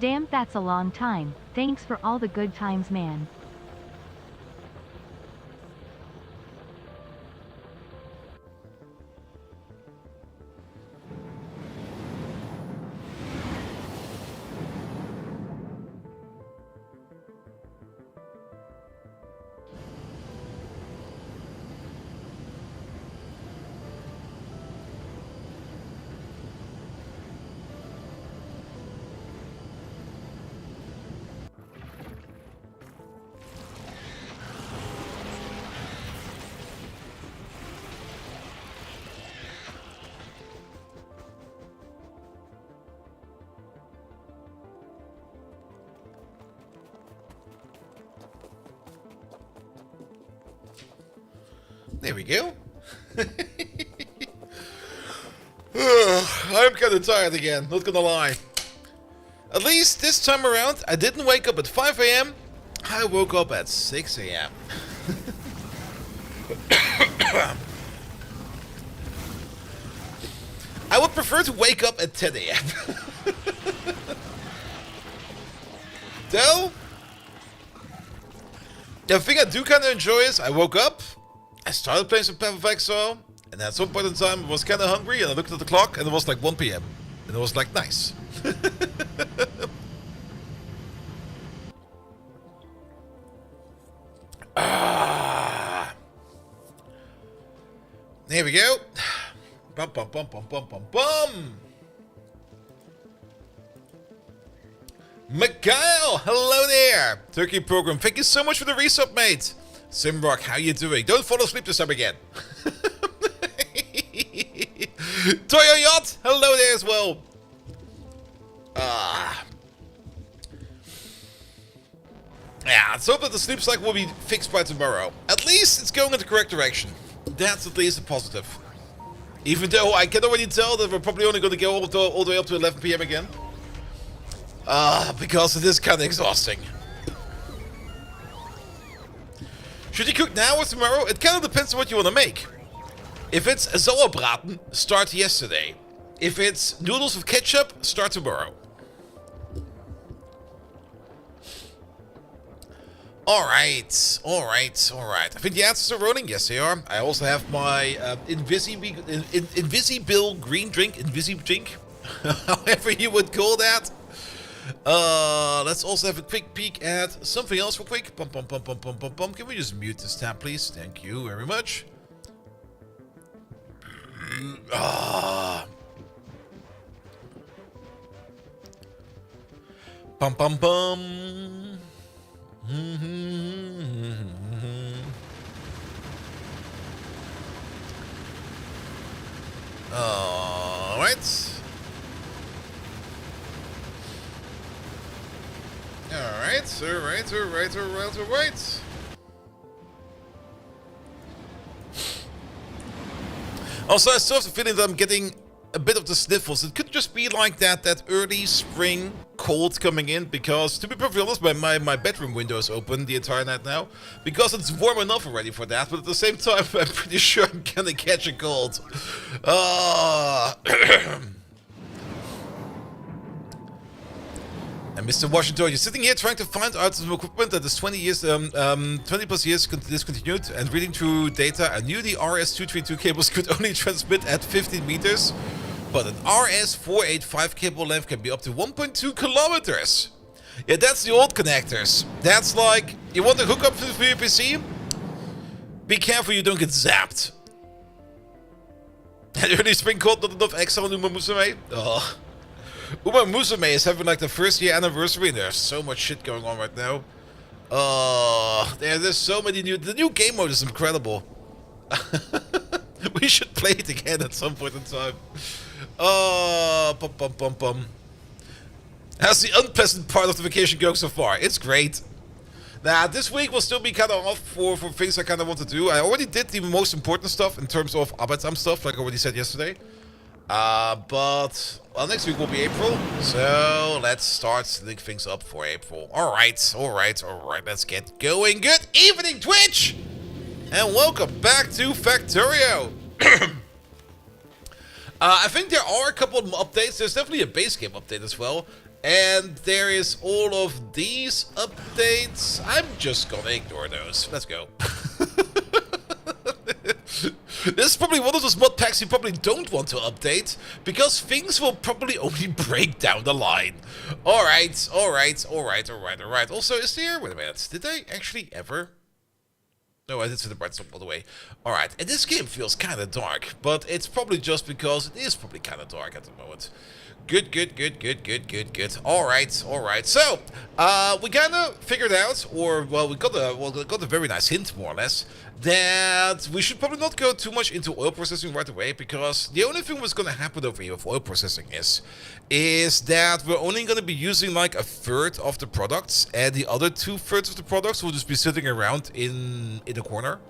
Damn, that's a long time. Thanks for all the good times, man. There we go. I'm kind of tired again, not gonna lie. At least this time around, I didn't wake up at 5 a.m. I woke up at 6 a.m. I would prefer to wake up at 10 a.m. Though, the thing I do kind of enjoy is I woke up, I started playing some Path of Exile, and at some point in time I was kind of hungry, and I looked at the clock, and it was like 1 p.m. And it was like, nice. There we go. Bum, bum, bum, bum, bum, bum, bum. Mikhail, hello there. Turkey Program, thank you so much for the resub, mate. Simrock, how you doing? Don't fall asleep this time again. Toyo Yacht, hello there as well. Yeah, let's hope that the sleep cycle will be fixed by tomorrow. At least it's going in the correct direction. That's at least a positive. Even though I can already tell that we're probably only going to go all the way up to 11 p.m. again. Because it is kind of exhausting. Should you cook now or tomorrow? It kind of depends on what you want to make. If it's sauerbraten, start yesterday. If it's noodles with ketchup, start tomorrow. Alright. I think the answers are rolling. Yes, they are. I also have my Invisible green drink. Invisible drink. However you would call that. Let's also have a quick peek at something else real quick. Can we just mute this tab, please? Thank you very much. Bum bum bum. Alright. Alright. Also, I still have the feeling that I'm getting a bit of the sniffles. It could just be like that early spring cold coming in, because to be perfectly honest, my bedroom window is open the entire night now, because it's warm enough already for that, but at the same time, I'm pretty sure I'm gonna catch a cold. And Mr. Washington, you're sitting here trying to find out some equipment that is 20 plus years discontinued, and reading through data. I knew the RS-232 cables could only transmit at 15 meters, but an RS-485 cable length can be up to 1.2 kilometers. Yeah, that's the old connectors. That's like, you want to hook up for your PC? Be careful you don't get zapped. And early spring cold, not enough Excel on Uma Musume? Oh. Uma Musume is having like the first year anniversary, and there's so much shit going on right now. There's so many the new game mode is incredible. We should play it again at some point in time. How's the unpleasant part of the vacation going so far? It's great. Now, this week will still be kind of off for things I kind of want to do. I already did the most important stuff in terms of Abatam stuff, like I already said yesterday. But, well, next week will be April, so let's start setting things up for April. Alright, let's get going. Good evening, Twitch! And welcome back to Factorio! I think there are a couple of updates. There's definitely a base game update as well. And there is all of these updates. I'm just gonna ignore those. Let's go. This is probably one of those mod packs you probably don't want to update, because things will probably only break down the line. Alright. Also, is there... Wait a minute. Did I actually ever... No, I did set the bright stop all the way. Alright, and this game feels kind of dark, but it's probably just because it is probably kind of dark at the moment. Good. Alright. So, we kind of figured out, or, well, we got a very nice hint, more or less, that we should probably not go too much into oil processing right away, because the only thing that's going to happen over here with oil processing is that we're only going to be using like a third of the products, and the other 2/3 of the products will just be sitting around in a corner,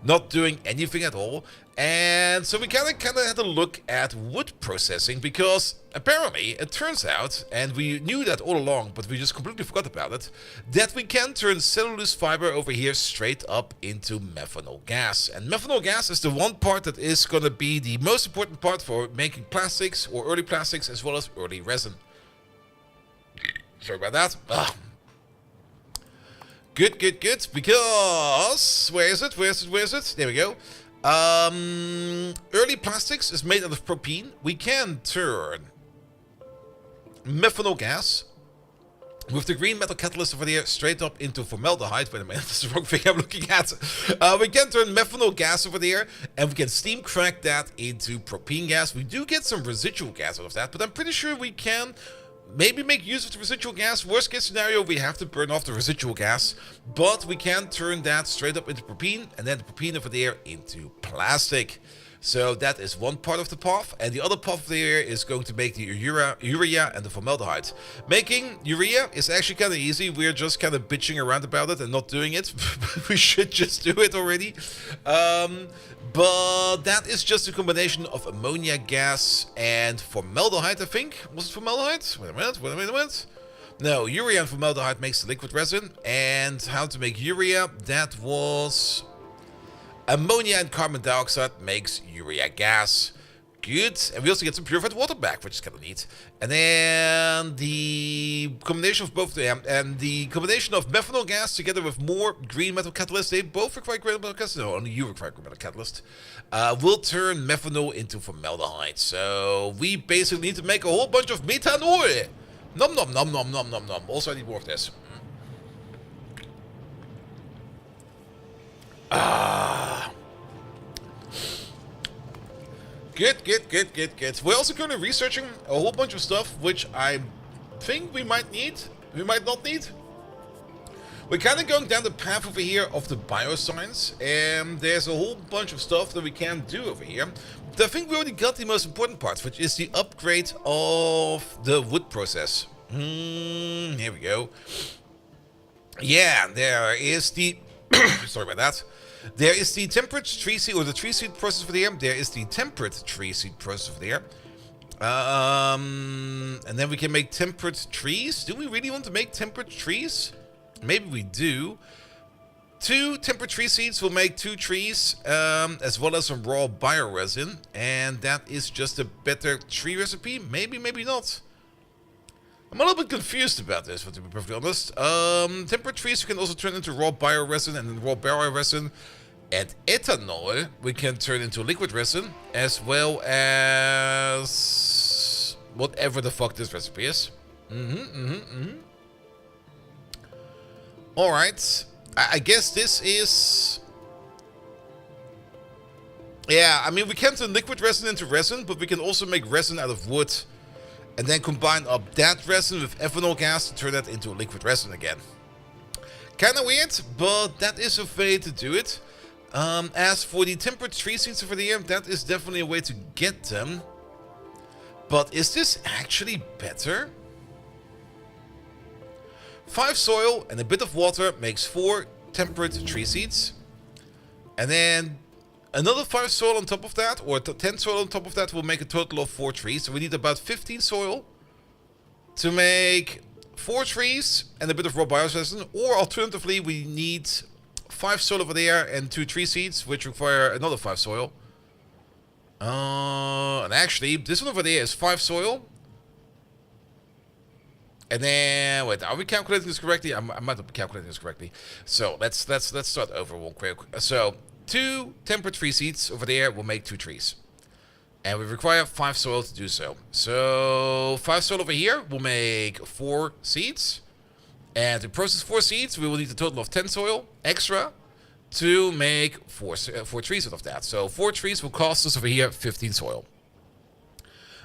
not doing anything at all. And so we kind of had to look at wood processing, because apparently it turns out, and we knew that all along, but we just completely forgot about it, that we can turn cellulose fiber over here straight up into methanol gas. And methanol gas is the one part that is going to be the most important part for making plastics, or early plastics, as well as early resin. Sorry about that. Ugh. Good, because... Where is it? There we go. Early plastics is made out of propene. We can turn methanol gas with the green metal catalyst over there straight up into formaldehyde. Wait a minute, that's the wrong thing I'm looking at. We can turn methanol gas over there, and we can steam crack that into propene gas. We do get some residual gas out of that, but I'm pretty sure we can maybe make use of the residual gas. Worst case scenario, we have to burn off the residual gas, but we can turn that straight up into propene, and then the propene over there into plastic. So that is one part of the path, and the other path there is going to make the urea and the formaldehyde. Making urea is actually kind of easy. We're just kind of bitching around about it and not doing it. We should just do it already. But that is just a combination of ammonia gas and formaldehyde, I think. Was it formaldehyde? Wait a minute. No, urea and formaldehyde makes the liquid resin. And how to make urea, that was... ammonia and carbon dioxide makes urea gas. Good. And we also get some purified water back, which is kind of neat. And then the combination of both of them, and the combination of methanol gas together with more green metal catalyst, they both require green metal catalyst. No, only you require green metal catalyst. Will turn methanol into formaldehyde. So we basically need to make a whole bunch of methanol. Nom nom nom nom nom nom nom. Also, I need more of this. Good. We're also currently researching a whole bunch of stuff, which I think we might need. We might not need. We're kind of going down the path over here of the bioscience, and there's a whole bunch of stuff that we can do over here. But I think we already got the most important part, which is the upgrade of the wood process. Here we go. Yeah, there is the... Sorry about that. There is the temperate tree seed, or the tree seed process for the air. There is the temperate tree seed process for the air. And then we can make temperate trees. Do we really want to make temperate trees? Maybe we do. 2 temperate tree seeds will make 2 trees, as well as some raw bioresin. And that is just a better tree recipe? Maybe, maybe not. I'm a little bit confused about this, to be perfectly honest. Temperate trees we can also turn into raw bioresin, and then raw bioresin and ethanol we can turn into liquid resin, as well as whatever the fuck this recipe is. Alright. I guess this is... Yeah, I mean, we can turn liquid resin into resin, but we can also make resin out of wood. And then combine up that resin with ethanol gas to turn that into liquid resin again. Kinda weird, but that is a way to do it. As for the temperate tree seeds over there, that is definitely a way to get them. But is this actually better? 5 soil and a bit of water makes 4 temperate tree seeds. And then another 5 soil on top of that, or 10 soil on top of that, will make a total of 4 trees. So we need about 15 soil to make 4 trees and a bit of raw bioresin. Or alternatively, we need 5 soil over there and 2 tree seeds, which require another 5 soil. And actually, this one over there is 5 soil. And then, wait, are we calculating this correctly? I might not be calculating this correctly. So let's start over real quick. So 2 temperate tree seeds over there will make 2 trees. And we require 5 soil to do so. So 5 soil over here will make 4 seeds. And to process 4 seeds, we will need a total of 10 soil extra to make 4 trees out of that. So 4 trees will cost us over here 15 soil.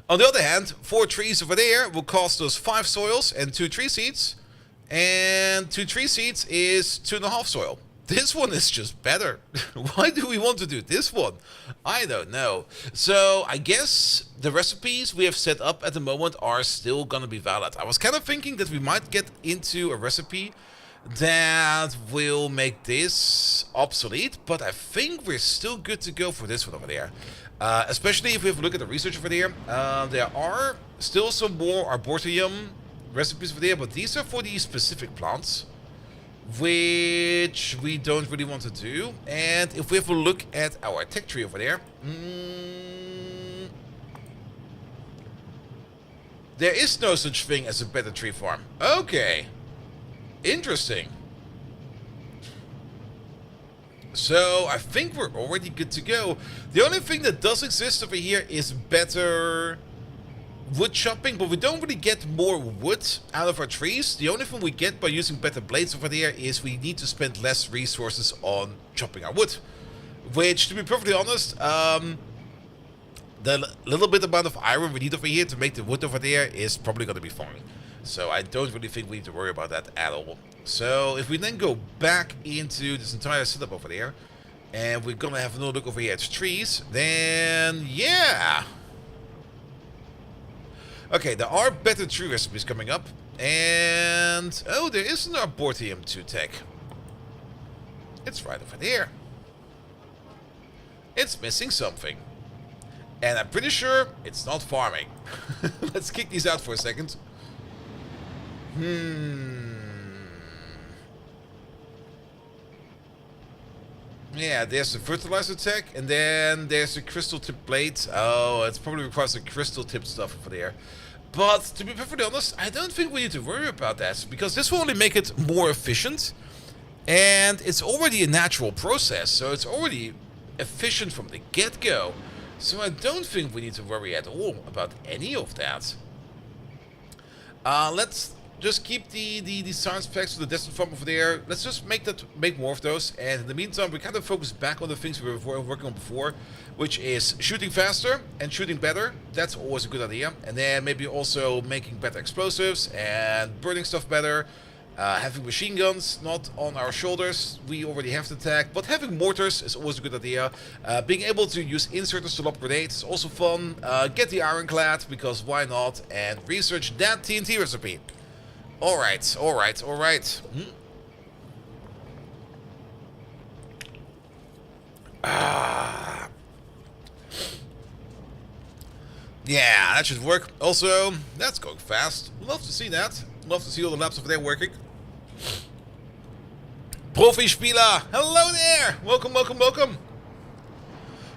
On the other hand, 4 trees over there will cost us 5 soils and 2 tree seeds. And 2 tree seeds is 2.5 soil. This one is just better. Why do we want to do this one? I don't know. So I guess the recipes we have set up at the moment are still gonna be valid. I was kind of thinking that we might get into a recipe that will make this obsolete, but I think we're still good to go for this one over there. Especially if we have a look at the research over there. There are still some more arboretum recipes over there, but these are for these specific plants, which we don't really want to do. And if we have a look at our tech tree over there, there is no such thing as a better tree farm. Okay, interesting. So I think we're already good to go. The only thing that does exist over here is better wood chopping, but we don't really get more wood out of our trees. The only thing we get by using better blades over there is we need to spend less resources on chopping our wood. Which, to be perfectly honest, the little bit amount of iron we need over here to make the wood over there is probably going to be fine. So I don't really think we need to worry about that at all. So if we then go back into this entire setup over there, and we're going to have another look over here at trees, then yeah. Okay, there are better tree recipes coming up. And, oh, there is an Arboretum 2 tech. It's right over there. It's missing something. And I'm pretty sure it's not farming. Let's kick these out for a second. Yeah, there's the fertilizer tech, and then there's the crystal tip blade. Oh, it probably requires the crystal tip stuff over there. But to be perfectly honest, I don't think we need to worry about that, because this will only make it more efficient. And it's already a natural process, so it's already efficient from the get-go. So I don't think we need to worry at all about any of that. Let's just keep the science packs for the destined farm over there. Let's just make more of those. And in the meantime, we kind of focus back on the things we were working on before, which is shooting faster and shooting better. That's always a good idea. And then maybe also making better explosives and burning stuff better. Having machine guns not on our shoulders, we already have the tech, but having mortars is always a good idea. Being able to use inserters to lob grenades is also fun. Get the ironclad, because why not? And research that TNT recipe. Alright, alright, alright. Yeah, that should work. Also, that's going fast. Love to see that. Love to see all the labs over there working. Profi Spieler, hello there! Welcome, welcome, welcome.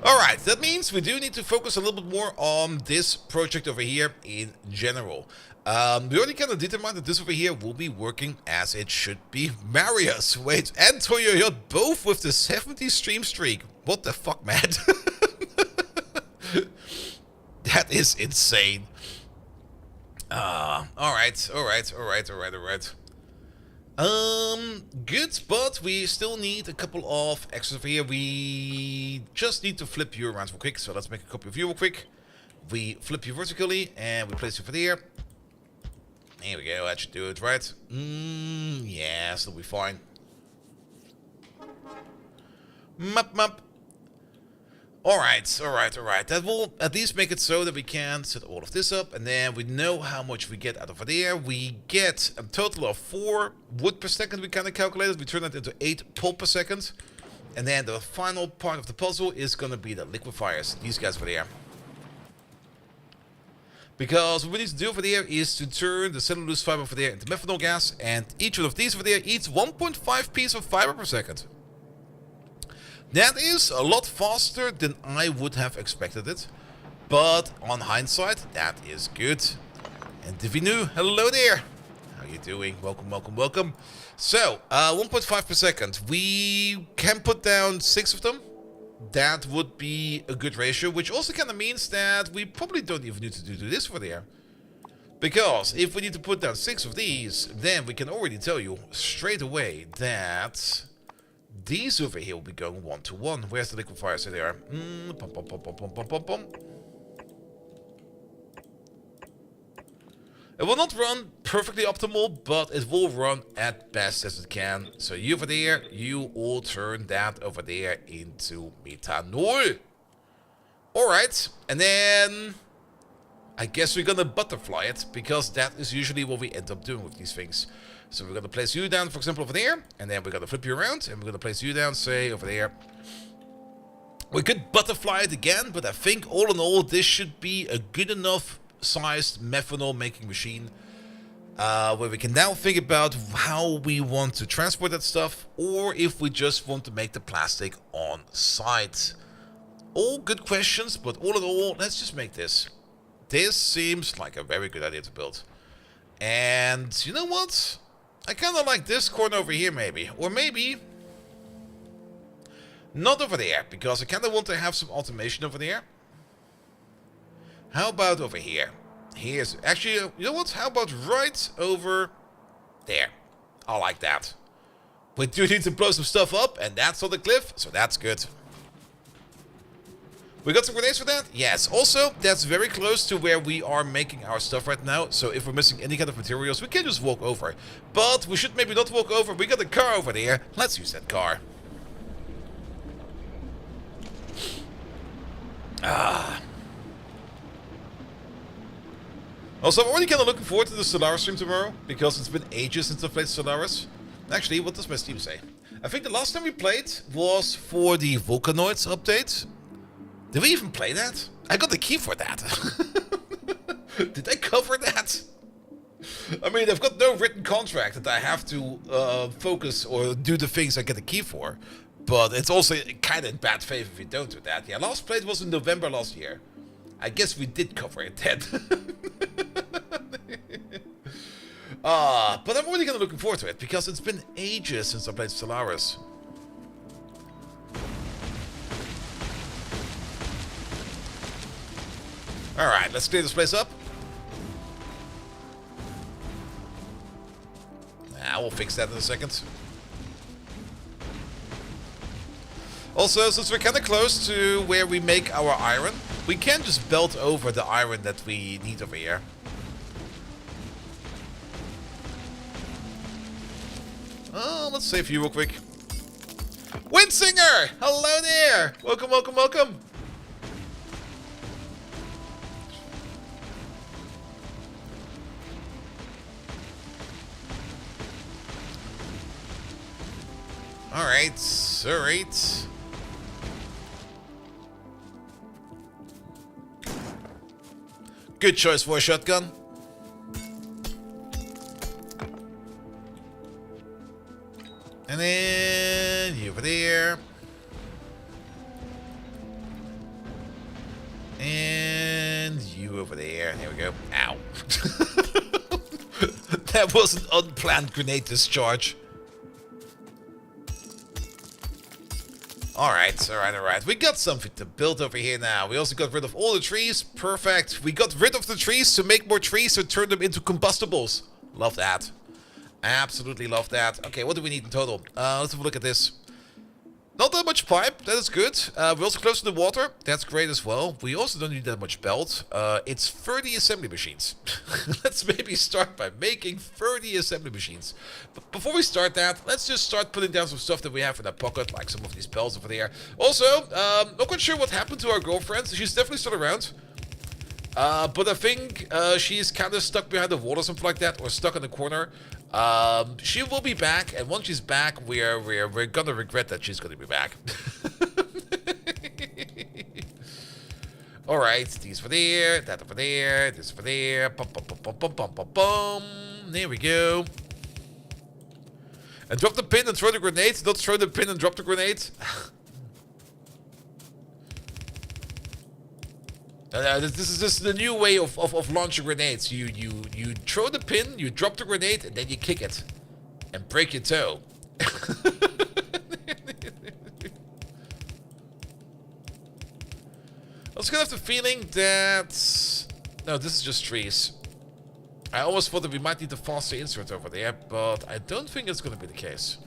Alright, that means we do need to focus a little bit more on this project over here in general. We already kind of determined that this over here will be working as it should be. Marius, wait, and Toyoyot, both with the 70 stream streak. What the fuck, man? That is insane. Alright. Good, but we still need a couple of extras over here. We just need to flip you around real quick, so let's make a copy of you real quick. We flip you vertically, and we place you over there. There we go, that should do it, right? Yeah, still be fine. Map. Alright. That will at least make it so that we can set all of this up, and then we know how much we get out of there. We get a total of 4 wood per second, we kind of calculated. We turn that into 8 pulp per second. And then the final part of the puzzle is going to be the liquefiers, these guys over there. Because what we need to do over there is to turn the cellulose fiber over there into methanol gas, and each one of these over there eats 1.5 pieces of fiber per second. That is a lot faster than I would have expected it, but on hindsight, that is good. And Divinu, hello there! are you doing? Welcome, welcome, welcome. So, 1.5 per second. We can put down 6 of them. That would be a good ratio, which also kind of means that we probably don't even need to do this over there. Because if we need to put down 6 of these, then we can already tell you straight away that these over here will be going 1 to 1. Where's the liquefiers? There they are. Pum, pum, pum, pum, pum, pum, pum, pum. It will not run perfectly optimal, but it will run at best as it can. So you over there, you all turn that over there into methanol. Alright, and then I guess we're gonna butterfly it, because that is usually what we end up doing with these things. So we're gonna place you down, for example, over there, and then we're gonna flip you around, and we're gonna place you down, say, over there. We could butterfly it again, but I think all in all, this should be a good enough sized methanol making machine where we can now think about how we want to transport that stuff, or if we just want to make the plastic on site. All good questions, but all in all, let's just make this. This seems like a very good idea to build. And you know what? I kind of like this corner over here maybe, or maybe not over there, because I kind of want to have some automation over there. How about over here? Here's actually, you know what? How about right over there? I like that. We do need to blow some stuff up, and that's on the cliff, so that's good. We got some grenades for that? Yes. Also, that's very close to where we are making our stuff right now, so if we're missing any kind of materials, we can just walk over. But we should maybe not walk over. We got a car over there. Let's use that car. Also, I'm already kind of looking forward to the Solaris stream tomorrow, because it's been ages since I played Solaris. Actually, what does my Steam say? I think the last time we played was for the Volcanoids update. Did we even play that? I got the key for that. Did I cover that? I mean, I've got no written contract that I have to focus or do the things I get the key for. But it's also kind of in bad faith if you don't do that. Yeah, last played was in November last year. I guess we did cover it then. But I'm really kind of looking forward to it, because it's been ages since I played Solaris. Alright, let's clear this place up. We'll fix that in a second. Also, since we're kind of close to where we make our iron, we can just belt over the iron that we need over here. Let's save you real quick. Windsinger! Hello there! Welcome, welcome, welcome! Alright, alright. Good choice for a shotgun. And then you over there. And you over there. There we go. Ow. That was an unplanned grenade discharge. Alright, alright, alright. We got something to build over here now. We also got rid of all the trees. Perfect. We got rid of the trees to make more trees to turn them into combustibles. Love that. Absolutely love that. Okay, what do we need in total? Let's have a look at this. Not that much pipe. That is good. We're also close to the water. That's great as well. We also don't need that much belt. It's 30 assembly machines. Let's maybe start by making 30 assembly machines. But before we start that, let's just start putting down some stuff that we have in our pocket, like some of these belts over there. Also, not quite sure what happened to our girlfriend. She's definitely still around. But I think she's kind of stuck behind the wall or something like that, or stuck in the corner. She will be back, and once she's back, we're gonna regret that she's gonna be back. All right, these for there, that over there, this for there. Bum, bum, bum, bum, bum, bum, bum. There we go. And drop the pin and throw the grenade. Not throw the pin and drop the grenade. This is the new way of launching grenades. You throw the pin, you drop the grenade, and then you kick it. And break your toe. I was gonna have the feeling that... No, this is just trees. I almost thought that we might need a faster insert over there, but I don't think it's gonna be the case.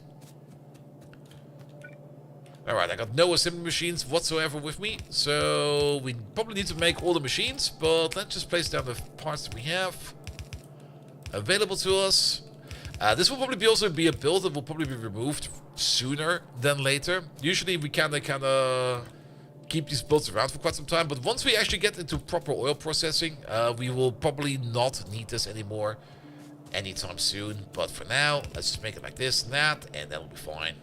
Alright, I got no assembly machines whatsoever with me, so we probably need to make all the machines, but let's just place down the parts that we have available to us. This will probably also be a build that will probably be removed sooner than later. Usually we kind of keep these builds around for quite some time, but once we actually get into proper oil processing, we will probably not need this anymore anytime soon. But for now, let's just make it like this and that, and that'll be fine.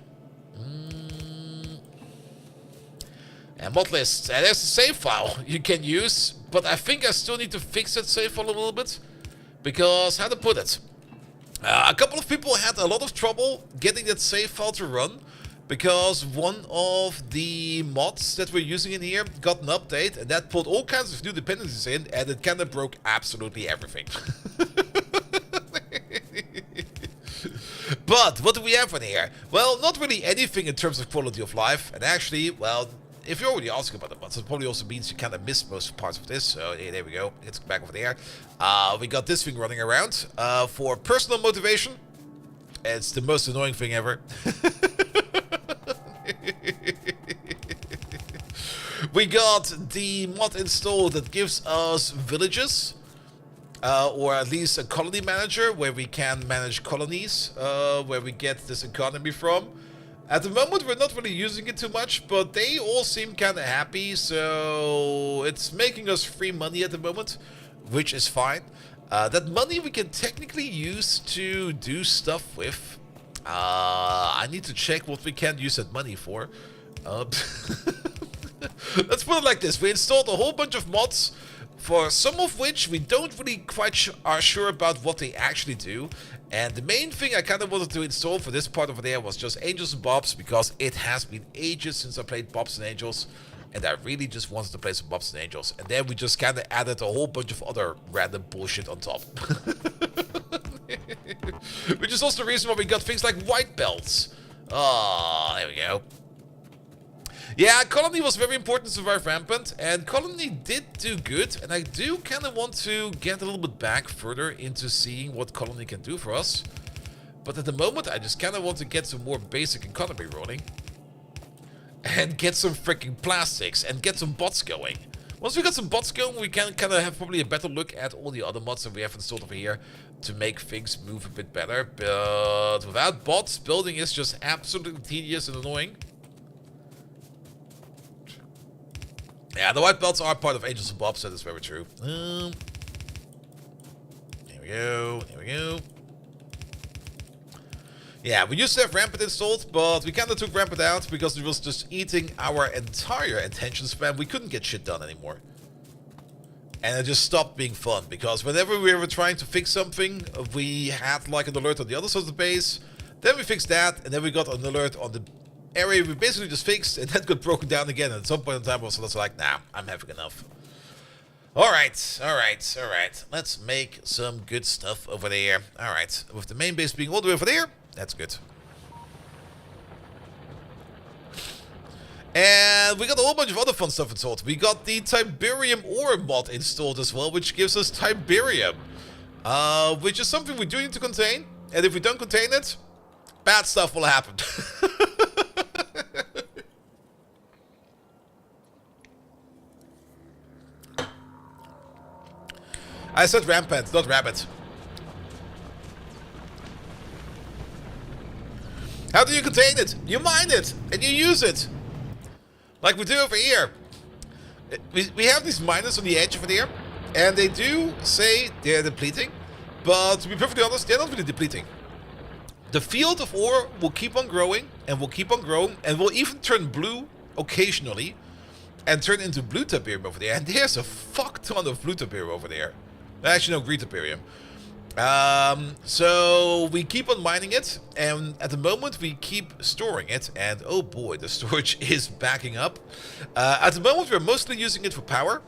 And mod list. And there's a save file you can use, but I think I still need to fix that save file a little bit, because how to put it? A couple of people had a lot of trouble getting that save file to run, because one of the mods that we're using in here got an update, and that put all kinds of new dependencies in, and it kind of broke absolutely everything. But what do we have in here? Well, not really anything in terms of quality of life, and actually, well, if you're already asking about the mods, it probably also means you kind of missed most parts of this. So hey, there we go. Let's go back over there. We got this thing running around for personal motivation. It's the most annoying thing ever. We got the mod installed that gives us villages, or at least a colony manager where we can manage colonies, where we get this economy from. At the moment, we're not really using it too much, but they all seem kind of happy, so it's making us free money at the moment, which is fine. That money we can technically use to do stuff with. I need to check what we can use that money for. Let's put it like this. We installed a whole bunch of mods, for some of which we don't really quite are sure about what they actually do. And the main thing I kind of wanted to install for this part over there was just Angels and Bobs, because it has been ages since I played Bobs and Angels, and I really just wanted to play some Bobs and Angels. And then we just kind of added a whole bunch of other random bullshit on top. Which is also the reason why we got things like white belts. Oh, there we go. Yeah, Colony was very important to survive Rampant, and Colony did do good, and I do kind of want to get a little bit back further into seeing what Colony can do for us. But at the moment, I just kind of want to get some more basic economy rolling. And get some freaking plastics, and get some bots going. Once we got some bots going, we can kind of have probably a better look at all the other mods that we have installed over here to make things move a bit better. But without bots, building is just absolutely tedious and annoying. Yeah, the white belts are part of Angels and Bobs, so that's very true. There we go, there we go. Yeah, we used to have Rampant installed, but we kind of took Rampant out because it was just eating our entire attention span. We couldn't get shit done anymore. And it just stopped being fun, because whenever we were trying to fix something, we had like an alert on the other side of the base. Then we fixed that, and then we got an alert on the area we basically just fixed, and that got broken down again. And at some point in time, I was like, nah, I'm having enough. Alright, alright, alright. Let's make some good stuff over there. Alright, with the main base being all the way over there, that's good. And we got a whole bunch of other fun stuff installed. We got the Tiberium ore mod installed as well, which gives us Tiberium. Which is something we do need to contain. And if we don't contain it, bad stuff will happen. I said rampant, not rabbit. How do you contain it? You mine it, and you use it. Like we do over here. We have these miners on the edge over there, and they do say they're depleting, but to be perfectly honest, they're not really depleting. The field of ore will keep on growing, and will keep on growing, and will even turn blue occasionally, and turn into blue Tiberium over there, and there's a fuck ton of blue Tiberium over there. Actually, no, green Tiberium. So we keep on mining it, and at the moment we keep storing it, and oh boy, the storage is backing up. At the moment we're mostly using it for power,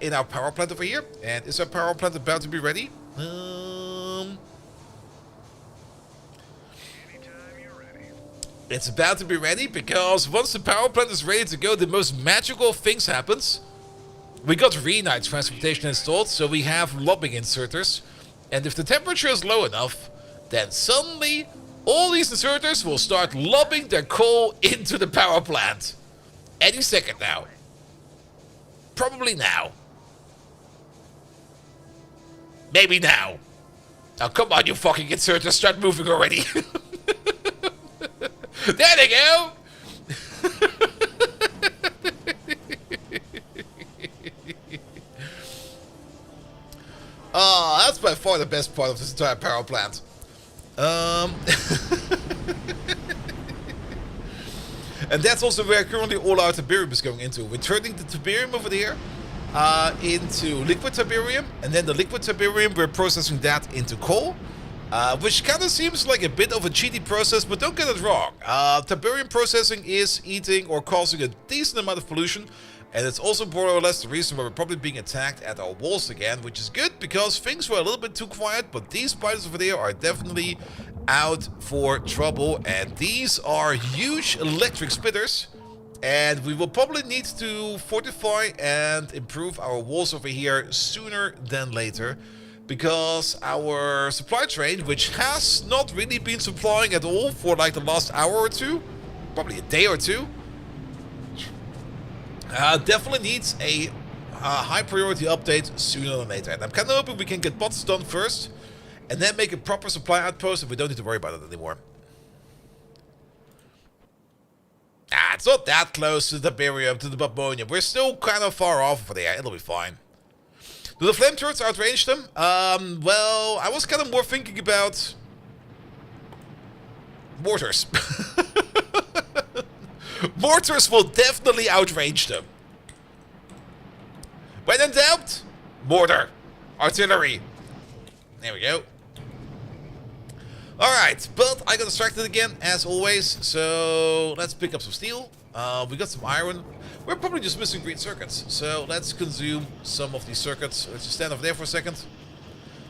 in our power plant over here. And is our power plant about to be ready? It's about to be ready because once the power plant is ready to go, the most magical things happens. We got Renite transportation installed, so we have lobbing inserters. And if the temperature is low enough, then suddenly all these inserters will start lobbing their coal into the power plant. Any second now. Probably now. Maybe now. Now come on, you fucking inserters, start moving already. There they go! Oh, that's by far the best part of this entire power plant. And that's also where currently all our Tiberium is going into. We're turning the Tiberium over there into liquid Tiberium, and then the liquid Tiberium, we're processing that into coal. Which kind of seems like a bit of a cheaty process, but don't get it wrong. Tiberium processing is eating or causing a decent amount of pollution, and it's also more or less the reason why we're probably being attacked at our walls again, which is good because things were a little bit too quiet, but these spiders over there are definitely out for trouble, and these are huge electric spitters, and we will probably need to fortify and improve our walls over here sooner than later. Because our supply train, which has not really been supplying at all for like the last hour or two, probably a day or two, definitely needs a high priority update sooner than later. And I'm kind of hoping we can get bots done first, and then make a proper supply outpost, and we don't need to worry about it anymore. It's not that close to the Tiberium, to the Babonium. We're still kind of far off over there. It'll be fine. Do the flame turrets outrange them? Well, I was kind of more thinking about mortars. Mortars will definitely outrange them. When in doubt, mortar. Artillery. There we go. Alright, but I got distracted again, as always, so let's pick up some steel. We got some iron. We're probably just missing green circuits, so let's consume some of these circuits. Let's just stand over there for a second.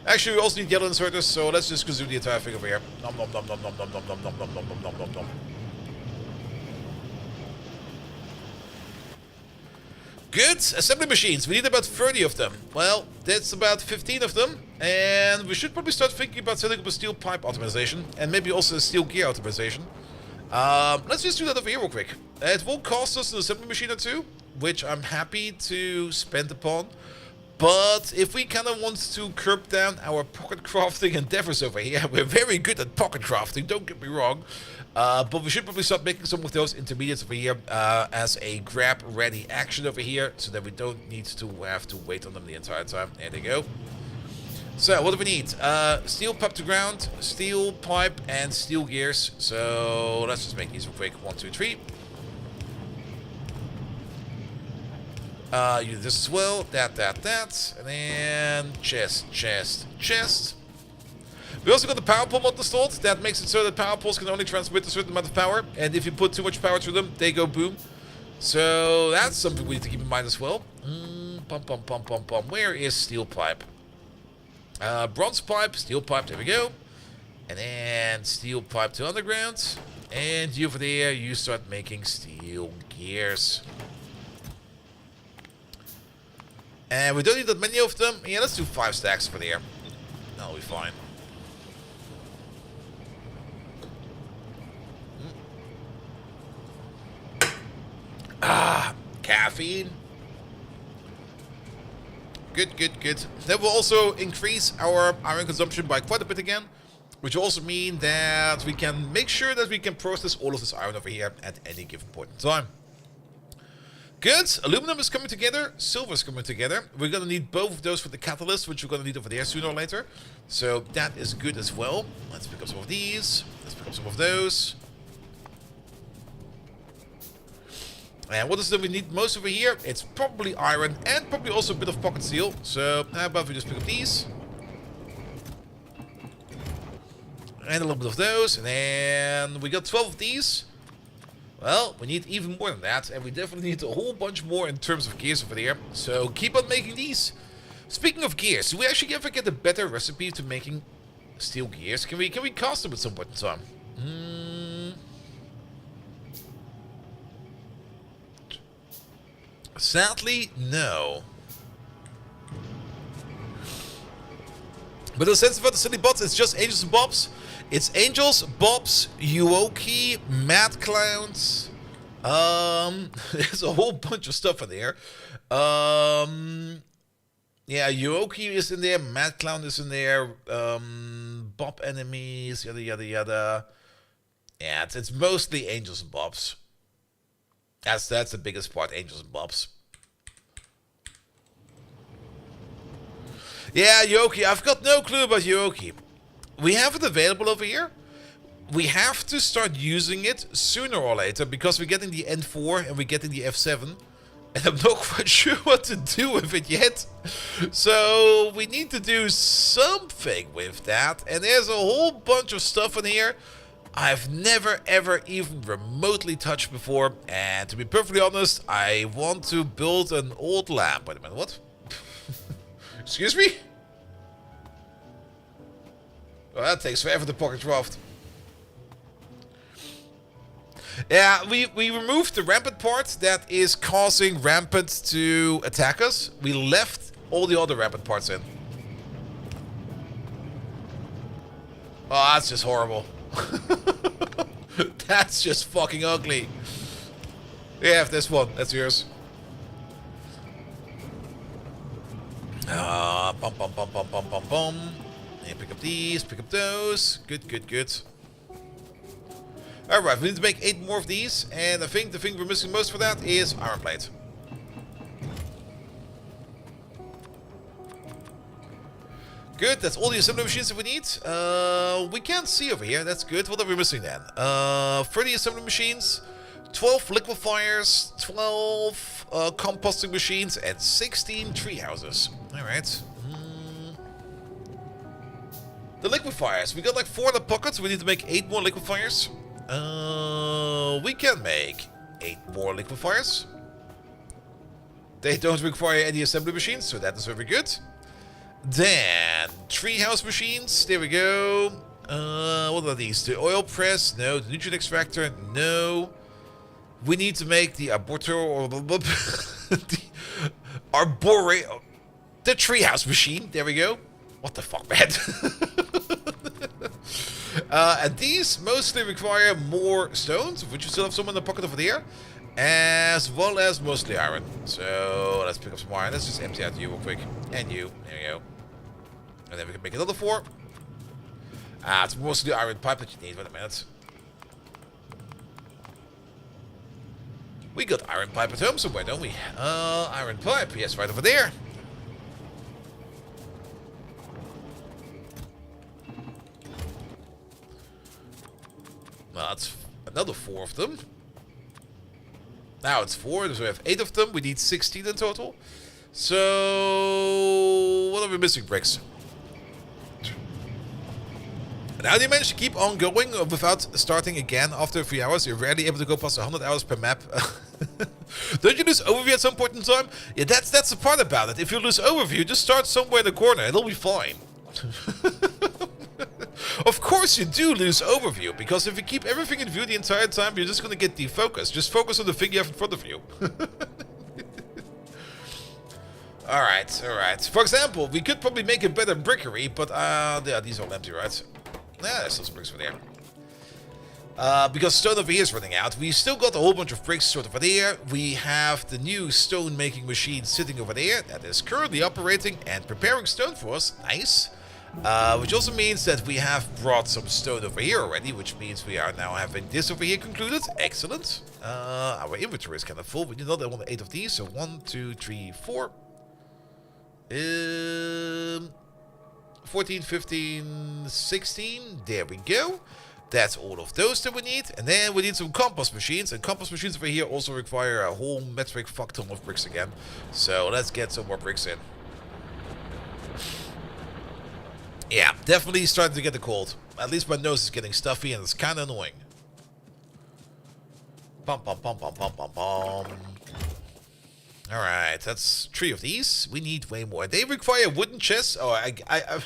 Actually, we also need yellow inserters, so let's just consume the entire thing over here. Nom nom nom nom nom nom nom nom nom nom nom nom nom nom nom. Good. Assembly machines. We need about 30 of them. Well, that's about 15 of them. And we should probably start thinking about setting up a steel pipe optimization. And maybe also a steel gear optimization. Let's just do that over here real quick. It will cost us an assembly machine or two, which I'm happy to spend upon. But if we kind of want to curb down our pocket crafting endeavors over here, we're very good at pocket crafting, don't get me wrong. But we should probably start making some of those intermediates over here as a grab ready action over here, so that we don't need to have to wait on them the entire time. There they go. So, what do we need? Steel pipe to ground, steel pipe, and steel gears. So, let's just make these real quick. 1, 2, 3. You do this as well. That. And then chest. We also got the power pole mod installed. That makes it so that power poles can only transmit a certain amount of power. And if you put too much power through them, they go boom. So, that's something we need to keep in mind as well. Where is steel pipe? Bronze pipe, steel pipe, there we go. And then steel pipe to underground. And you over there, you start making steel gears. And we don't need that many of them. Yeah, let's do 5 stacks over there. That'll be fine. Caffeine. Good. That will also increase our iron consumption by quite a bit again, which will also mean that we can make sure that we can process all of this iron over here at any given point in time. Good. Aluminum is coming together. Silver is coming together. We're going to need both of those for the catalyst, which we're going to need over there sooner or later. So that is good as well. Let's pick up some of these. Let's pick up some of those. And what is it we need most over here? It's probably iron and probably also a bit of pocket steel. So how about we just pick up these? And a little bit of those. And then we got 12 of these. Well, we need even more than that, and we definitely need a whole bunch more in terms of gears over there. So keep on making these. Speaking of gears, do we actually ever get a better recipe to making steel gears? Can we cast them at some point in time? Sadly, no. But the sense about the silly bots, it's just Angels and Bobs. It's Angels, Bobs, Yuoki, Mad Clowns. There's a whole bunch of stuff in there. Yeah, Yuoki is in there, Mad Clown is in there, Bob enemies, yada yada yada. Yeah, it's mostly Angels and Bobs. That's the biggest part, Angels and Bobs. Yeah, Yuoki, I've got no clue about Yuoki. We have it available over here. We have to start using it sooner or later because we're getting the N4 and we're getting the F7. And I'm not quite sure what to do with it yet. So we need to do something with that. And there's a whole bunch of stuff in here I've never ever even remotely touched before. And to be perfectly honest, I want to build an old lamp. Wait a minute, what? Excuse me? Well, that takes forever to pocket draft. Yeah, we removed the rampant part that is causing rampant to attack us. We left all the other rampant parts in. Oh, that's just horrible. That's just fucking ugly. Yeah, this one. That's yours. Bum bum bum bum bum bum bum. And pick up these, pick up those. Good, good, good. Alright, we need to make 8 more of these, and I think the thing we're missing most for that is iron plate. Good, that's all the assembly machines that we need. We can't see over here, that's good. What are we missing then? 30 assembly machines, 12 liquefiers, 12 composting machines, and 16 tree houses. Alright. The liquefiers, we got like 4 in the pocket, so we need to make 8 more liquefiers. We can make 8 more liquefiers. They don't require any assembly machines, so that is very good. Then, treehouse machines, there we go. What are these? The oil press, no. The nutrient extractor, no. We need to make the abortor, or the the treehouse machine, there we go. What the fuck, man? And these mostly require more stones, which you still have some in the pocket over there, as well as mostly iron. So let's pick up some iron. Let's just empty out you real quick. And you. There you go. And then we can make another 4. It's mostly iron pipe that you need. Wait a minute. We got iron pipe at home somewhere, don't we? Iron pipe. Yes, right over there. Well, that's another 4 of them. Now it's 4, so we have 8 of them. We need 16 in total. So, what are we missing, bricks? And how do you manage to keep on going without starting again after 3 hours? You're rarely able to go past 100 hours per map. Don't you lose overview at some point in time? Yeah, that's the part about it. If you lose overview, just start somewhere in the corner. It'll be fine. Of course you do lose overview, because if you keep everything in view the entire time, you're just going to get defocused. Just focus on the thing you have in front of you. Alright, alright. For example, we could probably make a better brickery, but yeah, these are all empty, right? Yeah, there's still some bricks for there. Because stone over here is running out. We still got a whole bunch of bricks sort of over there. We have the new stone making machine sitting over there that is currently operating and preparing stone for us. Nice. Which also means that we have brought some stone over here already, which means we are now having this over here concluded. Excellent. Our inventory is kind of full. We need another 8 of these. So 1, 2, 3, 4. 14, 15, 16. There we go. That's all of those that we need. And then we need some compost machines. And compost machines over here also require a whole metric fuck ton of bricks again. So let's get some more bricks in. Yeah, definitely starting to get the cold. At least my nose is getting stuffy and it's kind of annoying. Bum, bum, bum, bum, bum, bum, bum. Alright, that's 3 of these. We need way more. They require wooden chests. Oh, I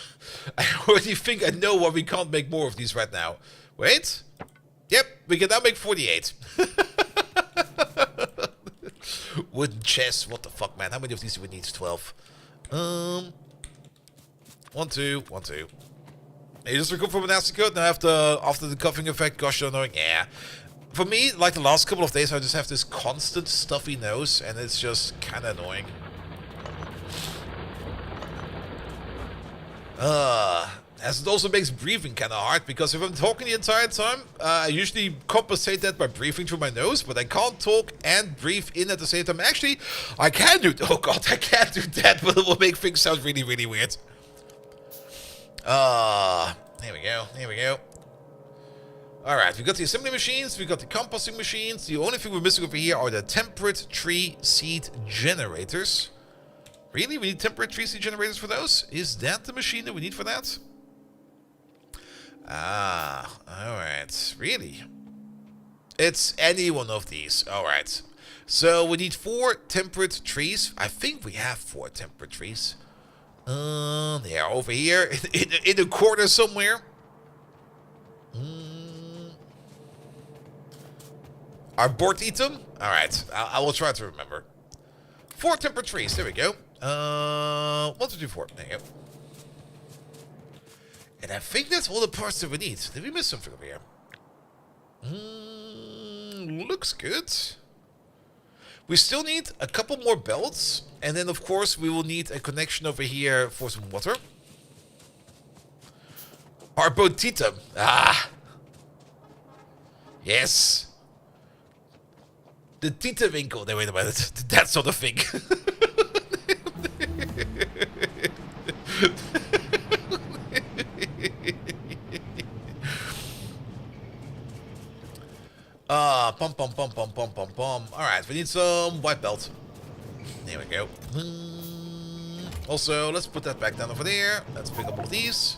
already think I know why we can't make more of these right now. Wait. Yep, we can now make 48. Wooden chests. What the fuck, man? How many of these do we need? 12. 1, 2, 1, 2. You just recover from a nasty code now after the coughing effect. Gosh, annoying. Yeah. For me, like the last couple of days, I just have this constant stuffy nose, and it's just kind of annoying. As it also makes breathing kind of hard, because if I'm talking the entire time, I usually compensate that by breathing through my nose, but I can't talk and breathe in at the same time. Actually, I can do... Oh god, I can't do that, but it will make things sound really, really weird. Here we go, here we go. Alright, we got the assembly machines, we got the composting machines. The only thing we're missing over here are the temperate tree seed generators. Really? We need temperate tree seed generators for those? Is that the machine that we need for that? Ah, alright. Really? It's any one of these. Alright. So we need 4 temperate trees. I think we have 4 temperate trees. They are over here in the corner somewhere. Our board eat them? Alright, I will try to remember. 4 temperate trees, there we go. 1, 2, 3, 4. There you go. And I think that's all the parts that we need. Did we miss something over here? Looks good. We still need a couple more belts. And then, of course, we will need a connection over here for some water. Arbotitum. Ah! Yes! The Tietewinkel. No, wait a minute. That sort of thing. Pum pum pum pum pum pum pum. Alright, we need some white belt. There we go. Also, let's put that back down over there. Let's pick up all of these.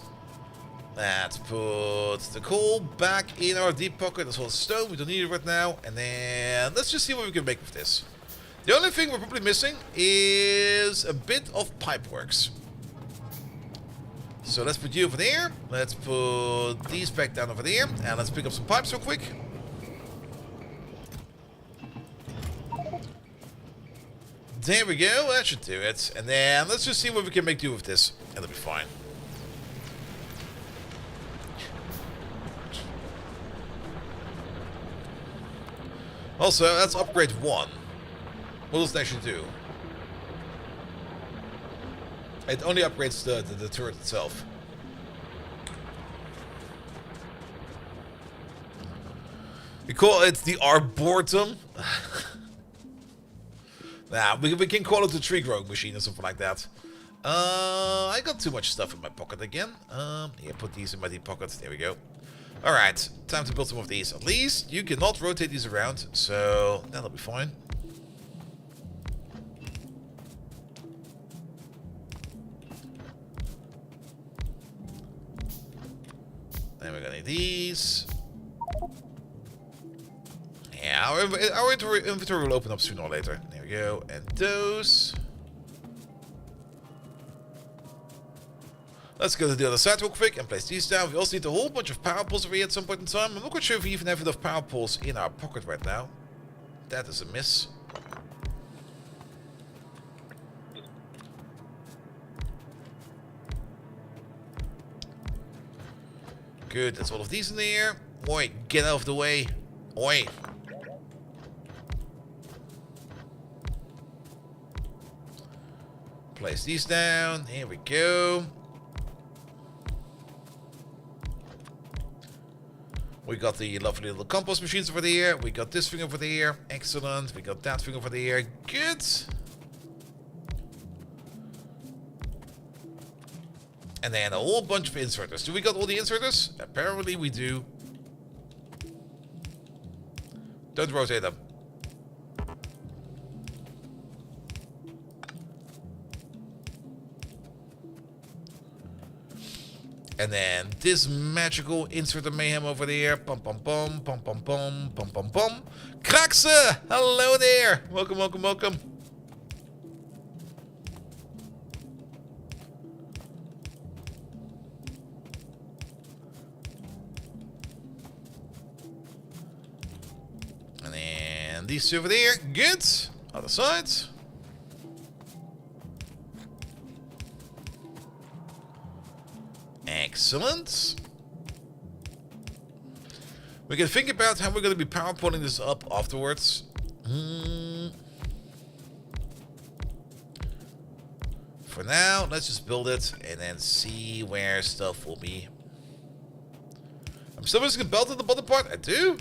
Let's put the coal back in our deep pocket as well as stone. We don't need it right now. And then let's just see what we can make with this. The only thing we're probably missing is a bit of pipeworks. So let's put you over there. Let's put these back down over there. And let's pick up some pipes real quick. There we go. That should do it. And then let's just see what we can make do with this. And it'll be fine. Also, let's upgrade 1. What does it actually do? It only upgrades the turret itself. We call it the Arboretum. Nah, we can call it the tree growing machine or something like that. I got too much stuff in my pocket again. Yeah, put these in my deep pocket. There we go. Alright, time to build some of these. At least you cannot rotate these around, so that'll be fine. Then we're gonna need these. Yeah, our inventory will open up sooner or later. There we go. And those. Let's go to the other side real quick and place these down. We also need a whole bunch of power poles over here at some point in time. I'm not quite sure if we even have enough power poles in our pocket right now. That is a miss. Good, that's all of these in there. Oi, get out of the way. Oi. Place these down. Here we go. We got the lovely little compost machines over there. We got this thing over there. Excellent. We got that thing over there. Good. And then a whole bunch of inserters. Do we got all the inserters? Apparently we do. Don't rotate them. And then this magical insert of mayhem over there. Pum pum pum pum pum pum pum pum pum. Kraxe! Hello there! Welcome, welcome, welcome. And then these two over there. Good. Other sides. Excellent. We can think about how we're going to be power pulling this up afterwards. For now, let's just build it and then see where stuff will be. I'm still missing a belt at the bottom part. I do.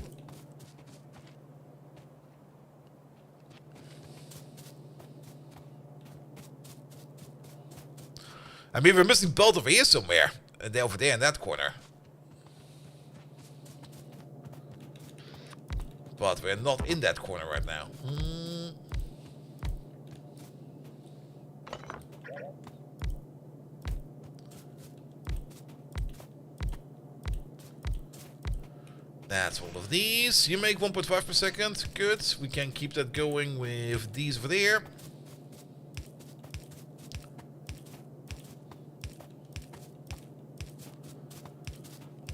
I mean, we're missing belt over here somewhere. And over there in that corner. But we're not in that corner right now. That's all of these. You make 1.5 per second. Good. We can keep that going with these over there.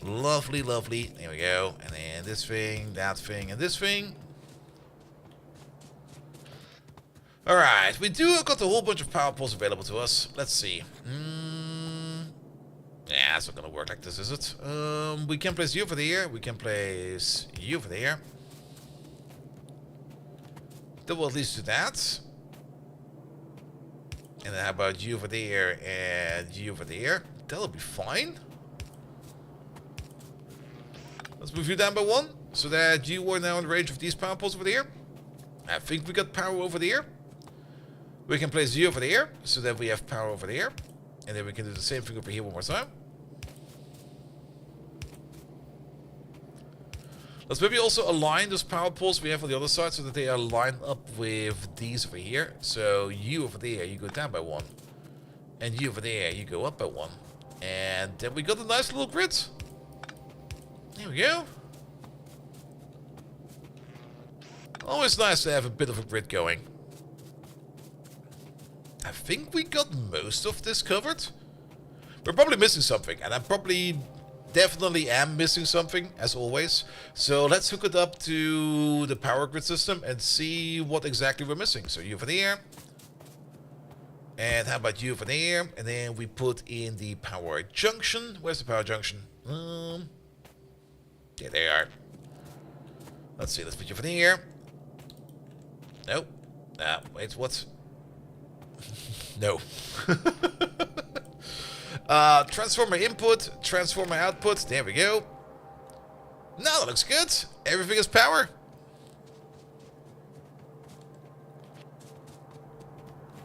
Lovely, lovely. There we go. And then this thing, that thing, and this thing. Alright, we do got a whole bunch of power pulls available to us. Let's see. Yeah, it's not gonna work like this, is it? We can place you over there. We can place you over there. That will at least do that. And then how about you over there and you over there? That'll be fine. Let's move you down by 1, so that you are now in range of these power poles over there. I think we got power over there. We can place you over there, so that we have power over there. And then we can do the same thing over here one more time. Let's maybe also align those power poles we have on the other side, so that they are lined up with these over here. So you over there, you go down by 1. And you over there, you go up by 1. And then we got a nice little grid. There we go. Always nice to have a bit of a grid going. I think we got most of this covered. We're probably missing something, and I definitely am missing something, as always. So let's hook it up to the power grid system and see what exactly we're missing. So you over there. And how about you over there? And then we put in the power junction. Where's the power junction? Yeah, they are. Let's see, let's put you over here. Nope. Wait, what? No. Transformer input, transformer output. There we go. Now that looks good. Everything is power.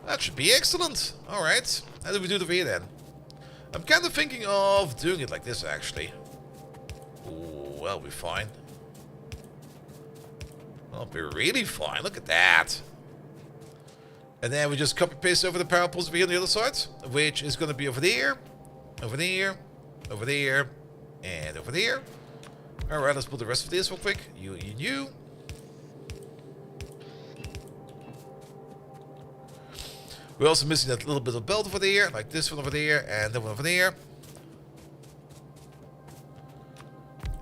That should be excellent. Alright. How do we do it over here then? I'm kind of thinking of doing it like this, actually. Well, we're fine. Well, we're really fine. Look at that. And then we just copy paste over the power poles over here on the other side, which is going to be over there, over there, over there, and over there. Alright, let's put the rest of this real quick. You. We're also missing that little bit of belt over there, like this one over there, and that one over there.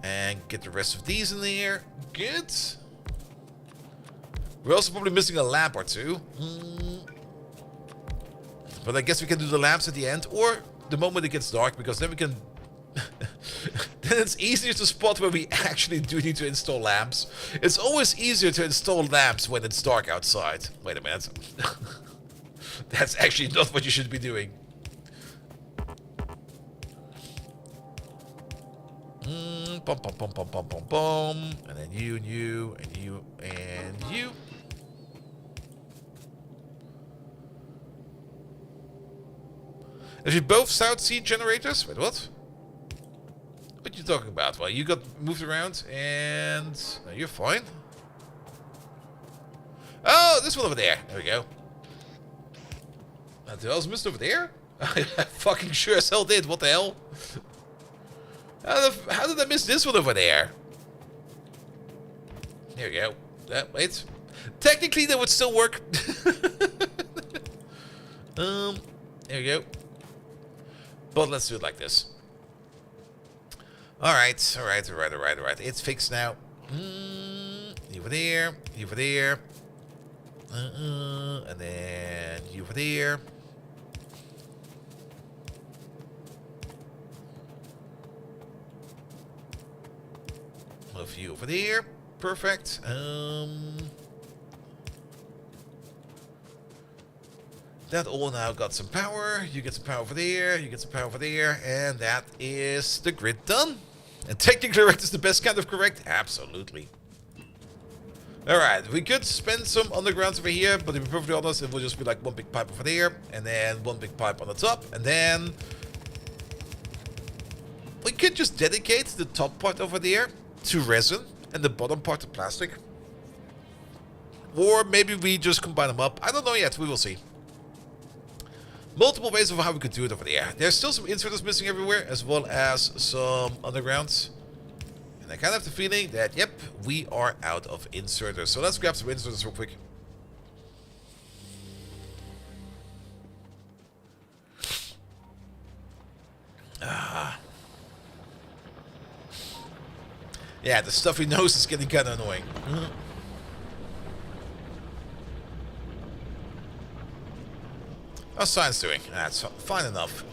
And get the rest of these in there. Good. We're also probably missing a lamp or two. But I guess we can do the lamps at the end, or the moment it gets dark, because then we can... then it's easier to spot where we actually do need to install lamps. It's always easier to install lamps when it's dark outside. Wait a minute. That's actually not what you should be doing. Bum, bum, bum, bum, bum, bum, bum. And then you, and you, and you, and you. Have you both South Sea generators? Wait, what? What are you talking about? Well, you got moved around and... No, you're fine. Oh, this one over there. There we go. What else missed over there? I fucking sure as hell did. What the hell? How did I miss this one over there? There we go. Wait. Technically, that would still work. There we go. But let's do it like this. Alright. It's fixed now. Over there. Over there. And then over there. Move you over there. Perfect. That all now got some power. You get some power over there. You get some power over there. And that is the grid done. And technically correct is the best kind of correct. Absolutely. Alright, we could spend some undergrounds over here, but to be perfectly honest, it will just be like one big pipe over there, and then one big pipe on the top, and then we could just dedicate the top part over there to resin, and the bottom part to plastic. Or maybe we just combine them up. I don't know yet, we will see. Multiple ways of how we could do it over there. There's still some inserters missing everywhere, as well as some undergrounds. And I kind of have the feeling that, yep, we are out of inserters. So let's grab some inserters real quick. Yeah, the stuffy nose is getting kind of annoying. How's science doing? That's fine enough.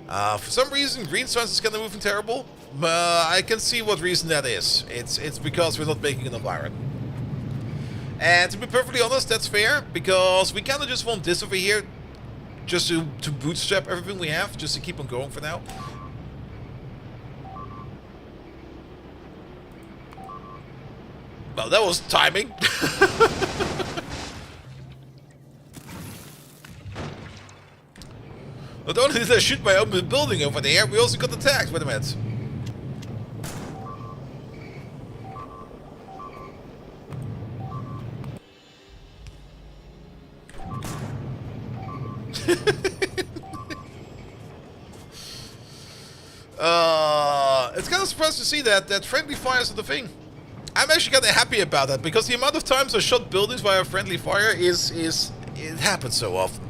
For some reason, green science is kind of moving terrible. I can see what reason that is. It's because we're not making enough iron. And to be perfectly honest, that's fair, because we kind of just want this over here just to bootstrap everything we have, just to keep on going for now. Well, that was timing. Not only did I shoot my own building over there, we also got attacked. Wait a minute. It's kind of surprised to see that friendly fire is the thing. I'm actually kind of happy about that, because the amount of times I shot buildings via friendly fire it happens so often.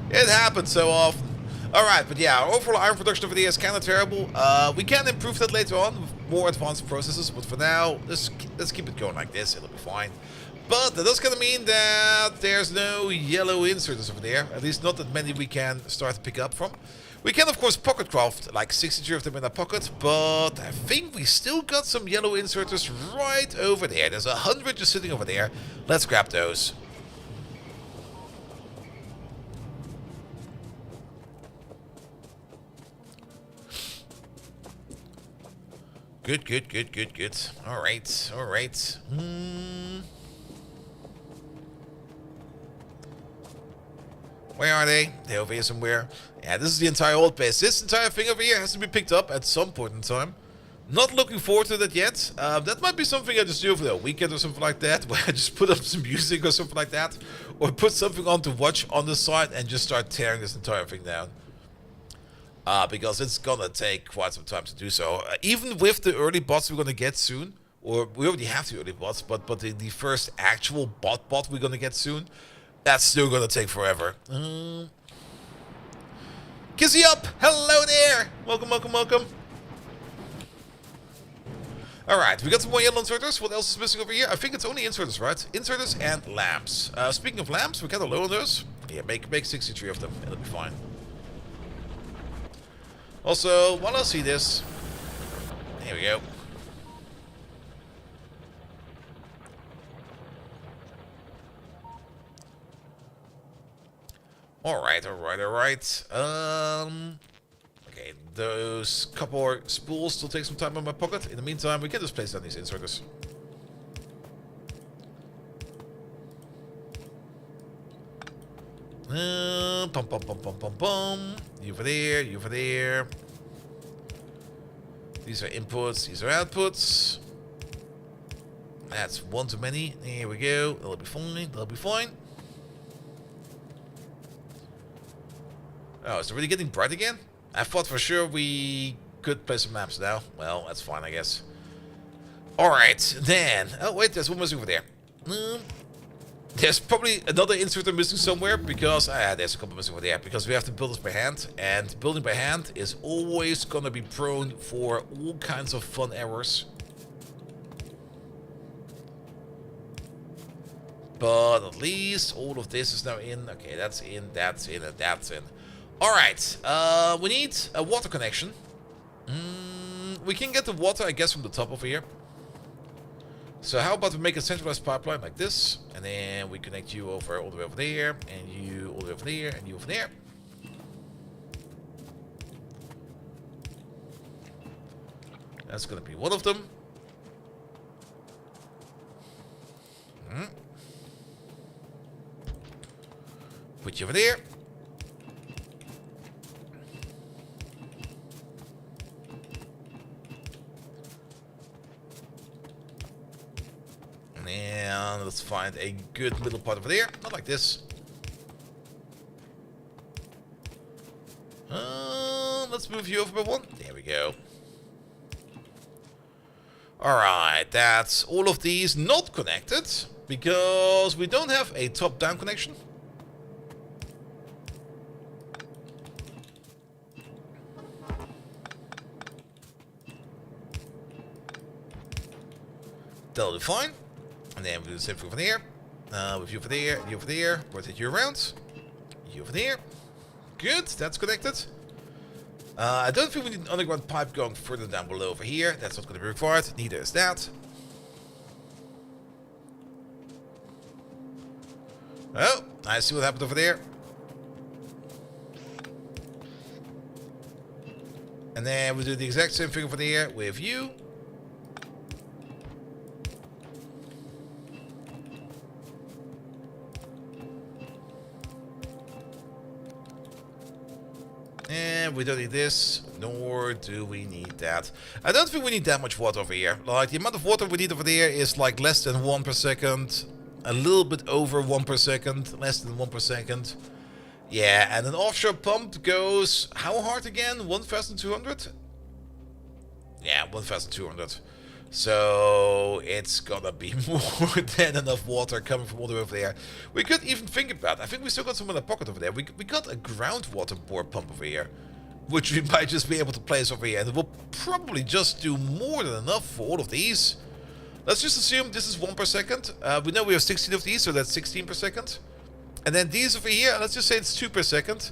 It happens so often. Alright, but yeah, our overall iron production over there is kind of terrible. We can improve that later on with more advanced processes, but for now, let's keep it going like this. It'll be fine. But that does kind of mean that there's no yellow inserters over there. At least not that many we can start to pick up from. We can, of course, pocket craft like 63 of them in our pocket, but I think we still got some yellow inserters right over there. There's 100 just sitting over there. Let's grab those. Good. Alright. Where are they? They're over here somewhere. Yeah, this is the entire old base. This entire thing over here has to be picked up at some point in time. Not looking forward to that yet. That might be something I just do over the weekend or something like that, where I just put up some music or something like that. Or put something on to watch on the side and just start tearing this entire thing down. Because it's gonna take quite some time to do so. Even with the early bots we're gonna get soon, or we already have the early bots, but the first actual bot we're gonna get soon, that's still gonna take forever. Kissy up! Hello there! Welcome. Alright, we got some more yellow inserters. What else is missing over here? I think it's only inserters, right? Inserters and lamps. Speaking of lamps, we're kind of low on those. Yeah, make 63 of them. It'll be fine. Also, while I see this, here we go. Alright. Okay, those couple spools still take some time in my pocket. In the meantime, we can just place down these inserters. Pum. You over there. These are inputs, these are outputs. That's one too many. Here we go. That'll be fine. Oh, is it really getting bright again? I thought for sure we could play some maps now. Well, that's fine, I guess. Alright, then... Oh, wait, there's one missing over there. There's probably another inserter missing somewhere, because... there's a couple missing over there, because we have to build this by hand, and building by hand is always gonna be prone for all kinds of fun errors. But at least all of this is now in. Okay, that's in, that's in, and that's in. Alright, we need a water connection. We can get the water, I guess, from the top over here. So how about we make a centralized pipeline like this, and then we connect you over all the way over there, and you all the way over there, and you over there. That's gonna be one of them. Put you over there. And let's find a good middle part over there. Not like this. Let's move you over by one. There we go. Alright, that's all of these not connected, because we don't have a top-down connection. That'll do fine. And then we do the same thing over there. With you over there, you over there. Rotate you around. You over there. Good, that's connected. I don't think we need an underground pipe going further down below over here. That's not going to be required. Neither is that. Oh, I see what happened over there. And then we do the exact same thing over there with you. And we don't need this, nor do we need that. I don't think we need that much water over here. Like, the amount of water we need over there is like less than 1 per second. A little bit over 1 per second. Less than 1 per second. Yeah, and an offshore pump goes... How hard again? 1,200? Yeah, 1,200. So it's gonna be more than enough water coming from all the way over there. We could even think about, I think we still got some in the pocket over there. We got a groundwater bore pump over here, which we might just be able to place over here, and it will probably just do more than enough for all of these. Let's just assume this is 1 per second. We know we have 16 of these, so that's 16 per second. And then these over here, let's just say it's 2 per second.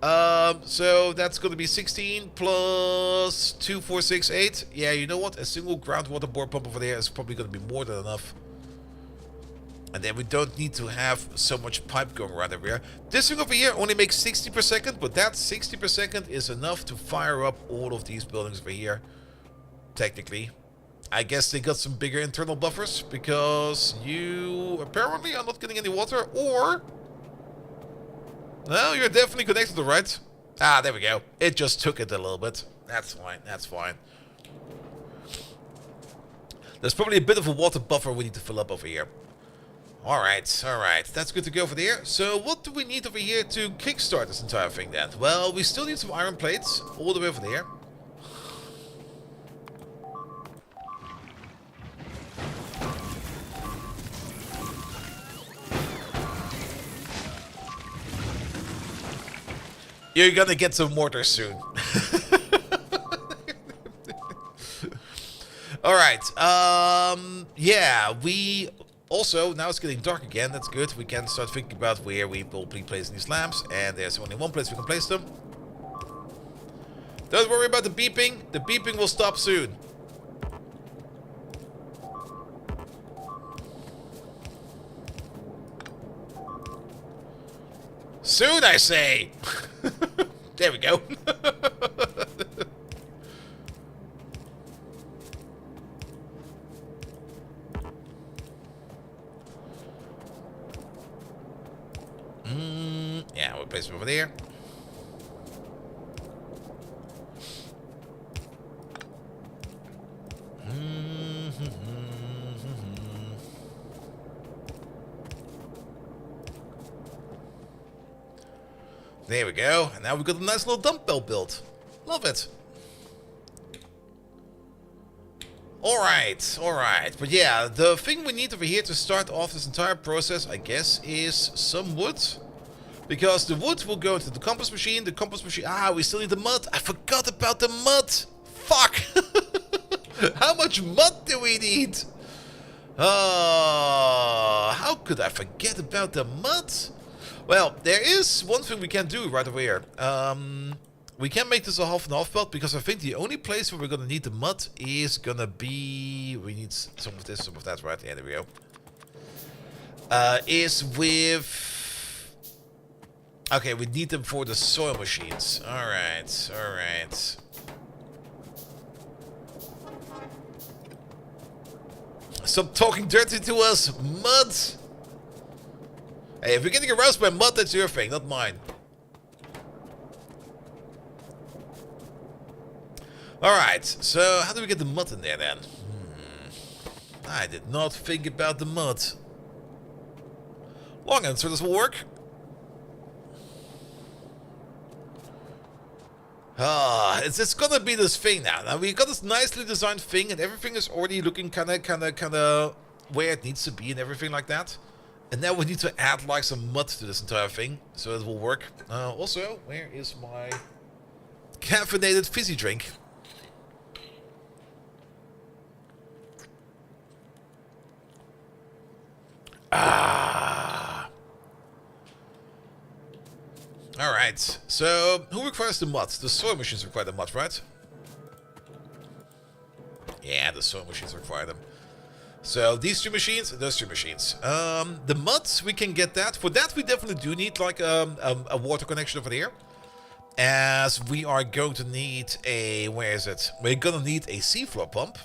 So that's going to be 16 plus 2, 4, 6, 8. Yeah, you know what? A single groundwater bore pump over there is probably going to be more than enough. And then we don't need to have so much pipe going around over here. This thing over here only makes 60 per second, but that 60 per second is enough to fire up all of these buildings over here. Technically. I guess they got some bigger internal buffers, because you apparently are not getting any water, or... No, you're definitely connected to the right. Ah, there we go. It just took it a little bit. That's fine, that's fine. There's probably a bit of a water buffer we need to fill up over here. Alright, alright. That's good to go over there. So what do we need over here to kickstart this entire thing then? Well, we still need some iron plates all the way over there. You're gonna get some mortar soon. Alright, yeah, we also, now it's getting dark again, that's good. We can start thinking about where we will be placing these lamps, and there's only one place we can place them. Don't worry about the beeping will stop soon. Soon, I say! There we go. Yeah, we'll place them over there. There we go. And now we've got a nice little dumbbell built. Love it. Alright, alright. But yeah, the thing we need over here to start off this entire process, I guess, is some wood. Because the wood will go into the compost machine. The compost machine... Ah, we still need the mud. I forgot about the mud. Fuck. How much mud do we need? How could I forget about the mud? Well, there is one thing we can do right over here. We can make this a half and half belt, because I think the only place where we're gonna need the mud is gonna be... We need some of this, some of that, right? Yeah, there we go. Is with... Okay, we need them for the soil machines. Alright, alright. Stop talking dirty to us, mud! Hey, if you're getting aroused by mud, that's your thing, not mine. Alright, so how do we get the mud in there then? I did not think about the mud. Long answer, this will work. It's gonna be this thing now. Now we got this nicely designed thing, and everything is already looking kinda where it needs to be and everything like that. And now we need to add like some mud to this entire thing, so it will work. Also, where is my caffeinated fizzy drink? Alright, so who requires the mud? The soil machines require the mud, right? Yeah, the soil machines require them. So these two machines, those two machines. The mud, we can get that. For that, we definitely do need like a water connection over there. As we are going to need a, where is it? We're gonna need a seafloor pump.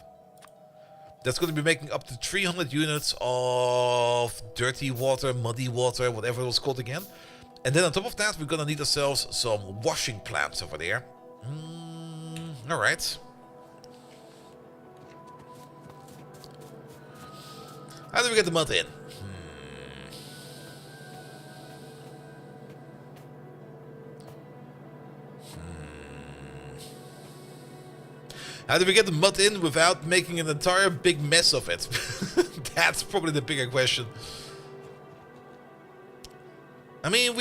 That's going to be making up to 300 units of dirty water, muddy water, whatever it was called again. And then on top of that, we're going to need ourselves some washing plants over there. Alright. How do we get the mud in? How do we get the mud in without making an entire big mess of it? That's probably the bigger question. I mean,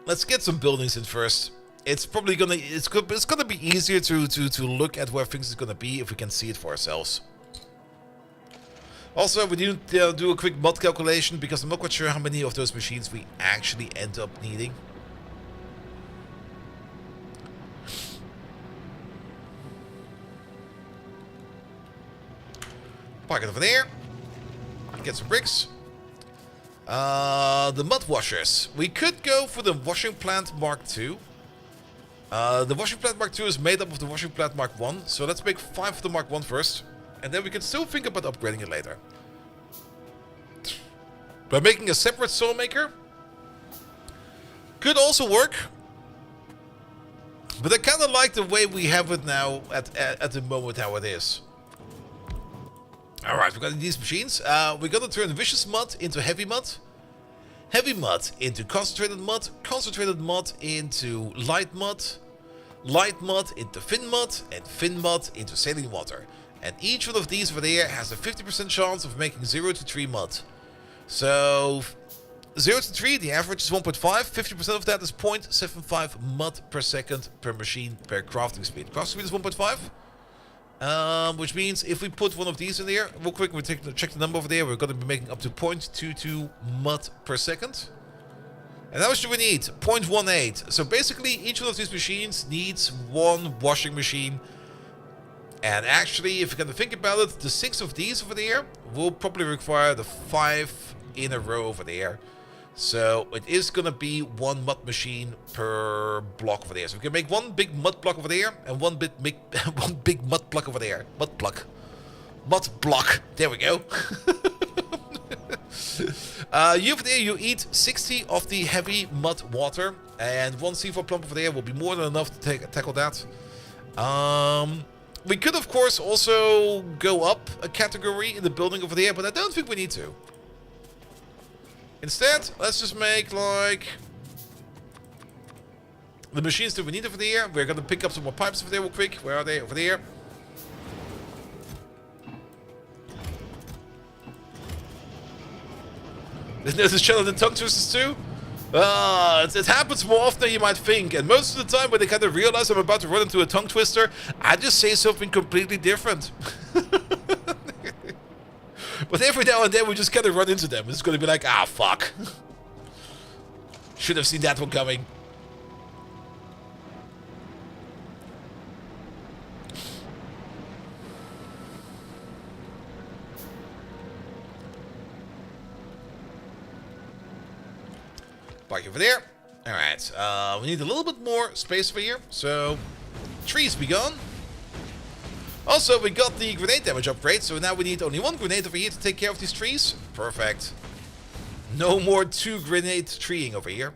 let's get some buildings in first. It's probably gonna it's gonna be easier to look at where things is gonna be if we can see it for ourselves. Also, we need to do a quick mud calculation, because I'm not quite sure how many of those machines we actually end up needing. Park it over there. Get some bricks. The mud washers. We could go for the washing plant Mark II. The washing plant Mark II is made up of the washing plant Mark I. So let's make 5 of the Mark I first. And then we can still think about upgrading it later. By making a separate soil maker. Could also work. But I kind of like the way we have it now at the moment how it is. Alright, we got these machines. We're gonna turn vicious mud into heavy mud. Heavy mud into concentrated mud. Concentrated mud into light mud. Light mud into thin mud. And thin mud into saline water. And each one of these over there has a 50% chance of making 0 to 3 mud. So 0 to 3, the average is 1.5. 50% of that is 0.75 mud per second per machine per crafting speed. Crafting speed is 1.5. Which means if we put one of these in there, real quick, we check the number over there, we're going to be making up to 0.22 mud per second. And how much do we need? 0.18. So basically, each one of these machines needs one washing machine. And actually, if you're going to think about it, the 6 of these over there will probably require the 5 in a row over there. So it is going to be one mud machine per block over there. So we can make one big mud block over there and one big mud block over there. Mud block. Mud block. There we go. You over there, you eat 60 of the heavy mud water. And one C4 plump over there will be more than enough to tackle that. We could, of course, also go up a category in the building over there, but I don't think we need to. Instead, let's just make, like, the machines that we need over there. We're going to pick up some more pipes over there real quick. Where are they? Over there. There's a channel in tongue twisters too? It happens more often than you might think, and most of the time when they kind of realize I'm about to run into a tongue twister, I just say something completely different. But every now and then we just kind of run into them. It's going to be like, ah, fuck. Should have seen that one coming. Park over there. Alright, we need a little bit more space over here. So, trees be gone. Also, we got the grenade damage upgrade, so now we need only one grenade over here to take care of these trees. Perfect. No more 2 grenade treeing over here.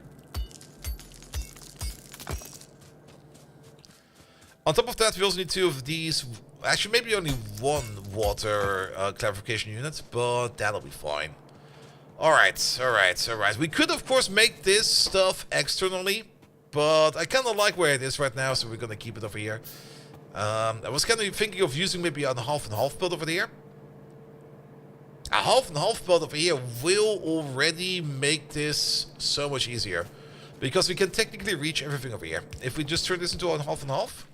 On top of that, we also need 2 of these. Actually, maybe only 1 water clarification unit, but that'll be fine. Alright. We could, of course, make this stuff externally, but I kind of like where it is right now, so we're going to keep it over here. I was kind of thinking of using maybe a half and half build over there. A half and half build over here will already make this so much easier, because we can technically reach everything over here. If we just turn this into a half and half,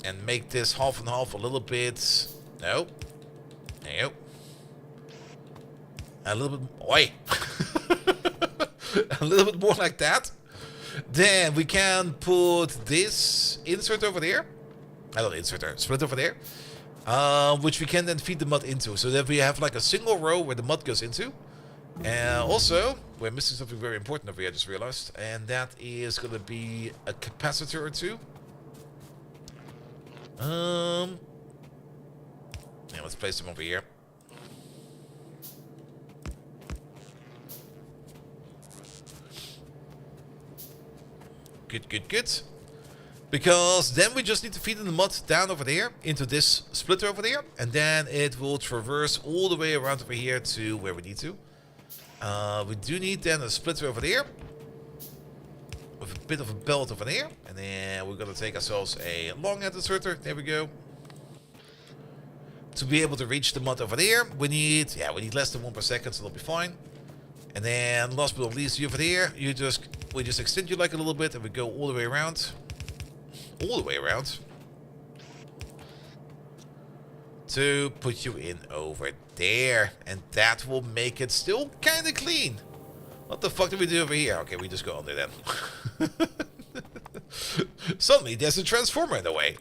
and make this half and half a little bit... No. A little bit... Oi! A little bit more like that. Then we can put this insert over there. Not insert, split over there. Which we can then feed the mud into. So that we have like a single row where the mud goes into. And also, we're missing something very important over here, I just realized. And that is going to be a capacitor or 2. Yeah, let's place them over here. Good. Because then we just need to feed in the mud down over there into this splitter over there, and then it will traverse all the way around over here to where we need to. We do need then a splitter over there with a bit of a belt over there, and then we're gonna take ourselves a long-head inserter. There we go. To be able to reach the mud over there, we need less than 1 per second, so that'll be fine. And then last but not least, you over there, we just extend your leg a little bit, and we go all the way around. All the way around. To put you in over there. And that will make it still kind of clean. What the fuck did we do over here? Okay, we just go under then. Suddenly, there's a transformer in the way.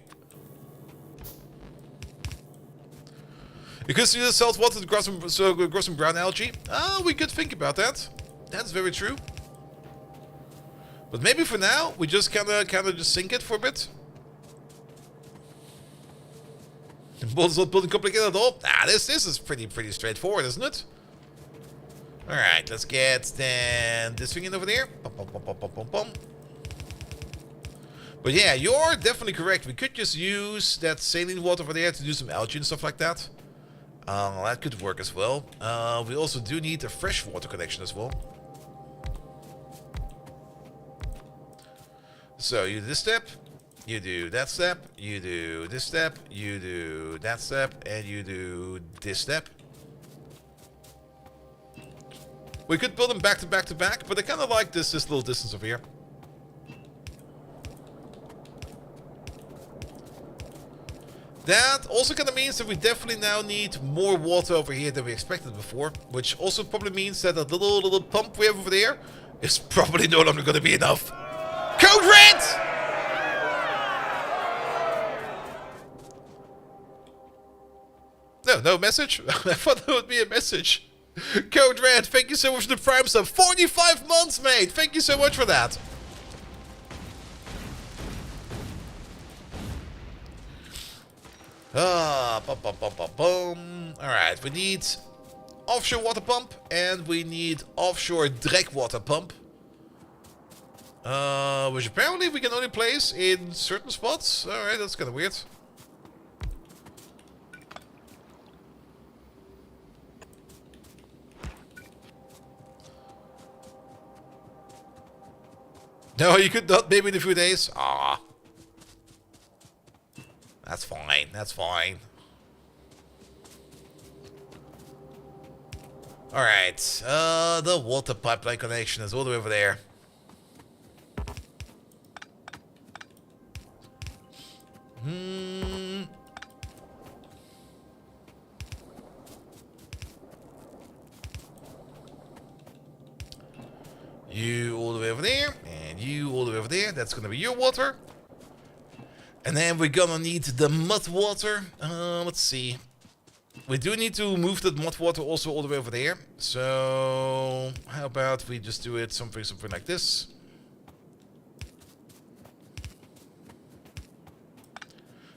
You could see the salt water to grow some brown algae. We could think about that. That's very true. But maybe for now, we just kind of just sink it for a bit. It's not building complicated at all. This is pretty straightforward, isn't it? Alright, let's get then this thing in over there. But yeah, you're definitely correct. We could just use that saline water over there to do some algae and stuff like that. That could work as well. We also do need a freshwater connection as well. So you do this step, you do that step, you do this step, you do that step, and you do this step. We could build them back to back to back, but I kind of like this little distance over here. That also kind of means that we definitely now need more water over here than we expected before, which also probably means that that little pump we have over there is probably no longer going to be enough. Code Red! No message? I thought there would be a message. Code Red, thank you so much for the Prime sub. 45 months, mate! Thank you so much for that. Alright, we need offshore water pump and we need offshore drek water pump. Which apparently we can only place in certain spots. Alright, that's kind of weird. No, you could not, maybe in a few days. Ah. That's fine, that's fine. Alright, the water pipeline connection is all the way over there. You all the way over there, and you all the way over there. That's gonna be your water. And then we're gonna need the mud water. Let's see. We do need to move the mud water also all the way over there. So how about we just do it something like this.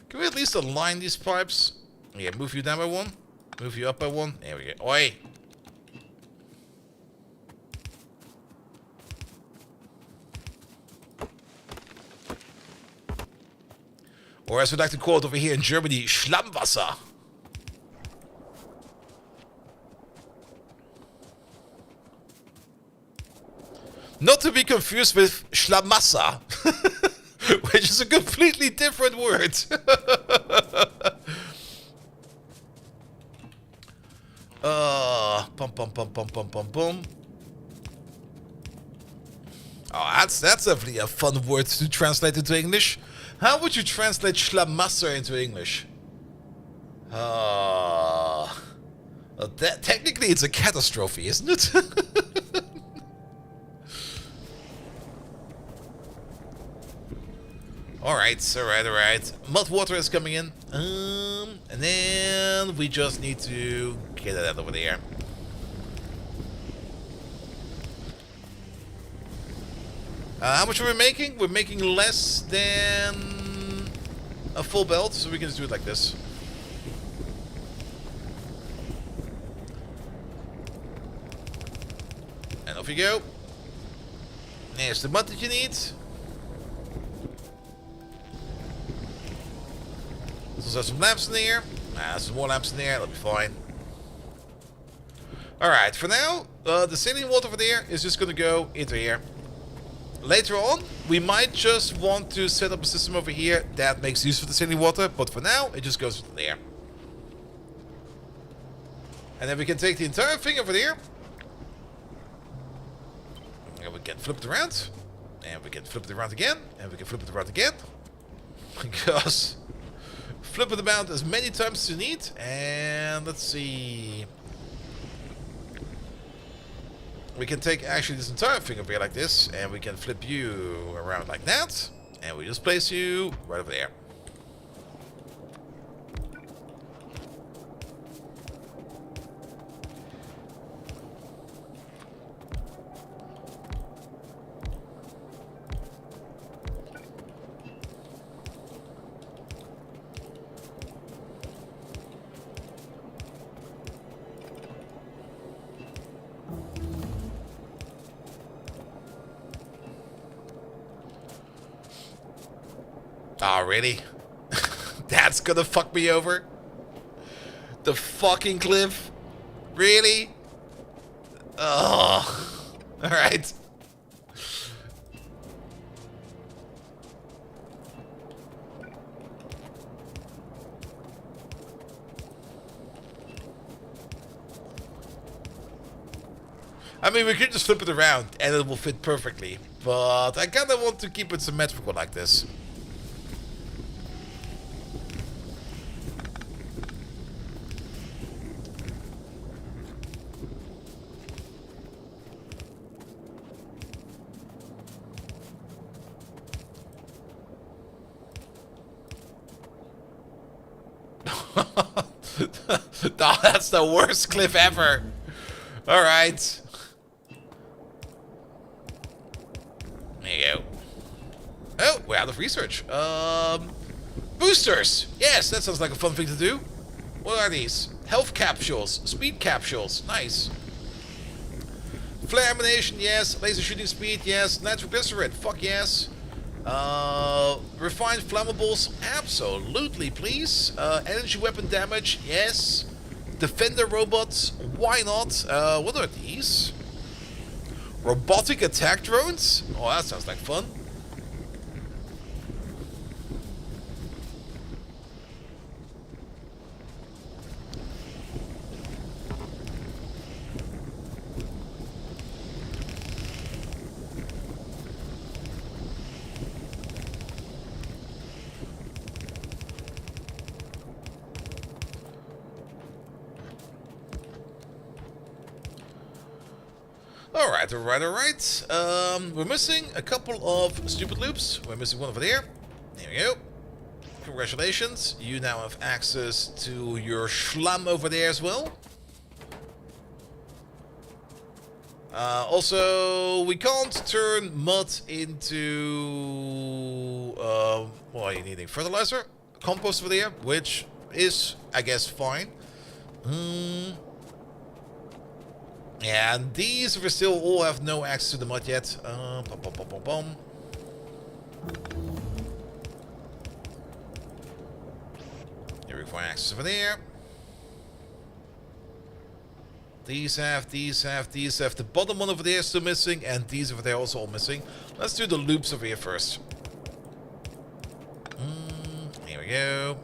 Can we at least align these pipes? Yeah, move you down by one. Move you up by one. There we go. Oi! Or as we like to call it over here in Germany, Schlammwasser. Not to be confused with Schlammassa, which is a completely different word. Bum. Oh, that's definitely a fun word to translate into English. How would you translate Schlammwasser into English? Technically it's a catastrophe, isn't it? Alright. Mud water is coming in. And then we just need to get it out over there. How much are we making? We're making less than a full belt, so we can just do it like this. And off you go. There's the mud that you need. Let's have some lamps in there. Some more lamps in there, that'll be fine. Alright, for now, the saline water over there is just gonna go into here. Later on, we might just want to set up a system over here that makes use of the saline water, but for now, it just goes there. And then we can take the entire thing over there. And we can flip it around. And we can flip it around again. And we can flip it around again. Because flip it around as many times as you need. And let's see. We can take actually this entire thing over here like this, and we can flip you around like that, and we just place you right over there. Oh, really? That's gonna fuck me over? The fucking cliff? Really? Oh. Alright. I mean, we could just flip it around and it will fit perfectly. But I kinda want to keep it symmetrical like this. Oh, that's the worst cliff ever. Alright. There you go. Oh, we're out of research. Boosters. Yes, that sounds like a fun thing to do. What are these? Health capsules. Speed capsules. Nice. Flare ammunition, yes. Laser shooting speed, yes. Nitroglycerin, fuck yes. Refined flammables, absolutely, please. Energy weapon damage, yes. Defender robots, why not? What are these? Robotic attack drones? Oh, that sounds like fun. Alright, alright, alright. We're missing a couple of stupid loops. We're missing one over there. There we go. Congratulations. You now have access to your schlum over there as well. Also, we can't turn mud into... what are you needing? Fertilizer? Compost over there, which is, I guess, fine. Yeah, and these we still all have no access to the mud yet. Here we go, access over there. These have. The bottom one over there is still missing, and these over there also all missing. Let's do the loops over here first. Here we go.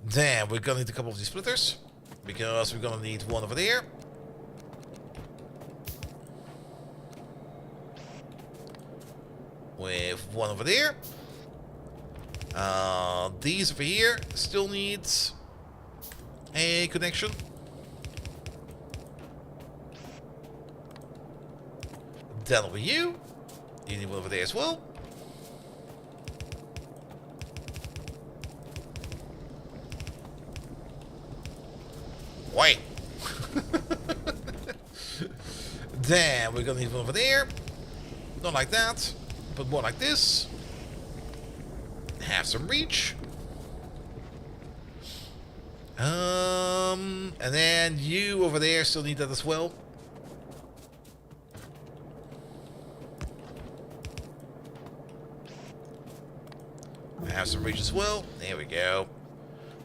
Then we're gonna need a couple of these splitters, because we're gonna need one over there. With one over there. These over here still needs a connection. Then over you need one over there as well. Wait. Then we're gonna need one over there. Not like that, but more like this. Have some reach. And then you over there still need that as well. Have some reach as well. There we go.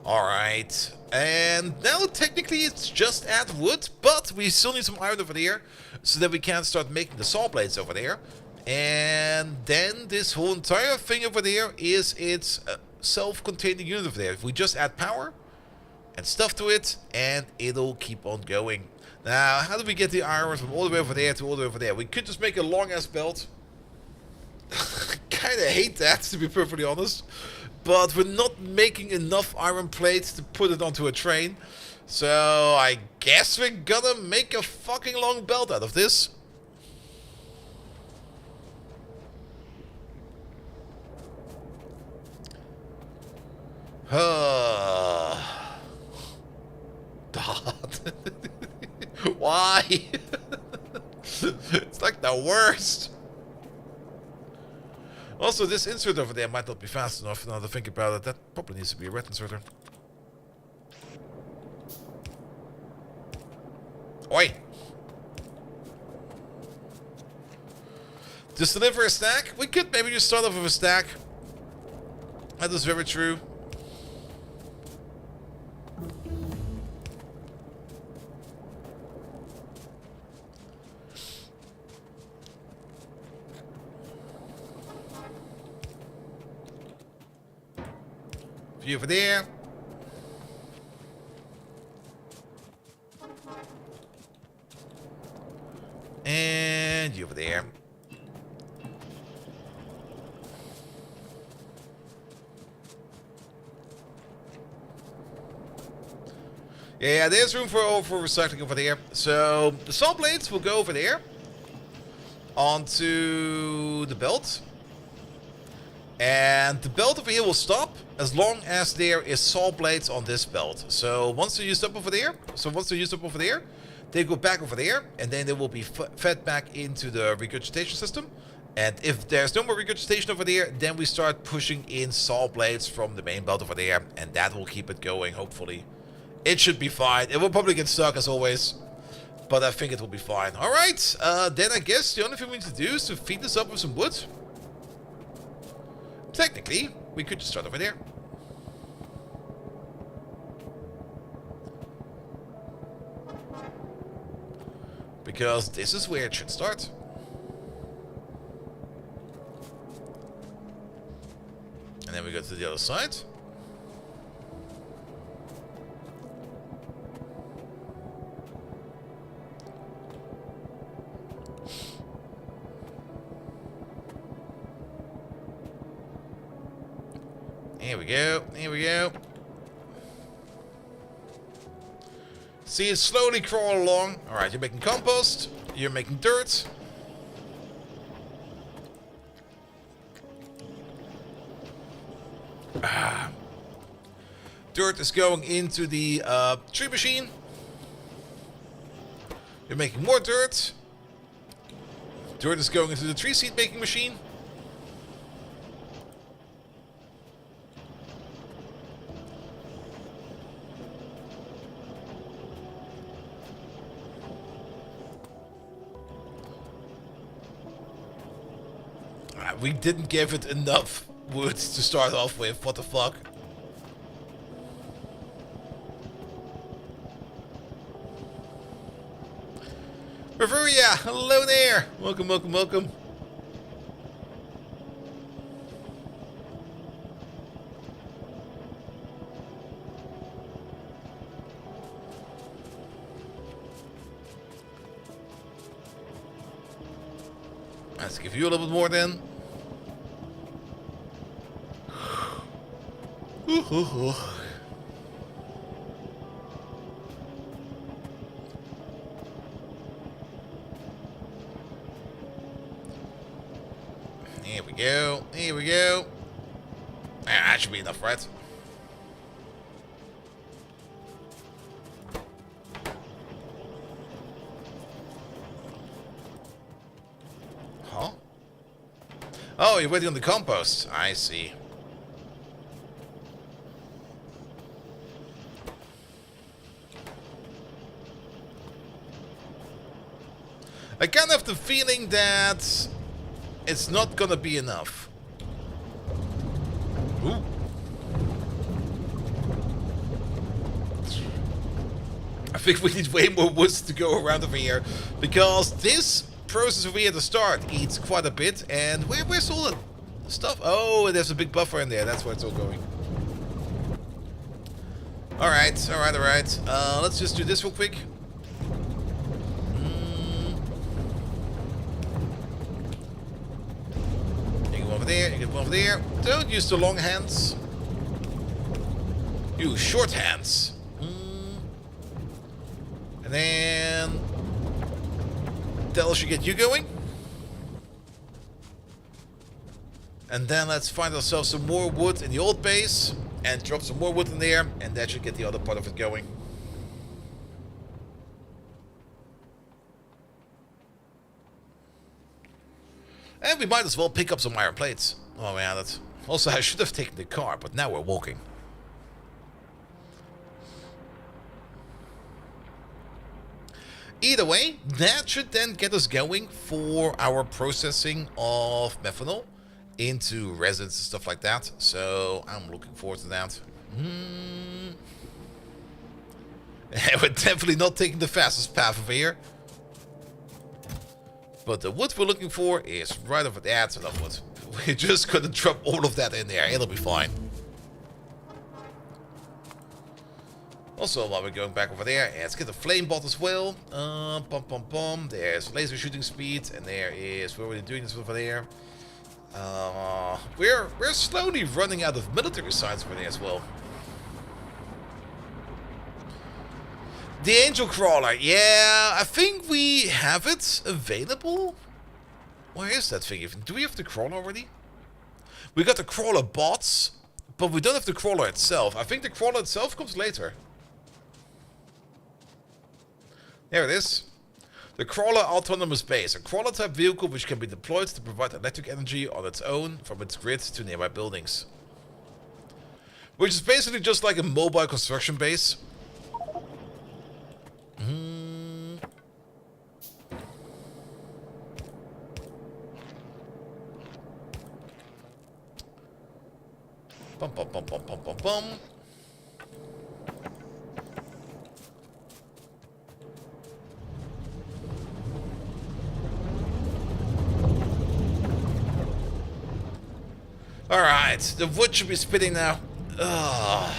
Alright. And now technically it's just add wood, but we still need some iron over there so that we can start making the saw blades over there. And then this whole entire thing over there is its self-contained unit over there. If we just add power and stuff to it, and it'll keep on going. Now, how do we get the iron from all the way over there to all the way over there? We could just make a long-ass belt. Kinda hate that, to be perfectly honest. But we're not making enough iron plates to put it onto a train. So, I guess we're gonna make a fucking long belt out of this. Why? It's like the worst. Also, this insert over there might not be fast enough. Now to think about it, that probably needs to be a red inserter. Oi! Just deliver a stack? We could maybe just start off with a stack. That is very true. You over there. And you over there. Yeah, there's room for recycling over there. So the saw blades will go over there onto the belt. And the belt over here will stop as long as there is saw blades on this belt. So once they're used up over there, they go back over there, and then they will be fed back into the regurgitation system. And if there's no more regurgitation over there, then we start pushing in saw blades from the main belt over there, and that will keep it going, hopefully. It should be fine. It will probably get stuck as always, but I think it will be fine. Alright, then I guess the only thing we need to do is to feed this up with some wood. Technically, we could just start over there. Because this is where it should start. And then we go to the other side. Here we go. Here we go. See it slowly crawl along. Alright, you're making compost. You're making dirt. Dirt is going into the tree machine. You're making more dirt. Dirt is going into the tree seed making machine. We didn't give it enough wood to start off with. What the fuck? Reveria, hello there. Welcome, welcome, welcome. Let's give you a little bit more then. Here we go. Here we go. That should be enough, right? Huh? Oh, you're waiting on the compost. I see. I kind of have the feeling that it's not gonna be enough. Ooh. I think we need way more woods to go around over here, because this process over here at the start eats quite a bit. And where's all the stuff? Oh, there's a big buffer in there. That's where it's all going. Alright, alright, alright. Let's just do this real quick. There, you can go over there. Don't use the long hands. Use short hands. And then that should get you going. And then let's find ourselves some more wood in the old base and drop some more wood in there, and that should get the other part of it going. And we might as well pick up some iron plates. Oh man, that's... Also, I should have taken the car, but now we're walking. Either way, that should then get us going for our processing of methanol into resins and stuff like that. So, I'm looking forward to that. We're definitely not taking the fastest path over here. But the wood we're looking for is right over there. That's enough wood. We're just gonna drop all of that in there. It'll be fine. Also, while we're going back over there, let's get the flame bot as well. There's laser shooting speed, and there is... We're already doing this over there. We're slowly running out of military sites over there as well. The Angel Crawler, yeah, I think we have it available. Where is that thing even? Do we have the crawler already? We got the crawler bots, but we don't have the crawler itself. I think the crawler itself comes later. There it is. The Crawler Autonomous Base, a crawler type vehicle which can be deployed to provide electric energy on its own from its grid to nearby buildings. Which is basically just like a mobile construction base. Bum, bum, bum, bum, bum, bum, bum. Alright, the wood should be spitting now. Ugh.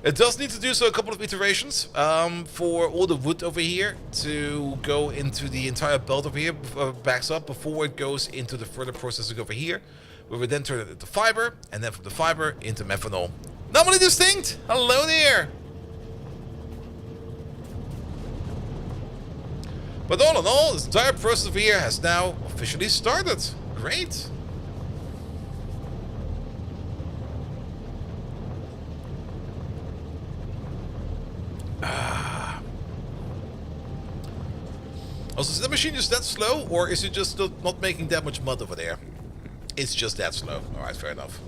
It does need to do so a couple of iterations for all the wood over here to go into the entire belt over here, backs up before it goes into the further processing over here, where we then turn it into fiber, and then from the fiber into methanol. Normally distinct. Hello there. But all in all, this entire process over here has now officially started. Great. Also, is the machine just that slow, or is it just not making that much mud over there? It's just that slow. Alright, fair enough.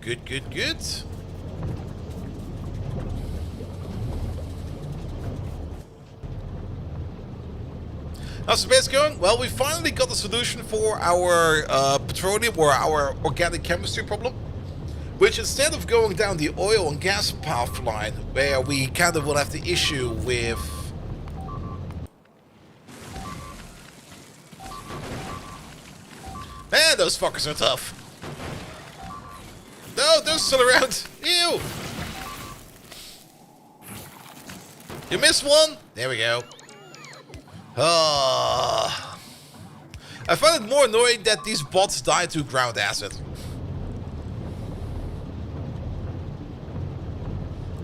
Good, good, good. How's the base going? Well, we finally got the solution for our petroleum or our organic chemistry problem. Which, instead of going down the oil and gas pipeline, where we kind of will have the issue with... Man, those fuckers are tough. No, they're still around. Ew. You missed one? There we go. I find it more annoying that these bots die to ground acid.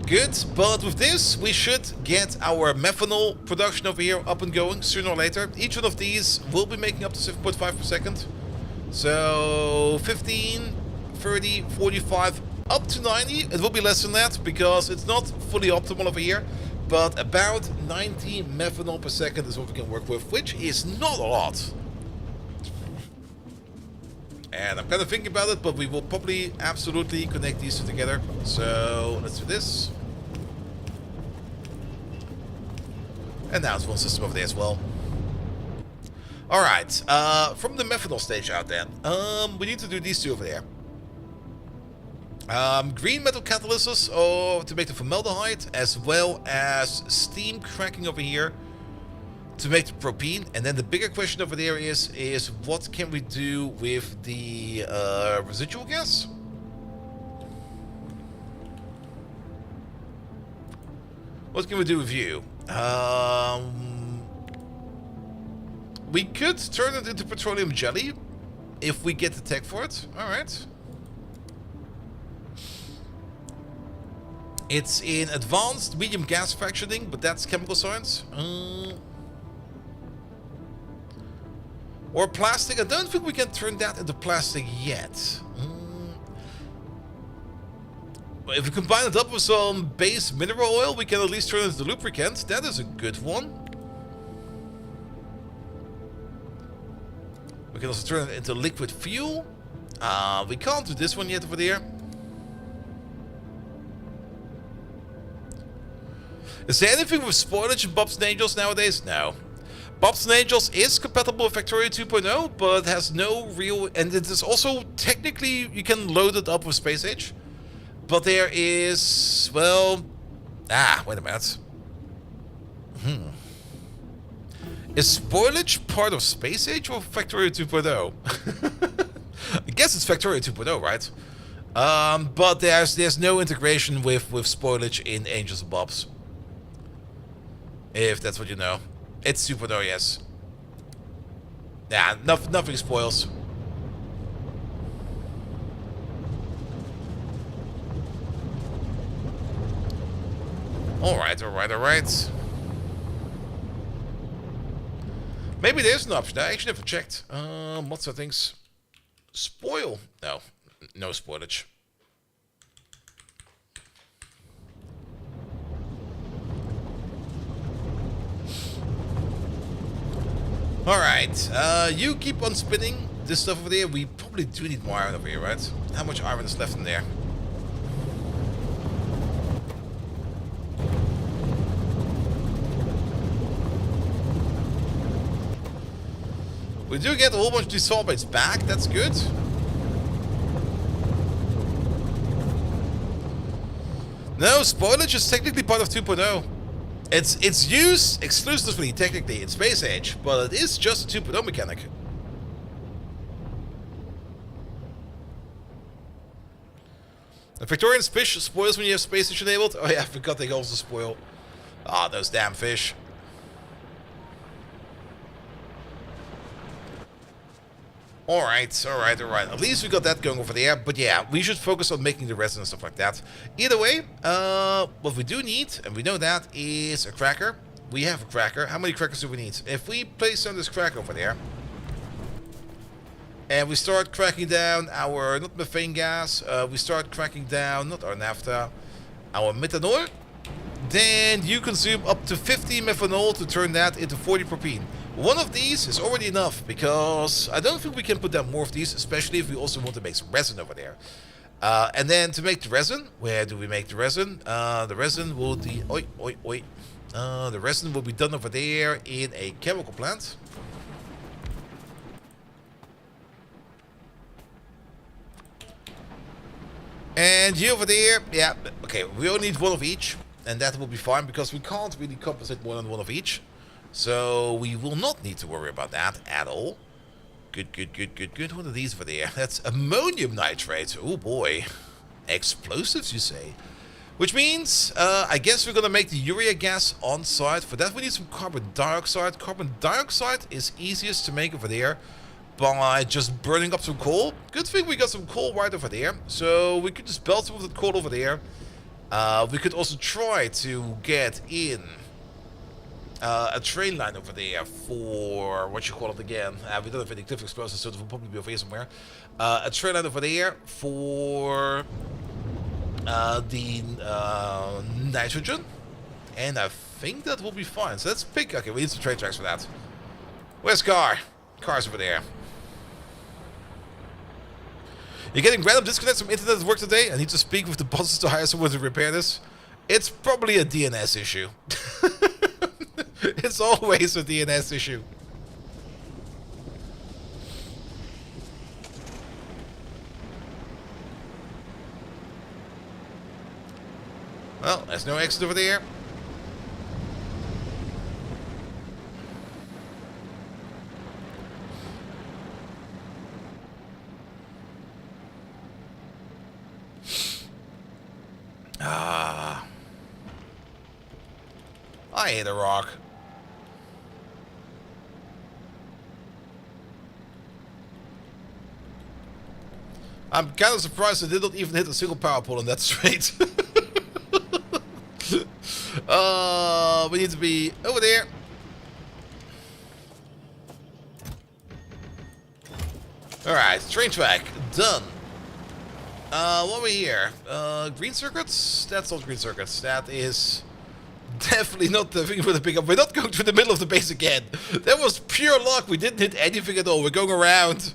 Good, but with this we should get our methanol production over here up and going sooner or later. Each one of these will be making up to 7.5 per second. So 15, 30, 45, up to 90. It will be less than that because it's not fully optimal over here. But about 90 methanol per second is what we can work with, which is not a lot. And I'm kind of thinking about it, but we will probably absolutely connect these two together. So let's do this. And now it's one system over there as well. Alright, from the methanol stage out then, we need to do these two over there. Green metal catalysis to make the formaldehyde, as well as steam cracking over here to make the propene. And then the bigger question over there is what can we do with the residual gas? What can we do with you? We could turn it into petroleum jelly if we get the tech for it. Alright. It's in advanced medium gas fractioning, but that's chemical science. Or plastic. I don't think we can turn that into plastic yet. If we combine it up with some base mineral oil, we can at least turn it into lubricant. That is a good one. We can also turn it into liquid fuel. We can't do this one yet over there. Is there anything with spoilage in Bob's and Angels nowadays? No. Bob's and Angels is compatible with Factorio 2.0, but has no real... And it is also, technically, you can load it up with Space Age. But there is... Well... wait a minute. Is spoilage part of Space Age or Factorio 2.0? I guess it's Factorio 2.0, right? But there's no integration with spoilage in Angels and Bobs. If that's what you know. It's 2.0, yes. Yeah, nothing spoils. Alright, alright, alright. Maybe there's an option. I actually never checked. What sort of things? Spoil? No. No spoilage. Alright, you keep on spinning this stuff over there. We probably do need more iron over here, right? How much iron is left in there? We do get a whole bunch of these sulfates back, that's good. No, spoilage is technically part of 2.0. It's used exclusively, technically, in Space Age, but it is just a 2.0 mechanic. The Victorian fish spoils when you have Space Age enabled. Oh yeah, I forgot they also spoil. Ah, those damn fish. Alright, alright, alright. At least we got that going over there. But yeah, we should focus on making the resin and stuff like that. Either way, what we do need, and we know that, is a cracker. We have a cracker. How many crackers do we need? If we place on this cracker over there, and we start cracking down our, not methane gas, we start cracking down, not our naphtha, our methanol, then you consume up to 50 methanol to turn that into 40 propene. One of these is already enough, because I don't think we can put down more of these, especially if we also want to make some resin over there. And then to make the resin, where do we make the resin? The resin will be, the resin will be done over there in a chemical plant. And you over there, yeah, okay, we only need one of each, and that will be fine, because we can't really compensate more than one of each. So we will not need to worry about that at all. Good, good, good, good, good. What are these over there? That's ammonium nitrate. Oh boy. Explosives, you say? Which means, I guess we're gonna make the urea gas on site. For that we need some carbon dioxide. Carbon dioxide is easiest to make over there by just burning up some coal. Good thing we got some coal right over there. So we could just belt some of the coal over there. We could also try to get in a train line over there for, what you call it again, we don't have any cliff explosives, so it will probably be over here somewhere. A train line over there for the nitrogen, and I think that will be fine. So let's pick, okay, we need some train tracks for that. Where's car? Car's over there. You're getting random disconnects from internet at work today? I need to speak with the bosses to hire someone to repair this. It's probably a DNS issue. It's always a DNS issue. Well, there's no exit over there. Ah. I hate a rock. I'm kind of surprised I did not even hit a single power pole on that straight. We need to be over there. Alright, train track, done. What are we here? Green circuits? That's not green circuits. That is definitely not the thing for the pickup. We're not going through the middle of the base again. That was pure luck. We didn't hit anything at all. We're going around.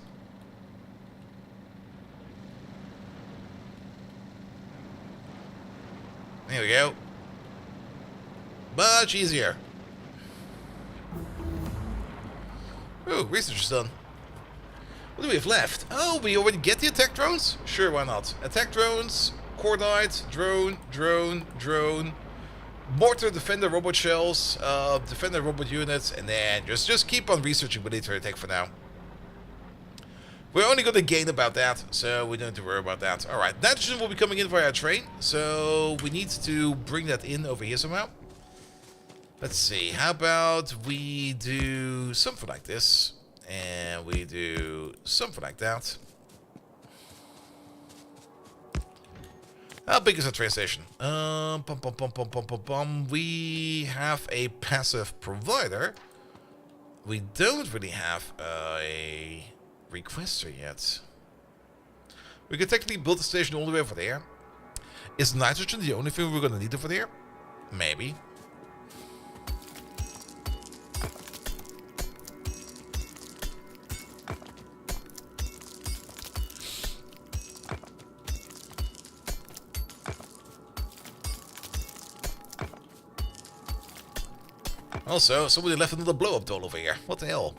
There we go. Much easier. Ooh, research is done. What do we have left? Oh, we already get the attack drones? Sure, why not? Attack drones, cordite, drone, mortar, defender, robot shells, defender, robot units, and then just keep on researching military tech for now. We're only going to gain about that, so we don't have to worry about that. Alright, nitrogen will be coming in via train, so we need to bring that in over here somehow. Let's see, how about we do something like this, and we do something like that. How big is the train station? We have a passive provider. We don't really have a requester yet. We could technically build the station all the way over there. Is nitrogen the only thing we're gonna need over there? Maybe. Also, somebody left another blow-up doll over here. What the hell?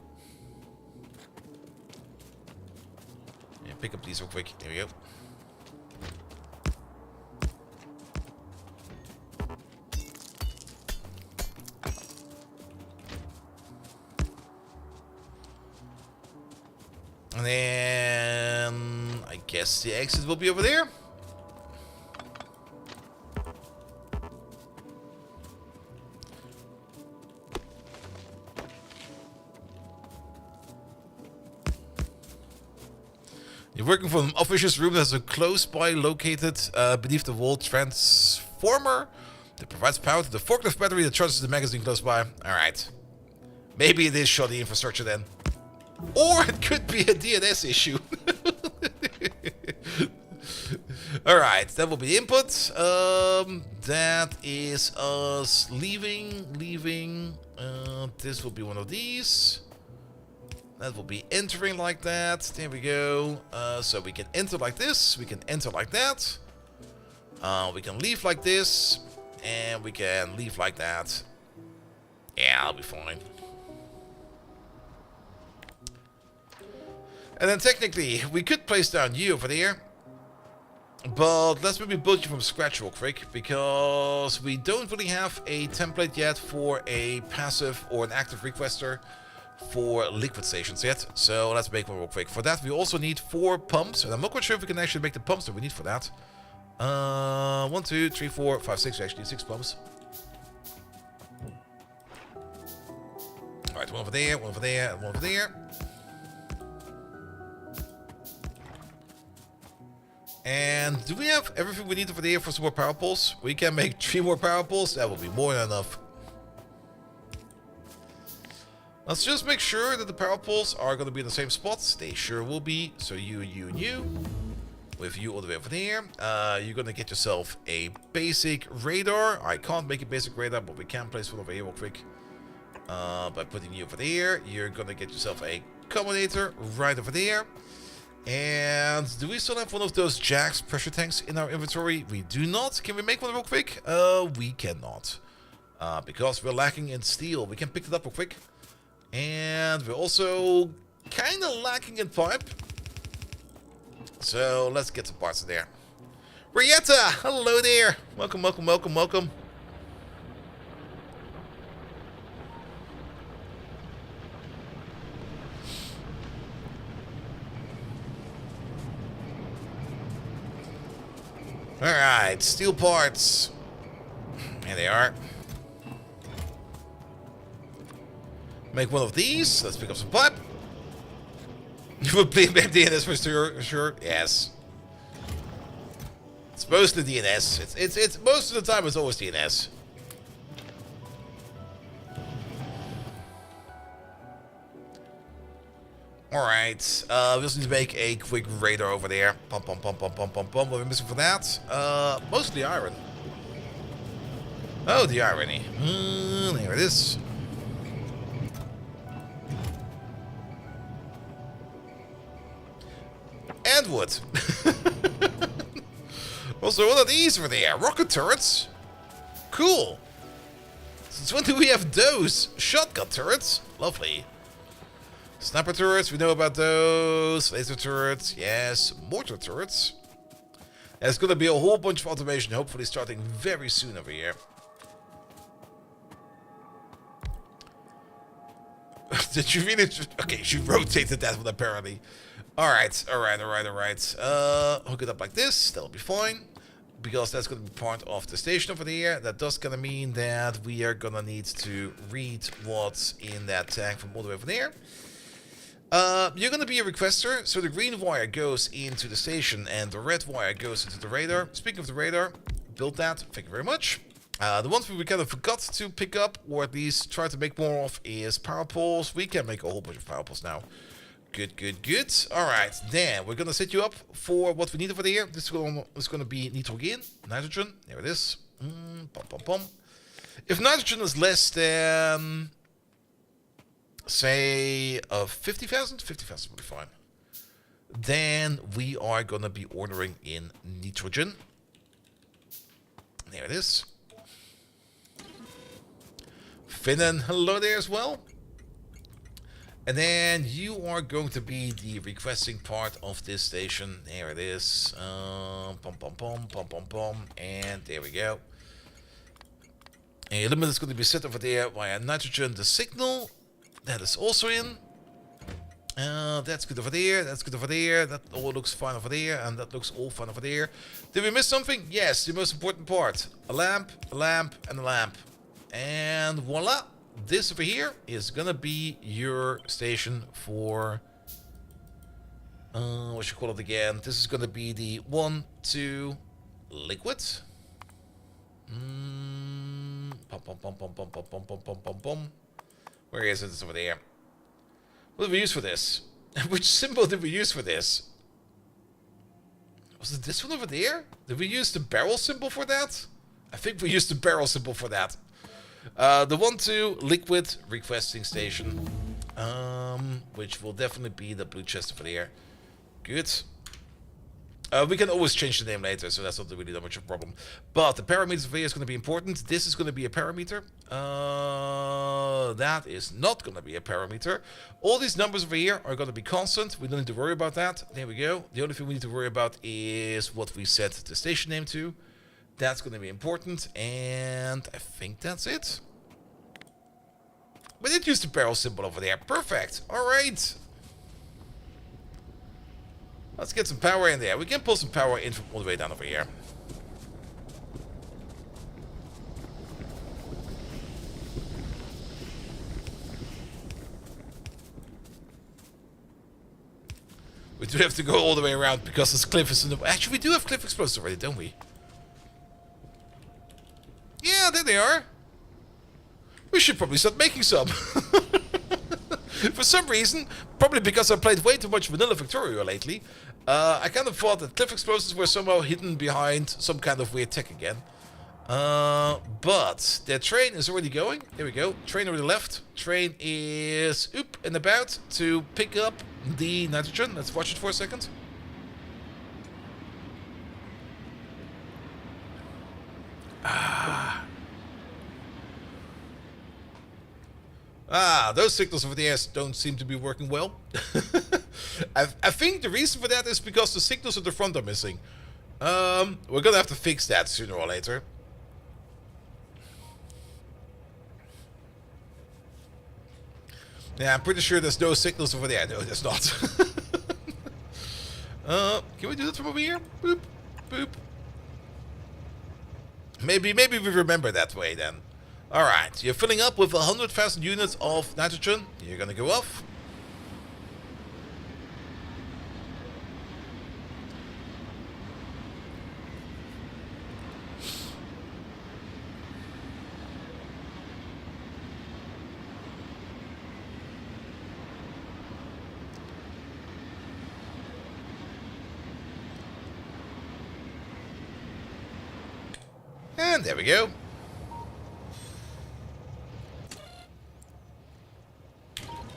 Yeah, pick up these real quick. There we go. And then I guess the exit will be over there. You're working from an officious room that's a close by located beneath the wall transformer that provides power to the forklift battery that charges the magazine close by. Alright. Maybe it is shoddy infrastructure then. Or it could be a DNS issue. Alright, that will be the input. That is us leaving. This will be one of these. That will be entering like that. There we go. So we can enter like this. We can enter like that. We can leave like this. And we can leave like that. Yeah, I'll be fine. And then technically, we could place down you over there. But let's maybe build you from scratch real quick. Because we don't really have a template yet for a passive or an active requester for liquid stations yet. So let's make one real quick. For that, we also need 4 pumps. And I'm not quite sure if we can actually make the pumps that we need for that. 1, 2, 3, 4, 5, 6. We actually need 6 pumps. Alright, one over there, one over there, and one over there. And do we have everything we need over there for some more power poles? We can make 3 more power poles. That will be more than enough. Let's just make sure that the power poles are going to be in the same spots. They sure will be. So you, and you. With you all the way over there. You're going to get yourself a basic radar. I can't make a basic radar, but we can place one over here real quick. By putting you over there. You're going to get yourself a combinator right over there. And do we still have one of those Jax pressure tanks in our inventory? We do not. Can we make one real quick? We cannot. Because we're lacking in steel. We can pick it up real quick. And we're also kind of lacking in pipe. So let's get some parts in there. Rietta! Hello there! Welcome, welcome, welcome, welcome. Alright, steel parts. Here they are. Make one of these. Let's pick up some pipe. You would play DNS for sure. Yes. It's mostly DNS. It's most of the time it's always DNS. Alright, we also need to make a quick radar over there. Pump. What are we missing for that? Mostly iron. Oh, the irony. There it is. And wood. Also, what are these over there? Rocket turrets? Cool. Since when do we have those? Shotgun turrets? Lovely. Sniper turrets, we know about those. Laser turrets, yes. Mortar turrets. There's going to be a whole bunch of automation, hopefully starting very soon over here. Did you really? Okay, she rotated that one apparently. Alright. Hook it up like this, that'll be fine. Because that's going to be part of the station over there. That does going to mean that we are going to need to read what's in that tag from all the way over there. You're going to be a requester, so the green wire goes into the station and the red wire goes into the radar. Speaking of the radar, build that, thank you very much. The ones we kind of forgot to pick up, or at least try to make more of, is power poles. We can make a whole bunch of power poles now. Good. Alright, then we're going to set you up for what we need over there. This is going to be nitrogen, nitrogen. There it is. If nitrogen is less than, say, 50,000? 50,000 will be fine. Then we are going to be ordering in nitrogen. There it is. Finnen, hello there as well. And then you are going to be the requesting part of this station. There it is. And there we go. A limit is going to be set over there via nitrogen. The signal, that is also in. That's good over there. That's good over there. That all looks fine over there. And that looks all fine over there. Did we miss something? Yes, the most important part. A lamp, and a lamp. And voila. This over here is gonna be your station for What should call it again? This is gonna be the 1, 2 liquid. Pom pom pom pom pom pom pom pom pom pom pom. Where is it? It's over there. What did we use for this? Which symbol did we use for this? Was it this one over there? Did we use the barrel symbol for that? I think we used the barrel symbol for that. The 1, 2 liquid requesting station. Which will definitely be the blue chest over there. Good. We can always change the name later, so that's not really that much of a problem. But the parameters over here is going to be important. This is going to be a parameter. That is not going to be a parameter. All these numbers over here are going to be constant. We don't need to worry about that. There we go. The only thing we need to worry about is what we set the station name to. That's going to be important. And I think that's it. We did use the barrel symbol over there. Perfect. All right. Let's get some power in there. We can pull some power in from all the way down over here. We do have to go all the way around because this cliff is in the... Actually, we do have cliff explosives already, don't we? Yeah, there they are. We should probably start making some. For some reason, probably because I played way too much Vanilla Victoria lately, I kind of thought that cliff explosives were somehow hidden behind some kind of weird tech again. But the train is already going. Here we go. Train already left. Train is up and about to pick up the nitrogen. Let's watch it for a second. Those signals over there don't seem to be working well. I think the reason for that is because the signals at the front are missing. We're gonna have to fix that sooner or later. Yeah, I'm pretty sure there's no signals over there. No, there's not. Can we do that from over here? Boop, boop. Maybe we remember that way then. Alright, you're filling up with 100,000 units of nitrogen. You're gonna go off. And there we go.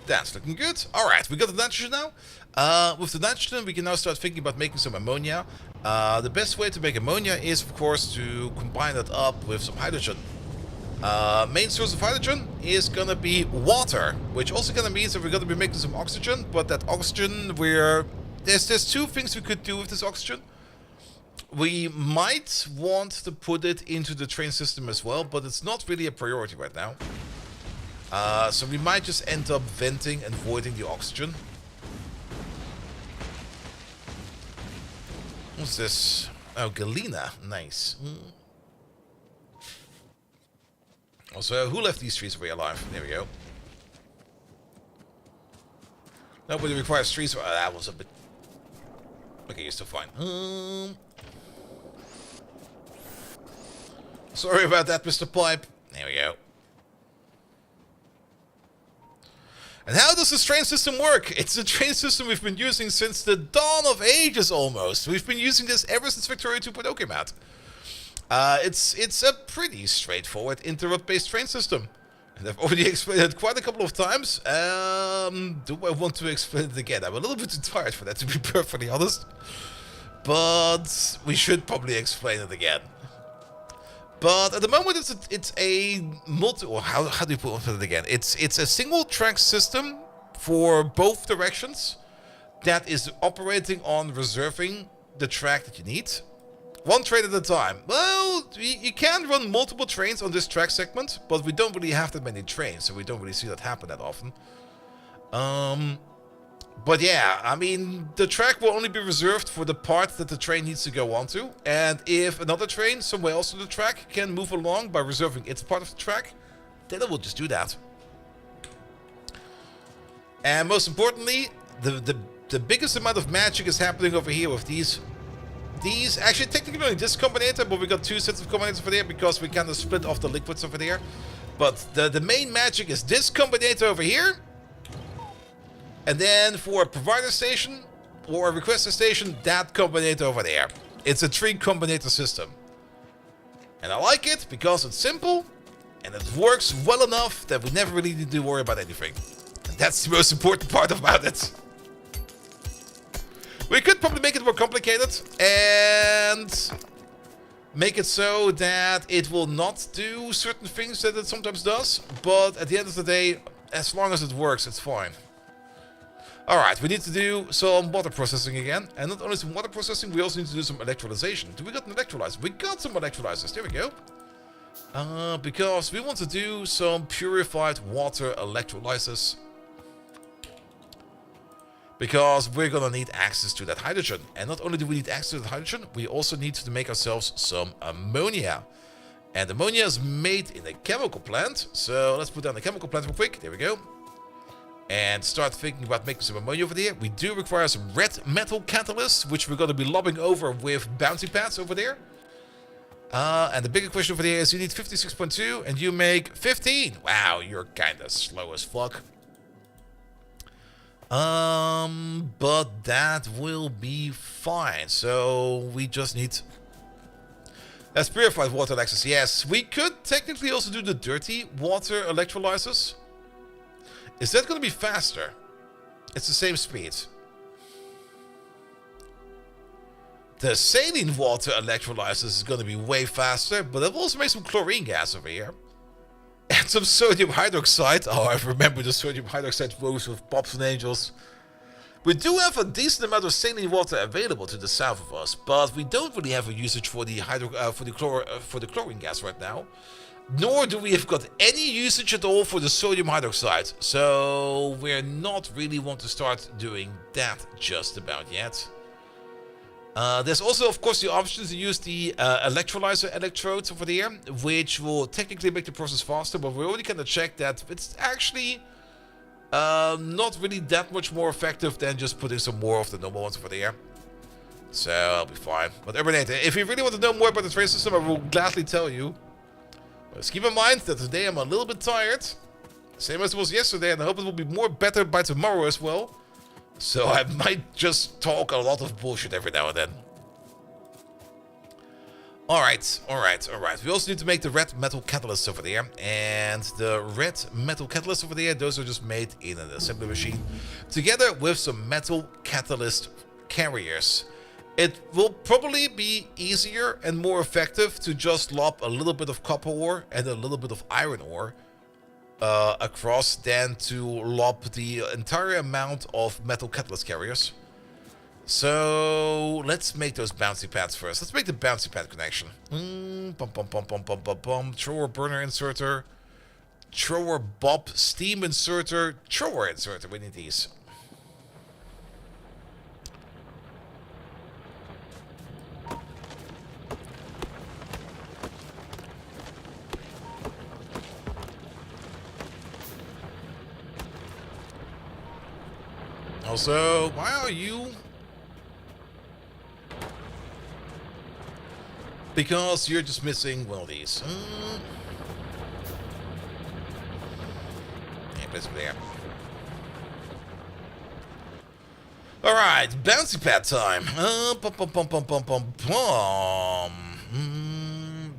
That's looking good. Alright, we got the nitrogen now. With the nitrogen, we can now start thinking about making some ammonia. The best way to make ammonia is, of course, to combine that up with some hydrogen. Main source of hydrogen is gonna be water, which also kinda means that we're gonna be making some oxygen, but that oxygen, there's two things we could do with this oxygen. We might want to put it into the train system as well, but it's not really a priority right now. So we might just end up venting and voiding the oxygen. What's this? Oh, Galena. Nice. Also, who left these trees away alive? There we go. Nobody requires trees. Oh, that was a bit... Okay, you're still fine. Sorry about that, Mr. Pipe. There we go. And how does this train system work? It's a train system we've been using since the dawn of ages almost. We've been using this ever since Victoria 2.0 came out. It's a pretty straightforward interrupt-based train system. And I've already explained it quite a couple of times. Do I want to explain it again? I'm a little bit too tired for that, to be perfectly honest. But we should probably explain it again. But at the moment, it's a multi... Or how do you put it again? It's a single track system for both directions that is operating on reserving the track that you need. One train at a time. Well, you can run multiple trains on this track segment, but we don't really have that many trains, so we don't really see that happen that often. But yeah, I mean, the track will only be reserved for the part that the train needs to go onto. And if another train somewhere else on the track can move along by reserving its part of the track, then it will just do that. And most importantly, the the biggest amount of magic is happening over here with these. These, actually technically only this combinator, but we got two sets of combinators over there because we kind of split off the liquids over there. But the main magic is this combinator over here. And then for a provider station or a requester station, that combinator over there. It's a 3-combinator system. And I like it because it's simple and it works well enough that we never really need to worry about anything. And that's the most important part about it. We could probably make it more complicated and make it so that it will not do certain things that it sometimes does. But at the end of the day, as long as it works, it's fine. Alright, we need to do some water processing again. And not only some water processing, we also need to do some electrolyzation. Do we got an electrolyzer? We got some electrolyzers. There we go. Because we want to do some purified water electrolysis. Because we're gonna need access to that hydrogen. And not only do we need access to that hydrogen, we also need to make ourselves some ammonia. And ammonia is made in a chemical plant. So let's put down the chemical plant real quick. There we go. And start thinking about making some ammonia over there. We do require some red metal catalysts, which we're going to be lobbing over with bouncy pads over there. And the bigger question over there is you need 56.2 and you make 15. Wow, you're kind of slow as fuck. But that will be fine. So we just need... That's purified water electrolysis. Yes, we could technically also do the dirty water electrolysis. Is that going to be faster? It's the same speed. The saline water electrolysis is going to be way faster, but I've also made some chlorine gas over here. And some sodium hydroxide. Oh, I remember the sodium hydroxide woes with Pops and Angels. We do have a decent amount of saline water available to the south of us, but we don't really have a usage for the chlorine gas right now. Nor do we have got any usage at all for the sodium hydroxide. So we're not really want to start doing that just about yet. There's also, of course, the option to use the electrolyzer electrodes over there, which will technically make the process faster, but we already kind of checked that it's actually not really that much more effective than just putting some more of the normal ones over there. So I'll be fine. But if you really want to know more about the train system, I will gladly tell you. Just keep in mind that today I'm a little bit tired. Same as it was yesterday, and I hope it will be more better by tomorrow as well. So I might just talk a lot of bullshit every now and then. Alright. We also need to make the red metal catalysts over there. And the red metal catalysts over there, those are just made in an assembly machine. Together with some metal catalyst carriers. It will probably be easier and more effective to just lob a little bit of copper ore and a little bit of iron ore across than to lob the entire amount of metal catalyst carriers. So let's make those bouncy pads first. Let's make the bouncy pad connection. Thrower burner inserter. Thrower bob steam inserter. Thrower inserter. We need these. Also, why are you? Because you're just missing one of these. Yeah, basically there. Alright, bouncy pad time.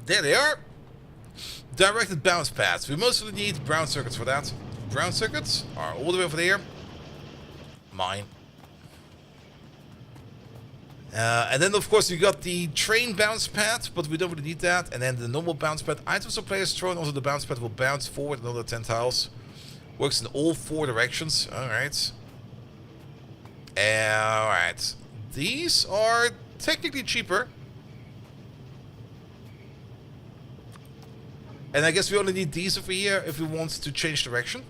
There they are. Directed bounce pads. We mostly need brown circuits for that. Brown circuits are all the way over there. Mine. And then of course you got the train bounce pad, but we don't really need that. And then the normal bounce pad. Items or players thrown onto the bounce pad will bounce forward another 10 tiles. Works in all 4 directions. Alright. Alright. These are technically cheaper. And I guess we only need these over here if we want to change direction.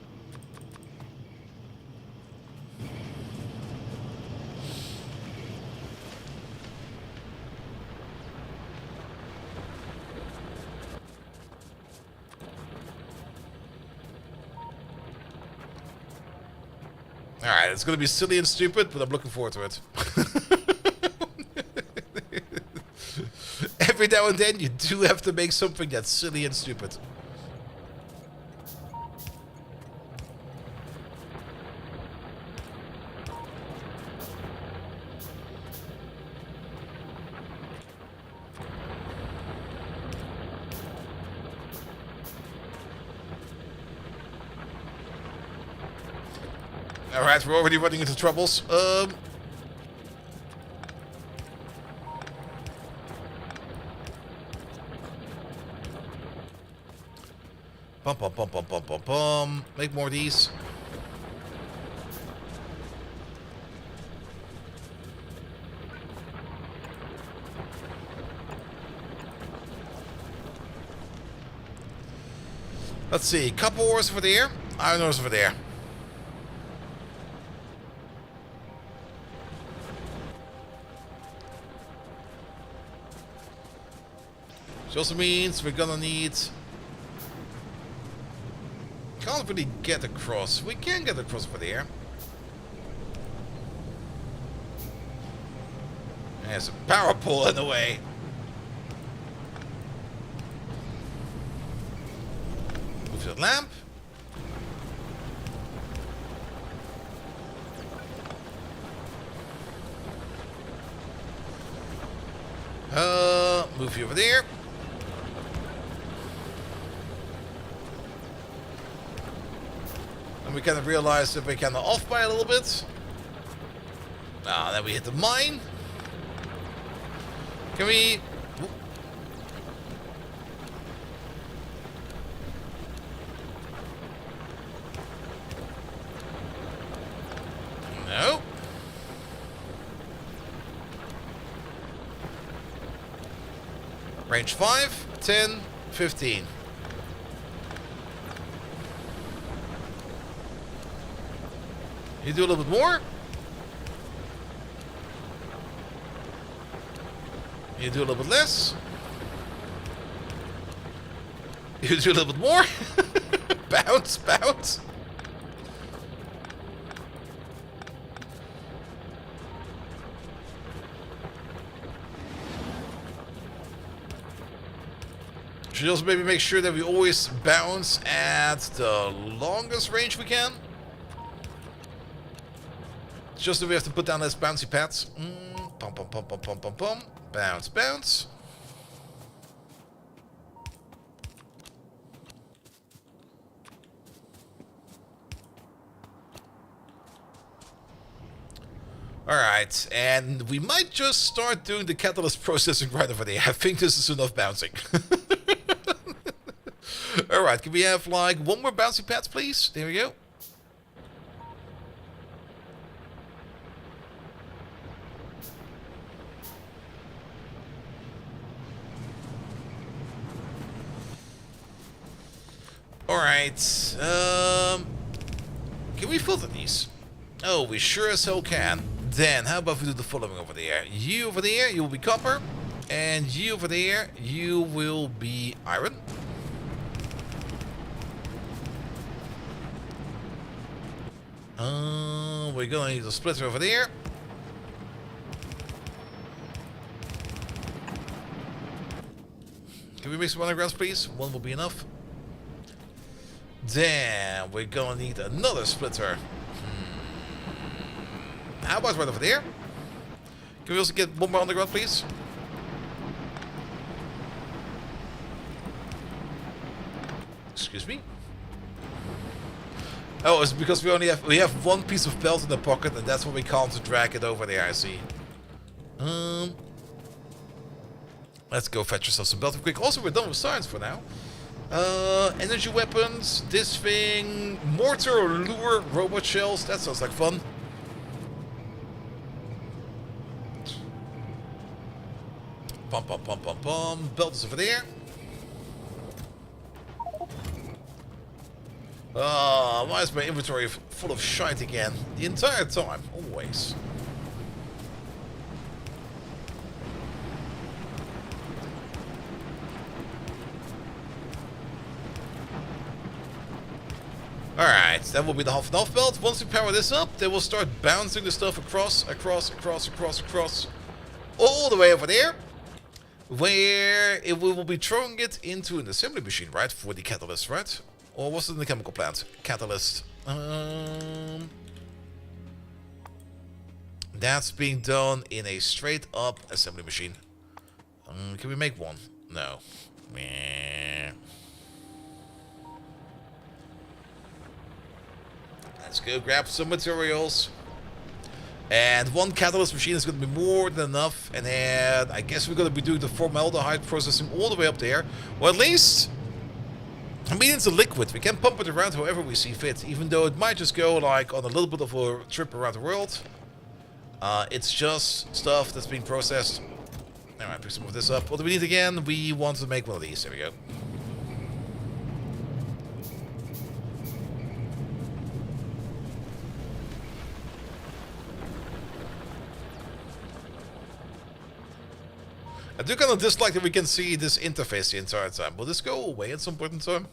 Alright, it's gonna be silly and stupid, but I'm looking forward to it. Every now and then, you do have to make something that's silly and stupid. Alright, we're already running into troubles. Bum, bum, bum, bum, bum, bum, bum. Make more of these. Let's see. Copper ores over there. Iron ores over there. Which also means we're gonna need... Can't really get across. We can get across over there. There's a power pole in the way. Move that lamp. Move you over there. And we kind of realized that we're kind of off by a little bit. Ah, then we hit the mine. Can we... Oop. No. Range 5, 10, 15. You do a little bit more. You do a little bit less. You do a little bit more. Bounce, bounce. Should also maybe make sure that we always bounce at the longest range we can. It's just that we have to put down less bouncy pads. Pum, pum, pum, pum, pum, pum, pum. Bounce, bounce. Alright, and we might just start doing the catalyst processing right over there. I think this is enough bouncing. Alright, can we have like one more bouncy pads, please? There we go. Alright, can we filter these? Oh, we sure as hell can. Then, how about we do the following over there? You over there, you will be copper. And you over there, you will be iron. We're gonna need a splitter over there. Can we make some undergrounds, please? One will be enough. Then we're gonna need another splitter. How about right over there? Can we also get one more underground, please? Excuse me. Oh, it's because we have one piece of belt in the pocket, and that's what we can't drag it over there. I see. Let's go fetch ourselves some belt real quick. Also, we're done with science for now. Energy weapons, this thing, mortar or lure, robot shells. That sounds like fun. Pum pum pum pum pum. Belt is over there. Why is my inventory full of shite again? The entire time, always. Alright, that will be the half and half belt. Once we power this up, they will start bouncing the stuff across, all the way over there, where it will be throwing it into an assembly machine, right? For the catalyst, right? Or was it in the chemical plant? Catalyst. That's being done in a straight up assembly machine. Can we make one? No. Meh. Let's go grab some materials. And one catalyst machine is going to be more than enough. And then I guess we're going to be doing the formaldehyde processing all the way up there. Well, at least, I mean, it's a liquid. We can pump it around however we see fit. Even though it might just go like on a little bit of a trip around the world. It's just stuff that's being processed. Alright, pick some of this up. What do we need again? We want to make one of these. There we go. I do kind of dislike that we can see this interface the entire time. Will this go away at some point in time?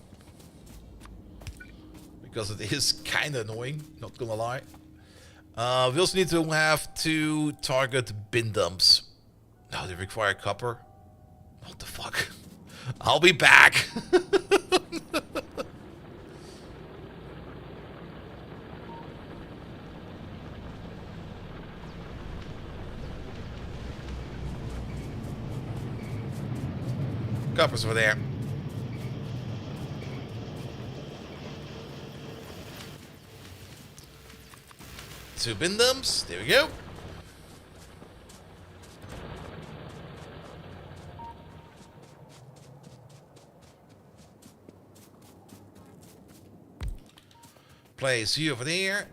Because it is kind of annoying, not gonna lie. We also need to have 2 target bin dumps. No, they require copper. What the fuck? I'll be back! Copper's over there. Two bin dumps. There we go. Place you over there.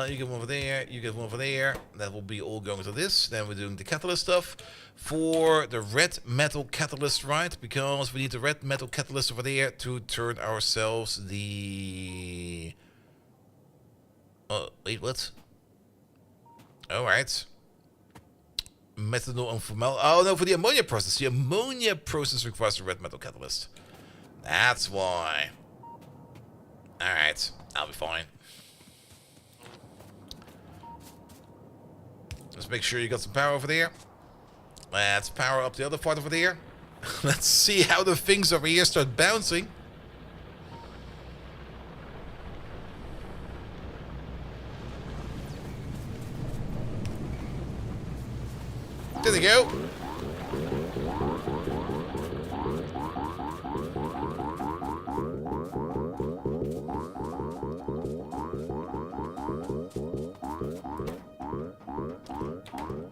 You get one over there. You get one over there. That will be all going to this. Then we're doing the catalyst stuff for the red metal catalyst, right? Because we need the red metal catalyst over there to turn ourselves the... wait, what? Alright. Methanol and formal... Oh, no, for the ammonia process. The ammonia process requires a red metal catalyst. That's why. Alright. I'll be fine. Let's make sure you got some power over there. Let's power up the other part over there. Let's see how the things over here start bouncing. There they go.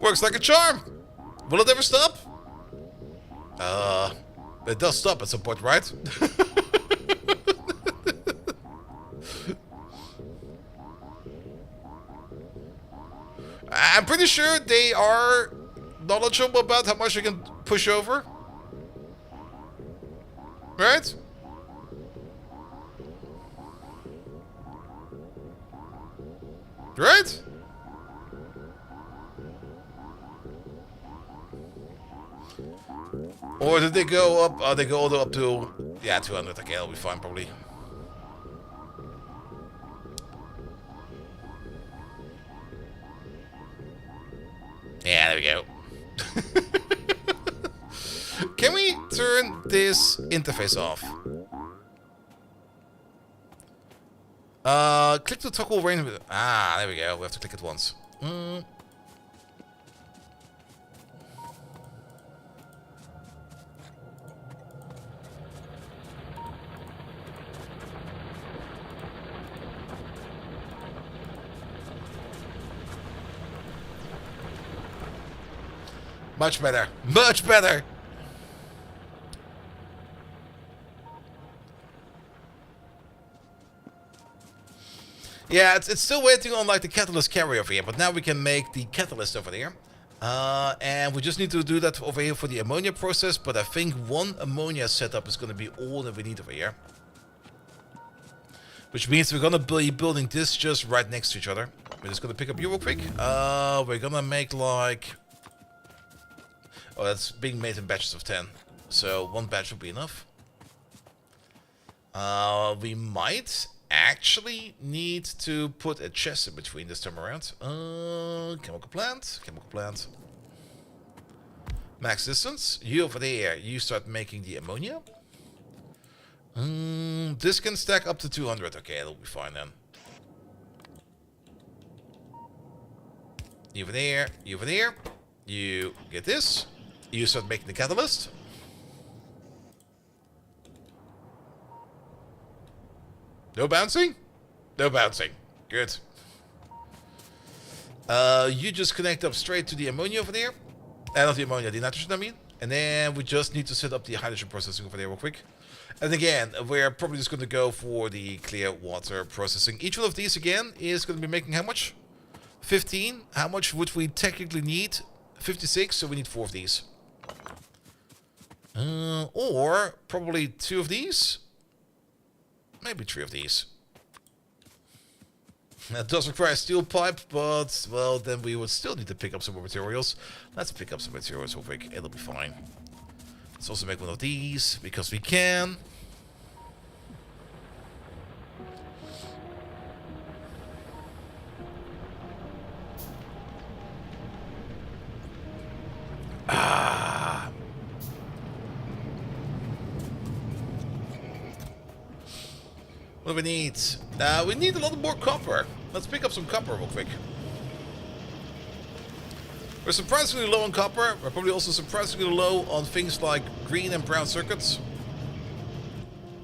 Works like a charm. Will it ever stop? It does stop at some point, right? I'm pretty sure they are knowledgeable about how much you can push over. Right? Right? Or did they go up? They go all the way up to... Yeah, 200. Okay, that'll be fine, probably. Yeah, there we go. Can we turn this interface off? Click to toggle range. Ah, there we go. We have to click it once. Much better. Much better. Yeah, it's still waiting on like the catalyst carrier over here, but now we can make the catalyst over there. And we just need to do that over here for the ammonia process, but I think one ammonia setup is going to be all that we need over here. Which means we're going to be building this just right next to each other. We're just going to pick up you real quick. We're going to make like... Oh, that's being made in batches of 10. So one batch will be enough. We might actually need to put a chest in between this time around. Chemical plant. Chemical plant. Max distance. You over there, you start making the ammonia. This can stack up to 200. Okay, that'll be fine then. You over there, you over there. You get this. You start making the catalyst. No bouncing? No bouncing. Good. You just connect up straight to the ammonia over there. Not the ammonia, the nitrogen I mean. And then we just need to set up the hydrogen processing over there real quick. And again, we're probably just going to go for the clear water processing. Each one of these again is going to be making how much? 15. How much would we technically need? 56, so we need 4 of these. Or probably 2 of these. Maybe 3 of these. That does require a steel pipe, but, well, then we would still need to pick up some more materials. Let's pick up some materials real quick. It'll be fine. Let's also make one of these, because we can. What do we need? We need a lot more copper. Let's pick up some copper real quick. We're surprisingly low on copper. We're probably also surprisingly low on things like green and brown circuits.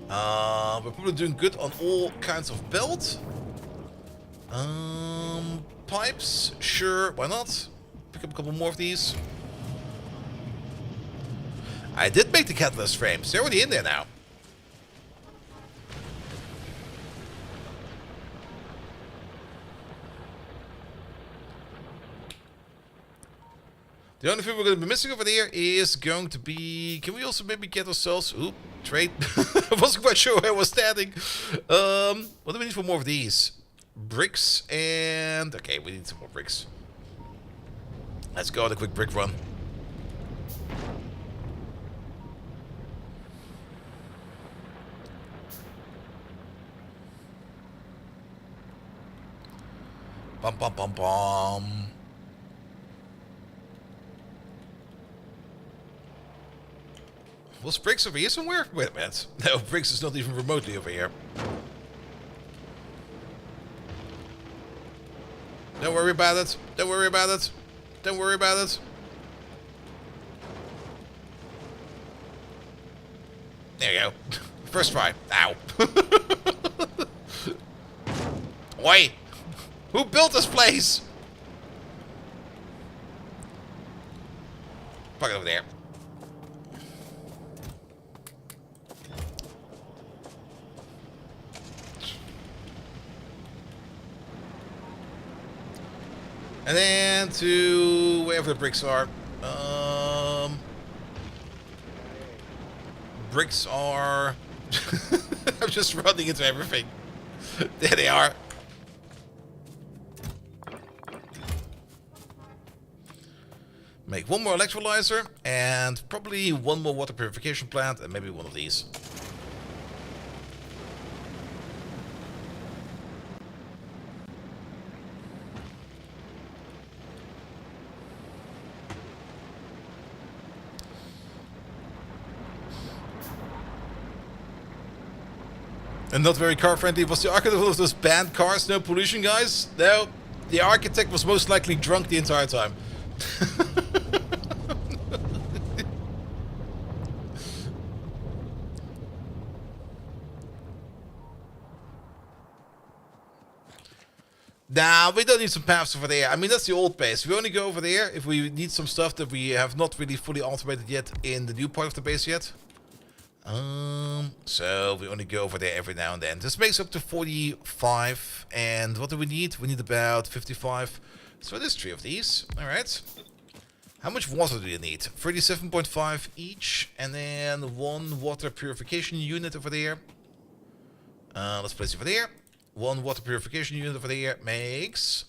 We're probably doing good on all kinds of belt. Pipes, sure, why not? Pick up a couple more of these. I did make the catalyst frames. They're already in there now. The only thing we're going to be missing over there is going to be... Can we also maybe get ourselves... Oop, trade. I wasn't quite sure where I was standing. What do we need for more of these? Bricks and... Okay, we need some more bricks. Let's go on a quick brick run. Bum, bum, bum, bum. Was Briggs over here somewhere? Wait a minute. No, Briggs is not even remotely over here. Don't worry about it. Don't worry about it. Don't worry about it. There you go. First try. Ow. Wait. Who built this place? Fuck it over there. And then to wherever the bricks are. Bricks are... I'm just running into everything. There they are. Make one more electrolyzer and probably one more water purification plant and maybe one of these. And not very car friendly. Was the architect of those banned cars no pollution guys? No, the architect was most likely drunk the entire time. Nah, we don't need some paths over there. I mean, that's the old base. We only go over there if we need some stuff that we have not really fully automated yet in the new part of the base yet. So we only go over there every now and then. This makes up to 45. And what do we need? We need about 55. So there's 3 of these. Alright. How much water do you need? 37.5 each. And then 1 water purification unit over there. Let's place it over there. 1 water purification unit over there makes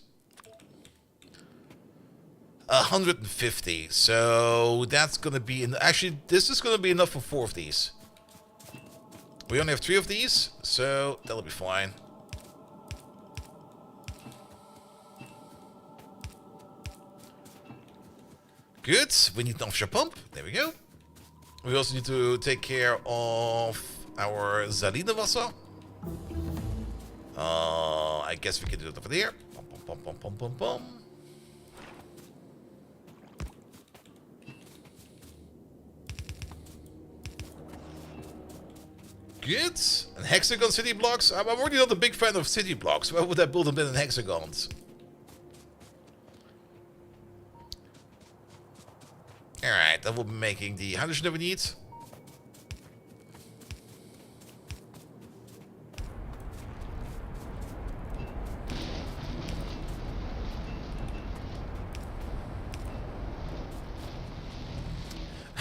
150. So that's gonna be actually this is gonna be enough for 4 of these. We only have 3 of these, so that'll be fine. Good. We need an offshore pump. There we go. We also need to take care of our Zalinewasser. I guess we can do it over there. Bum, bum, bum, bum, bum. Good. And hexagon city blocks. I'm already not a big fan of city blocks. Why would I build them in hexagons? Alright, then we'll be making the hydrogen that we need.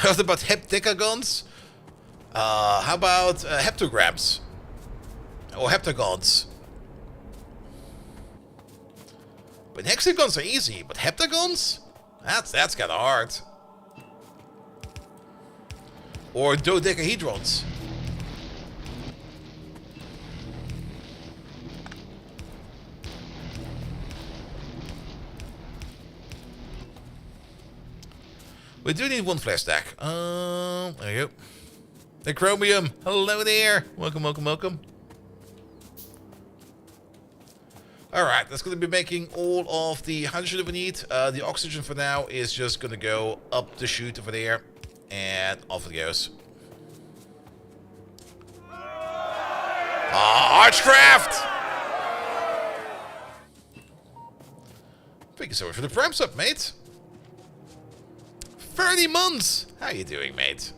What about heptagons? How about heptograms? Or heptagons? But hexagons are easy, but heptagons? That's kind of hard. Or dodecahedrons. We do need 1 flash stack. There you go. The chromium. Hello there. Welcome, welcome, welcome. Alright, that's going to be making all of the hydrogen that we need. The oxygen for now is just going to go up the chute over there. And off it goes. Archcraft! Thank you so much for the prime sub, mate. 30 months! How you doing, mate?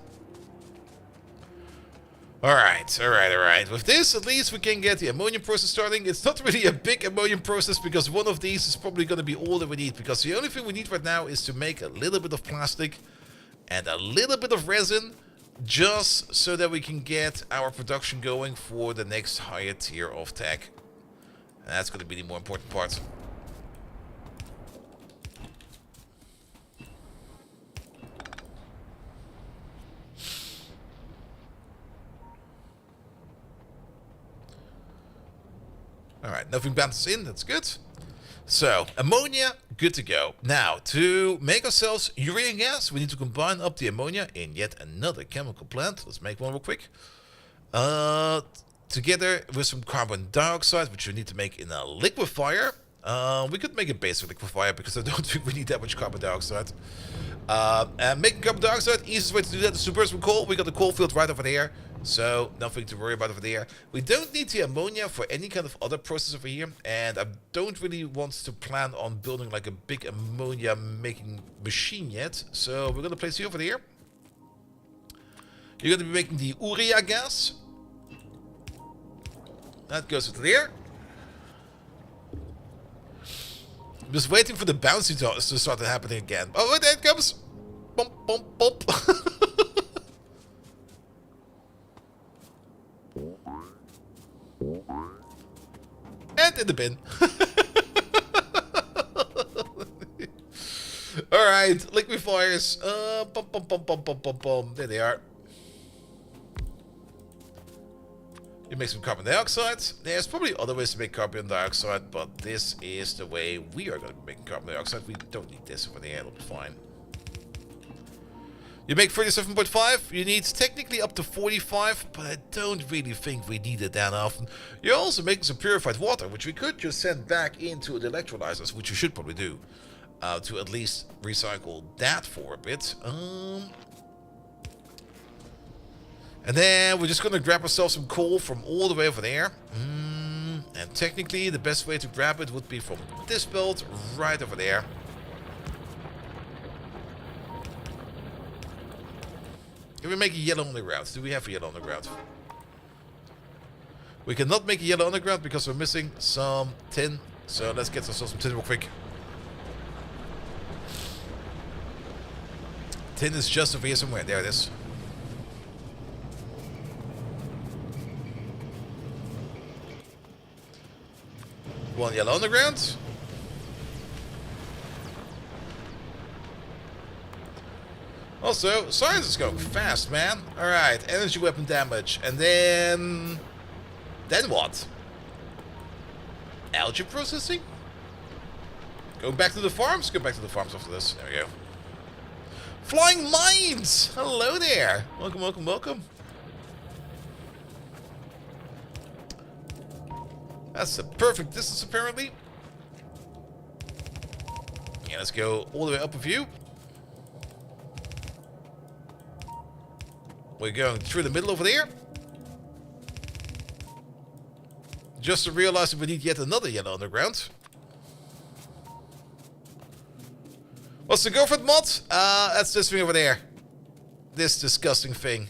Alright, alright, alright. With this, at least we can get the ammonia process starting. It's not really a big ammonia process because one of these is probably going to be all that we need. Because the only thing we need right now is to make a little bit of plastic and a little bit of resin, just so that we can get our production going for the next higher tier of tech. And that's going to be the more important part. Alright, nothing bounces in, that's good. So, ammonia, good to go. Now, to make ourselves urea gas, we need to combine up the ammonia in yet another chemical plant. Let's make one real quick. Together with some carbon dioxide, which we need to make in a liquefier. We could make a basic liquefier because I don't think we need that much carbon dioxide. And making carbon dioxide, easiest way to do that is to burn some coal. We got the coal field right over there. So, nothing to worry about over there. We don't need the ammonia for any kind of other process over here. And I don't really want to plan on building like a big ammonia making machine yet. So, we're going to place you over there. You're going to be making the urea gas. That goes over there. I'm just waiting for the bouncy to start happening again. Oh, there it comes. Bump, bump, bump. And in the bin. Alright, liquefiers. Bum, bum, bum, bum, bum, bum, bum. There they are. You make some carbon dioxide. There's probably other ways to make carbon dioxide, but this is the way we are going to be making carbon dioxide. We don't need this over there, it'll be fine. You make 37.5, you need technically up to 45, but I don't really think we need it that often. You're also making some purified water, which we could just send back into the electrolyzers, which we should probably do, to at least recycle that for a bit. And then we're just going to grab ourselves some coal from all the way over there. And technically, the best way to grab it would be from this belt right over there. Can we make a yellow underground? Do we have a yellow underground? We cannot make a yellow underground because we're missing some tin. So let's get ourselves some tin real quick. Tin is just over here somewhere. There it is. One yellow underground. Also, science is going fast, man. Alright, energy weapon damage. And then... Then what? Algae processing? Going back to the farms? Go back to the farms after this. There we go. Flying mines! Hello there! Welcome, welcome, welcome. That's the perfect distance, apparently. Yeah, let's go all the way up with you. We're going through the middle over there. Just to realize that we need yet another yellow underground. What's the girlfriend mod? That's this thing over there. This disgusting thing.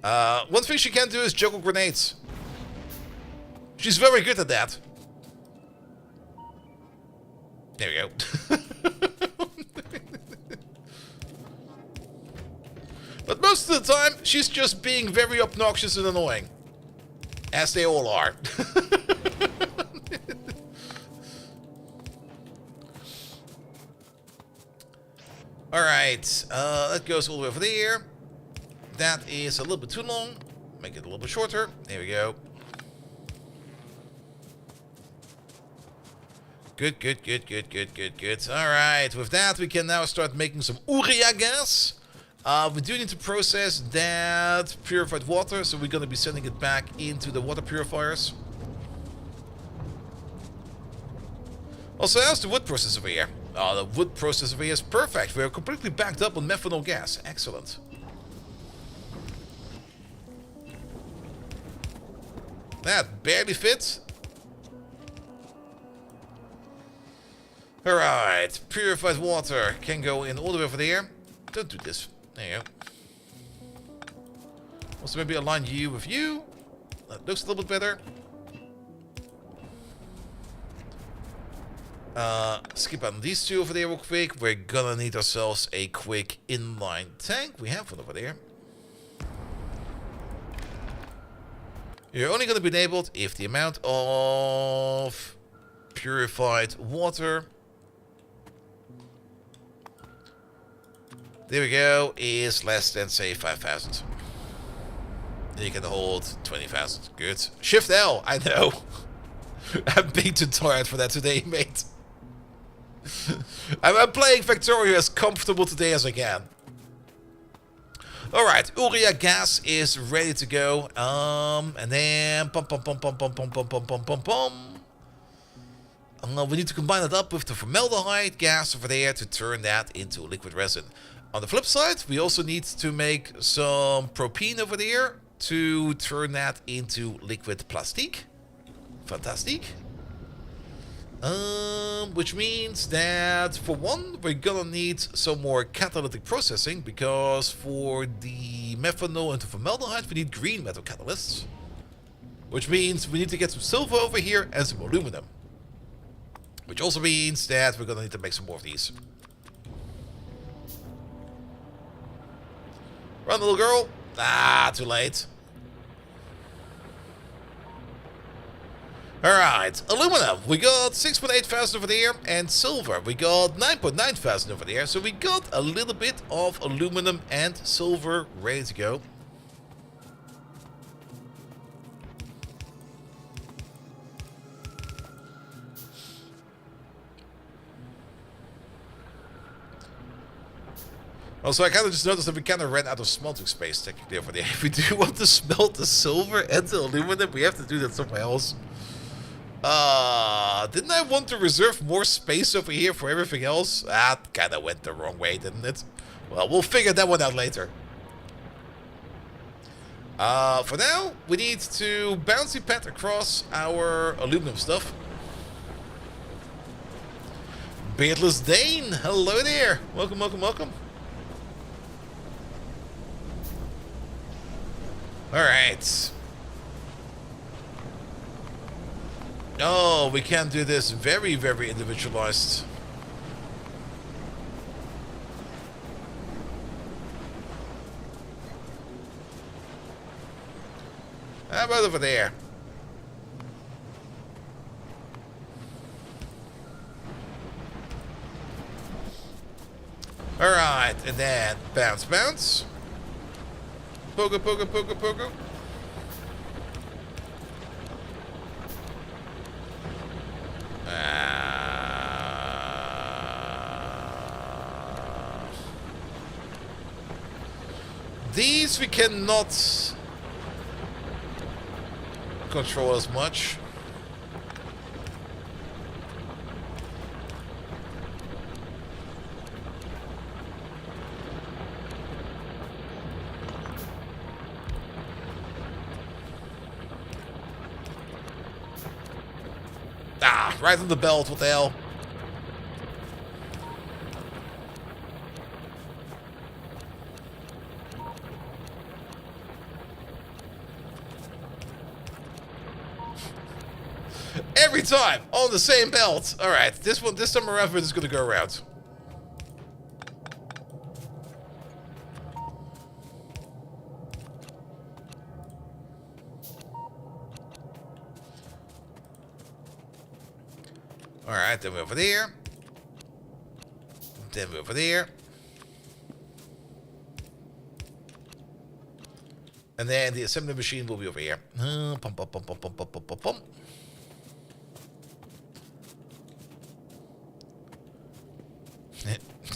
One thing she can do is juggle grenades. She's very good at that. There we go. But most of the time, she's just being very obnoxious and annoying. As they all are. Alright, that goes all the way over there. That is a little bit too long. Make it a little bit shorter. There we go. Good, good, good, good, good, good, good. Alright, with that we can now start making some urea gas. We do need to process that purified water, so we're going to be sending it back into the water purifiers. Also, how's the wood process over here? Oh, the wood process over here is perfect. We're completely backed up on methanol gas. Excellent. That barely fits. Alright, purified water can go in all the way over there. Don't do this. There you go. Also, maybe align you with you. That looks a little bit better. Skip on these two over there real quick. We're gonna need ourselves a quick inline tank. We have one over there. You're only gonna be enabled if the amount of purified water, there we go, is less than, say, 5,000. Then you can hold 20,000. Good. Shift L, I know. I'm being too tired for that today, mate. I'm playing Factorio as comfortable today as I can. Alright, urea gas is ready to go. And then we need to combine it up with the formaldehyde gas over there to turn that into liquid resin. On the flip side, we also need to make some propene over there to turn that into liquid plastic. Fantastic. Which means that, for one, we're gonna need some more catalytic processing, because for the methanol and the formaldehyde, we need green metal catalysts. Which means we need to get some silver over here and some aluminum. Which also means that we're gonna need to make some more of these. Run, little girl. Ah, too late. Alright, aluminum. We got 6,800 over there, and silver. We got 9,900 over there. So we got a little bit of aluminum and silver ready to go. Also, I kind of just noticed that we kind of ran out of smelting space technically over there. If we do want to smelt the silver and the aluminum, we have to do that somewhere else. Didn't I want to reserve more space over here for everything else? That kind of went the wrong way, didn't it? Well, we'll figure that one out later. For now, we need to bouncy pad across our aluminum stuff. Beardless Dane, hello there. Welcome, welcome, welcome. Alright. Oh, we can do this very, very individualized. How about over there? Alright, and then bounce, bounce. Pogo, pogo, pogo, pogo. These we cannot control as much. Ah, right on the belt, what the hell? Every time on the same belt. All right, this time around, we're just gonna go around. All right, then we're over there. Then we're over there. And then the assembly machine will be over here. Pum, pum, pum, pum, pum, pum, pum, pum, pum.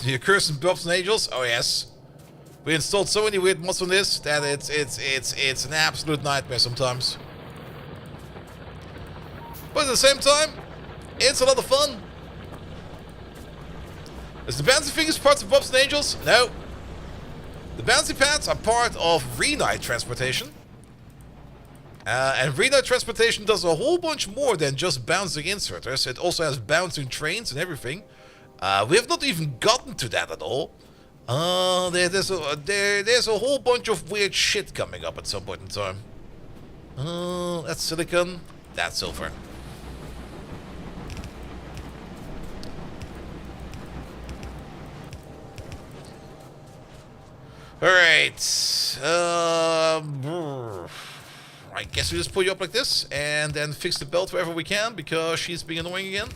The cursed Bobs and Angels? Oh yes. We installed so many weird mods on this that it's an absolute nightmare sometimes. But at the same time, it's a lot of fun. Is the bouncy fingers parts of Bobs and Angels? No. The bouncy pads are part of Renite transportation. And Renite transportation does a whole bunch more than just bouncing inserters. It also has bouncing trains and everything. We have not even gotten to that at all. There's a whole bunch of weird shit coming up at some point in time. That's silicon. That's silver. Alright. I guess we just pull you up like this and then fix the belt wherever we can because she's being annoying again.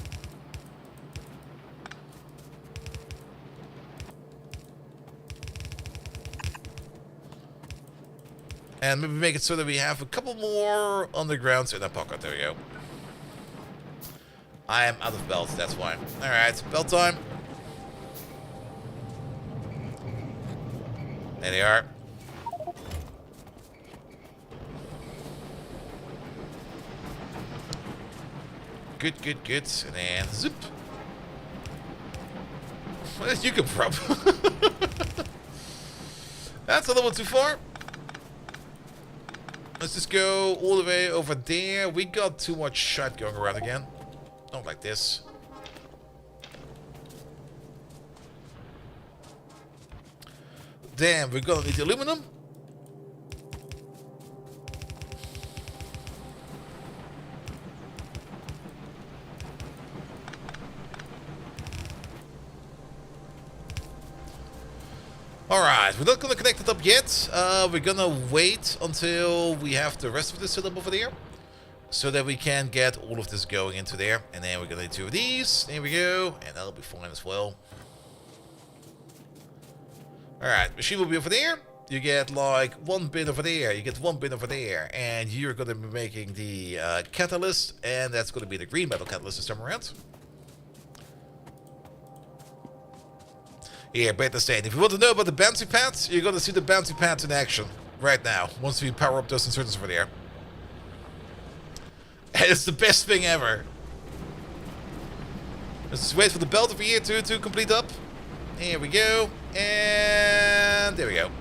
And maybe make it so that we have a couple more undergrounds in our pocket. There we go. I am out of belts, that's why. Alright, belt time. There they are. Good, good, good. And then zip. Where did you come from? That's a little too far. Let's just go all the way over there. We got too much shit going around again. Not like this. Damn, we're gonna need the aluminum. Alright, we're not gonna connect it up yet. We're gonna wait until we have the rest of the setup over there. So that we can get all of this going into there. And then we're gonna need two of these. There we go. And that'll be fine as well. Alright, machine will be over there. You get like one bin over there. You get one bin over there. And you're gonna be making the catalyst. And that's gonna be the green metal catalyst this time around. Here, better state. If you want to know about the bouncy pads, you're gonna see the bouncy pads in action right now. Once we power up those inserters over there. And it's the best thing ever. Let's just wait for the belt over here to complete up. Here we go. And there we go.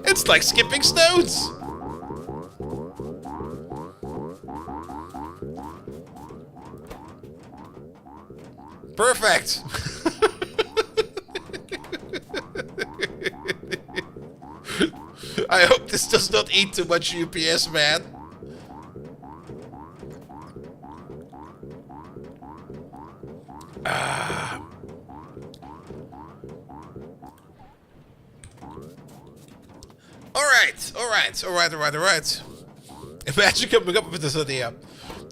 It's like skipping stones. Perfect. I hope this does not eat too much UPS, man. Alright. Imagine coming up with this idea.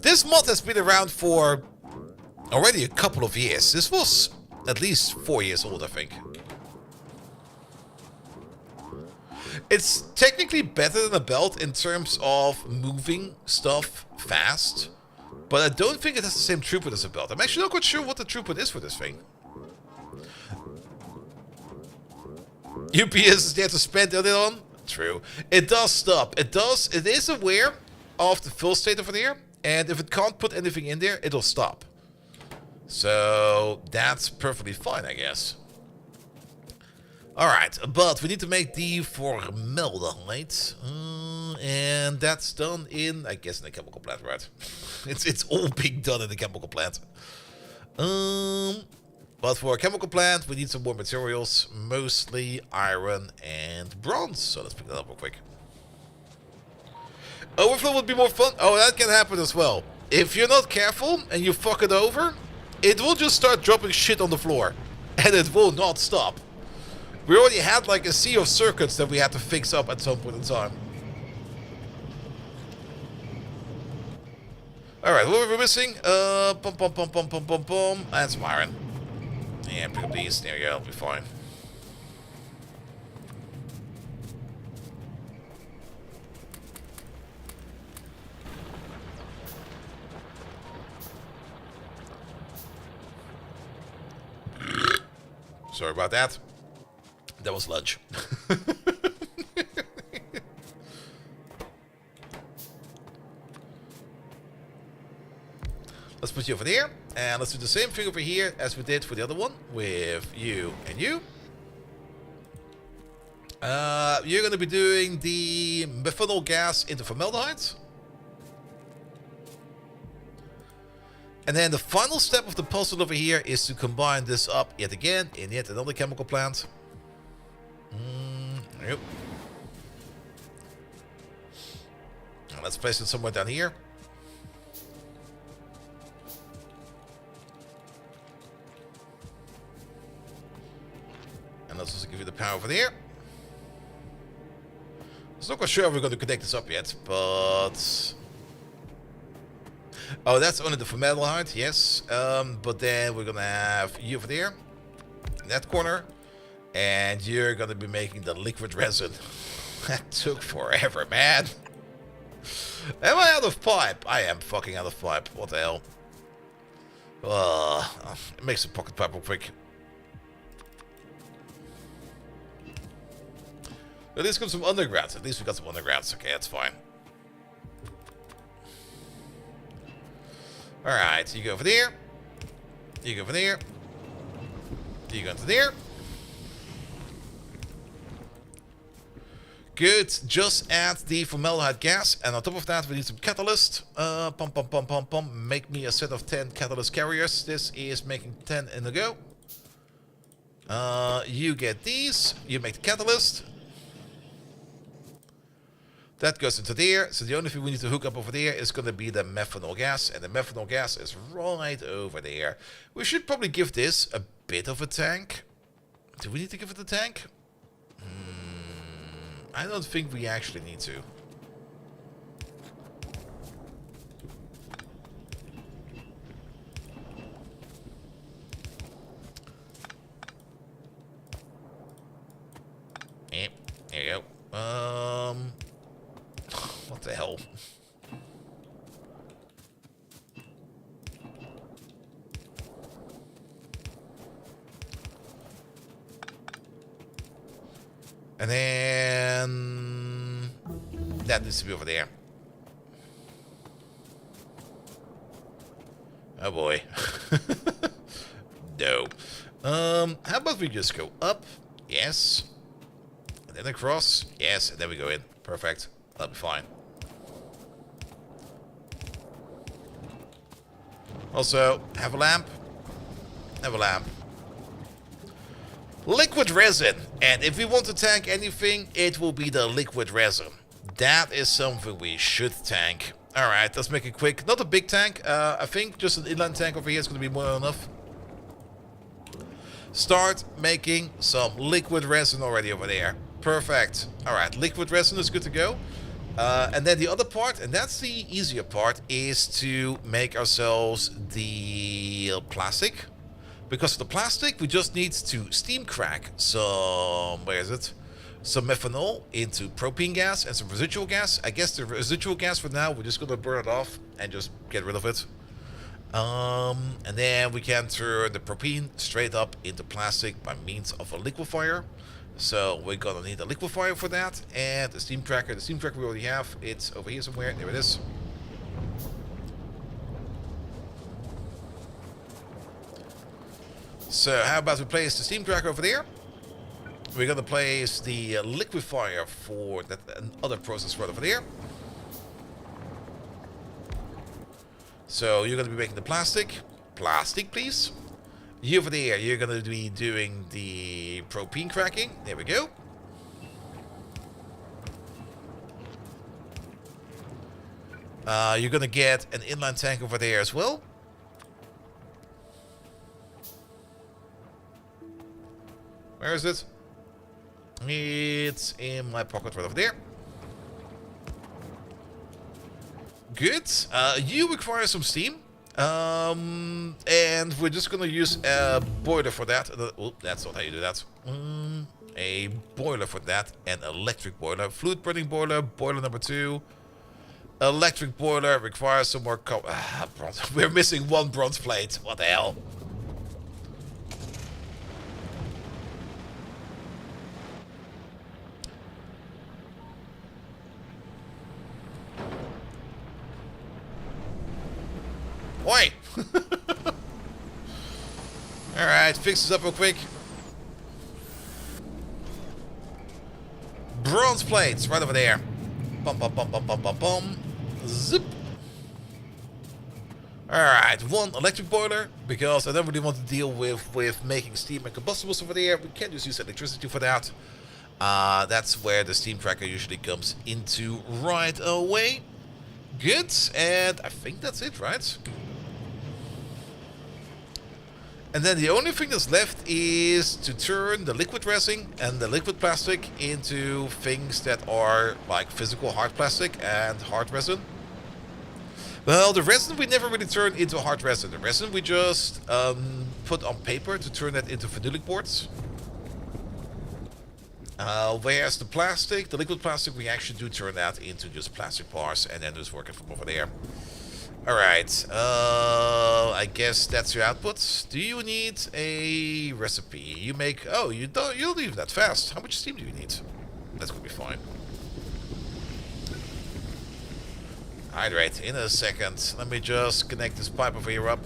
This mod has been around for already a couple of years. This was at least 4 years old, I think. It's technically better than a belt in terms of moving stuff fast, but I don't think it has the same throughput as a belt. I'm actually not quite sure what the throughput is for this thing. UPS is there to spend it on? True. It does stop. It is aware of the full state over there, and if it can't put anything in there, it'll stop. So that's perfectly fine, I guess. Alright, but we need to make the formaldehyde. And that's done in, I guess, in the chemical plant, right? It's all being done in the chemical plant. But for a chemical plant, we need some more materials. Mostly iron and bronze. So let's pick that up real quick. Overflow would be more fun. Oh, that can happen as well. If you're not careful and you fuck it over, it will just start dropping shit on the floor. And it will not stop. We already had like a sea of circuits that we had to fix up at some point in time. Alright, what were we missing? And some iron. Yeah, pick up these. There you go, it'll be fine. Sorry about that. That was lunch. Let's put you over there. And let's do the same thing over here as we did for the other one. With you and you. You're going to be doing the methanol gas into formaldehyde. And then the final step of the puzzle over here is to combine this up yet again in yet another chemical plant. Yep. And let's place it somewhere down here. And let's also give you the power over there. I'm not quite sure if we're going to connect this up yet, but... Oh, that's only the formaldehyde, yes. But then we're going to have you over there, in that corner. And you're going to be making the liquid resin. That took forever, man. Am I out of pipe? I am fucking out of pipe. What the hell? Make some pocket pipe real quick. At least got some undergrounds. At least we got some undergrounds. Okay, that's fine. Alright, you go over there. You go over there. You go into there. Good. Just add the formaldehyde gas. And on top of that, we need some catalyst. Make me a set of 10 catalyst carriers. This is making 10 in a go. You get these. You make the catalyst. That goes into there. So the only thing we need to hook up over there is going to be the methanol gas. And the methanol gas is right over there. We should probably give this a bit of a tank. Do we need to give it a tank? I don't think we actually need to. Yep, there you go. What the hell? And then that needs to be over there. Oh boy. No. How about we just go up? Yes. And then across? Yes. And then we go in. Perfect. That'll be fine. Also, have a lamp. Have a lamp. Liquid resin. And if we want to tank anything, it will be the liquid resin. That is something we should tank. Alright, let's make it quick. Not a big tank. I think just an inline tank over here is going to be more than enough. Start making some liquid resin already over there. Perfect. Alright, liquid resin is good to go. And then the other part, and that's the easier part, is to make ourselves the plastic. Because for the plastic, we just need to steam crack some, where is it? Some methanol into propane gas and some residual gas. I guess the residual gas for now, we're just going to burn it off and just get rid of it. And then we can turn the propane straight up into plastic by means of a liquefier. So we're gonna need a liquefier for that, and the steam cracker. The steam cracker we already have. It's over here somewhere. There it is. So how about we place the steam cracker over there? We're gonna place the liquefier for that other process right over there. So you're gonna be making the plastic. Plastic, please. You over there, you're gonna be doing the propane cracking. There we go. You're gonna get an inline tank over there as well. Where is it? It's in my pocket right over there. Good. You require some steam. And we're just gonna use a boiler for that. Oh, that's not how you do that. A boiler for that, an electric boiler, fluid burning boiler, boiler number 2. Electric boiler requires some more bronze. We're missing one bronze plate. What the hell? Oi! Alright, fix this up real quick. Bronze plates right over there. Bum bum bum bum bum bum bum. Zip. Alright, one electric boiler, because I don't really want to deal with making steam and combustibles over there. We can't just use electricity for that. That's where the steam cracker usually comes into right away. Good, and I think that's it, right? And then the only thing that's left is to turn the liquid resin and the liquid plastic into things that are like physical hard plastic and hard resin. Well, the resin we never really turn into hard resin. The resin we just put on paper to turn that into phenolic boards. Whereas the plastic, the liquid plastic, we actually do turn that into just plastic bars and then just work it from over there. Alright, I guess that's your output. Do you need a recipe? You make, oh, you don't leave that fast. How much steam do you need? That's gonna be fine. Alright, in a second. Let me just connect this pipe over here up.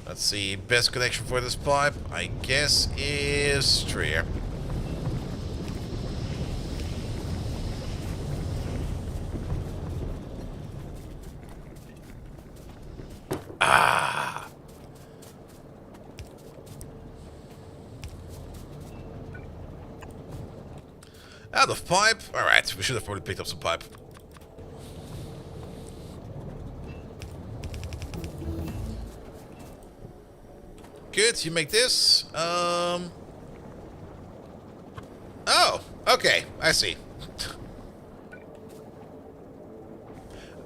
Let's see, best connection for this pipe, I guess, is through here. Ah! Out of pipe. Alright, we should have probably picked up some pipe. Good, you make this. Oh, okay, I see.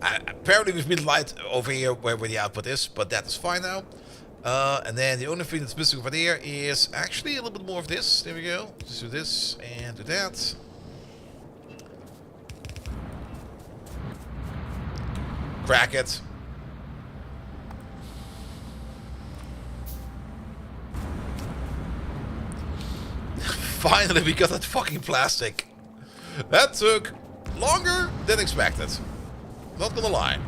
Apparently we've been light over here where the output is, but that is fine now. And then the only thing that's missing over there is actually a little bit more of this. There we go. Just do this and do that. Crack it. Finally we got that fucking plastic. That took longer than expected. Not gonna lie.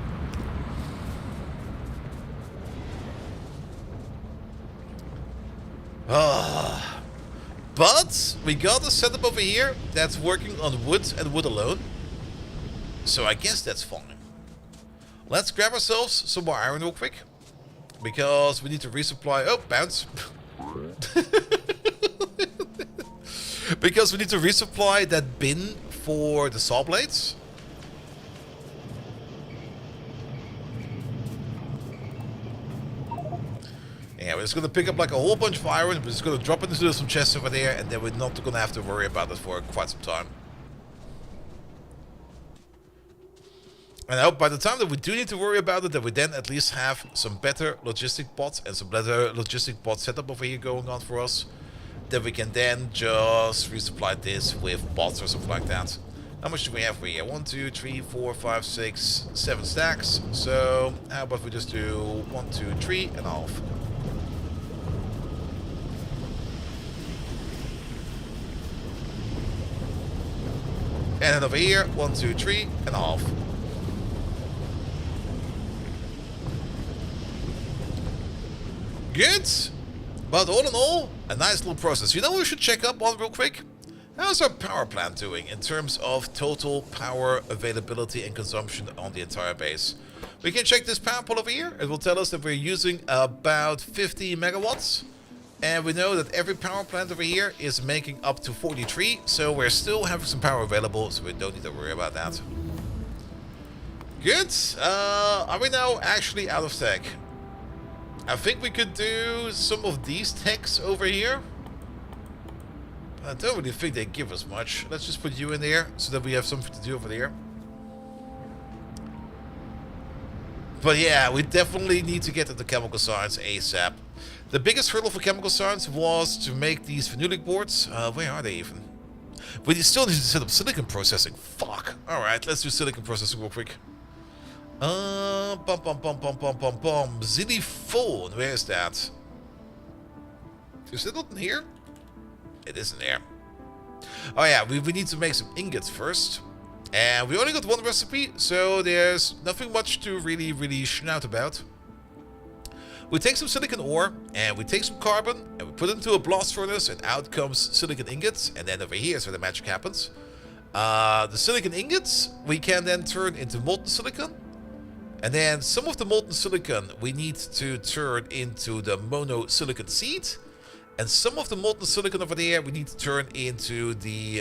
But we got a setup over here that's working on wood and wood alone. So I guess that's fine. Let's grab ourselves some more iron real quick. Because we need to resupply... Oh, bounce. Because we need to resupply that bin for the saw blades. Yeah, It's going to pick up like a whole bunch of iron. We're just going to drop it into some chests over there, and then we're not going to have to worry about it for quite some time. And I hope by the time that we do need to worry about it, that we then at least have some better logistic bots and some better logistic bot setup over here going on for us. That we can then just resupply this with bots or something like that. How much do we have here? 1, 2, 3, 4, 5, 6, 7 stacks. So how about we just do 1, 2, 3 and a half. And then over here, 1, 2, 3 and a half. Good. But all in all, a nice little process. You know what we should check up on real quick? How's our power plant doing in terms of total power availability and consumption on the entire base? We can check this power pole over here. It will tell us that we're using about 50 megawatts. And we know that every power plant over here is making up to 43. So we're still having some power available, so we don't need to worry about that. Good. Are we now actually out of tech? I think we could do some of these techs over here. I don't really think they give us much. Let's just put you in there so that we have something to do over there. But yeah, we definitely need to get to the chemical science ASAP. The biggest hurdle for chemical science was to make these phenolic boards. Where are they even? We still need to set up silicon processing. Fuck. Alright, let's do silicon processing real quick. Xylophone, where is that? Is it not in here? It isn't there. Oh yeah, we need to make some ingots first. And we only got one recipe, so there's nothing much to really schnout about. We take some silicon ore, and we take some carbon, and we put it into a blast furnace, and out comes silicon ingots, and then over here is where the magic happens. The silicon ingots, we can then turn into molten silicon. And then some of the molten silicon we need to turn into the monosilicon seed. And some of the molten silicon over there we need to turn into the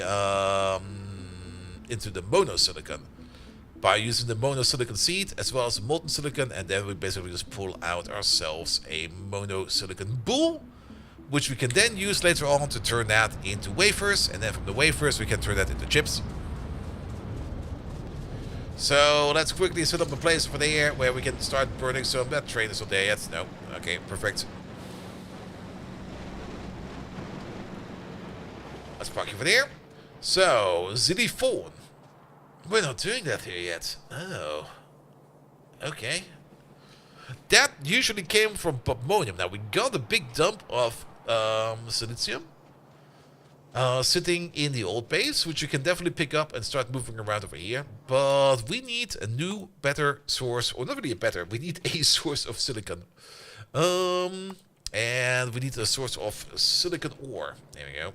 monosilicon. By using the monosilicon seed as well as the molten silicon. And then we basically just pull out ourselves a monosilicon boule. Which we can then use later on to turn that into wafers. And then from the wafers we can turn that into chips. So let's quickly set up a place over there where we can start burning some. That train is not there yet. No. Okay, perfect. Let's park over there. So, xylophone. We're not doing that here yet. Oh. Okay. That usually came from popmonium. Now, we got a big dump of silicium. Sitting in the old base, which you can definitely pick up and start moving around over here. But we need a new, better source, or not really a better, we need a source of silicon. And we need a source of silicon ore. There we go.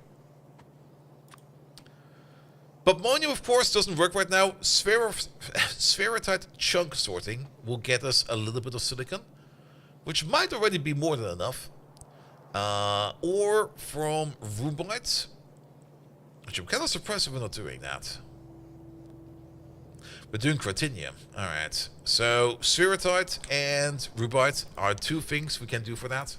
Popmonium, of course, doesn't work right now. Spheritite chunk sorting will get us a little bit of silicon, which might already be more than enough. Or from rubite. Which I'm kind of surprised we're not doing that. We're doing cratinium. Alright. So, spheritite and rubite are two things we can do for that.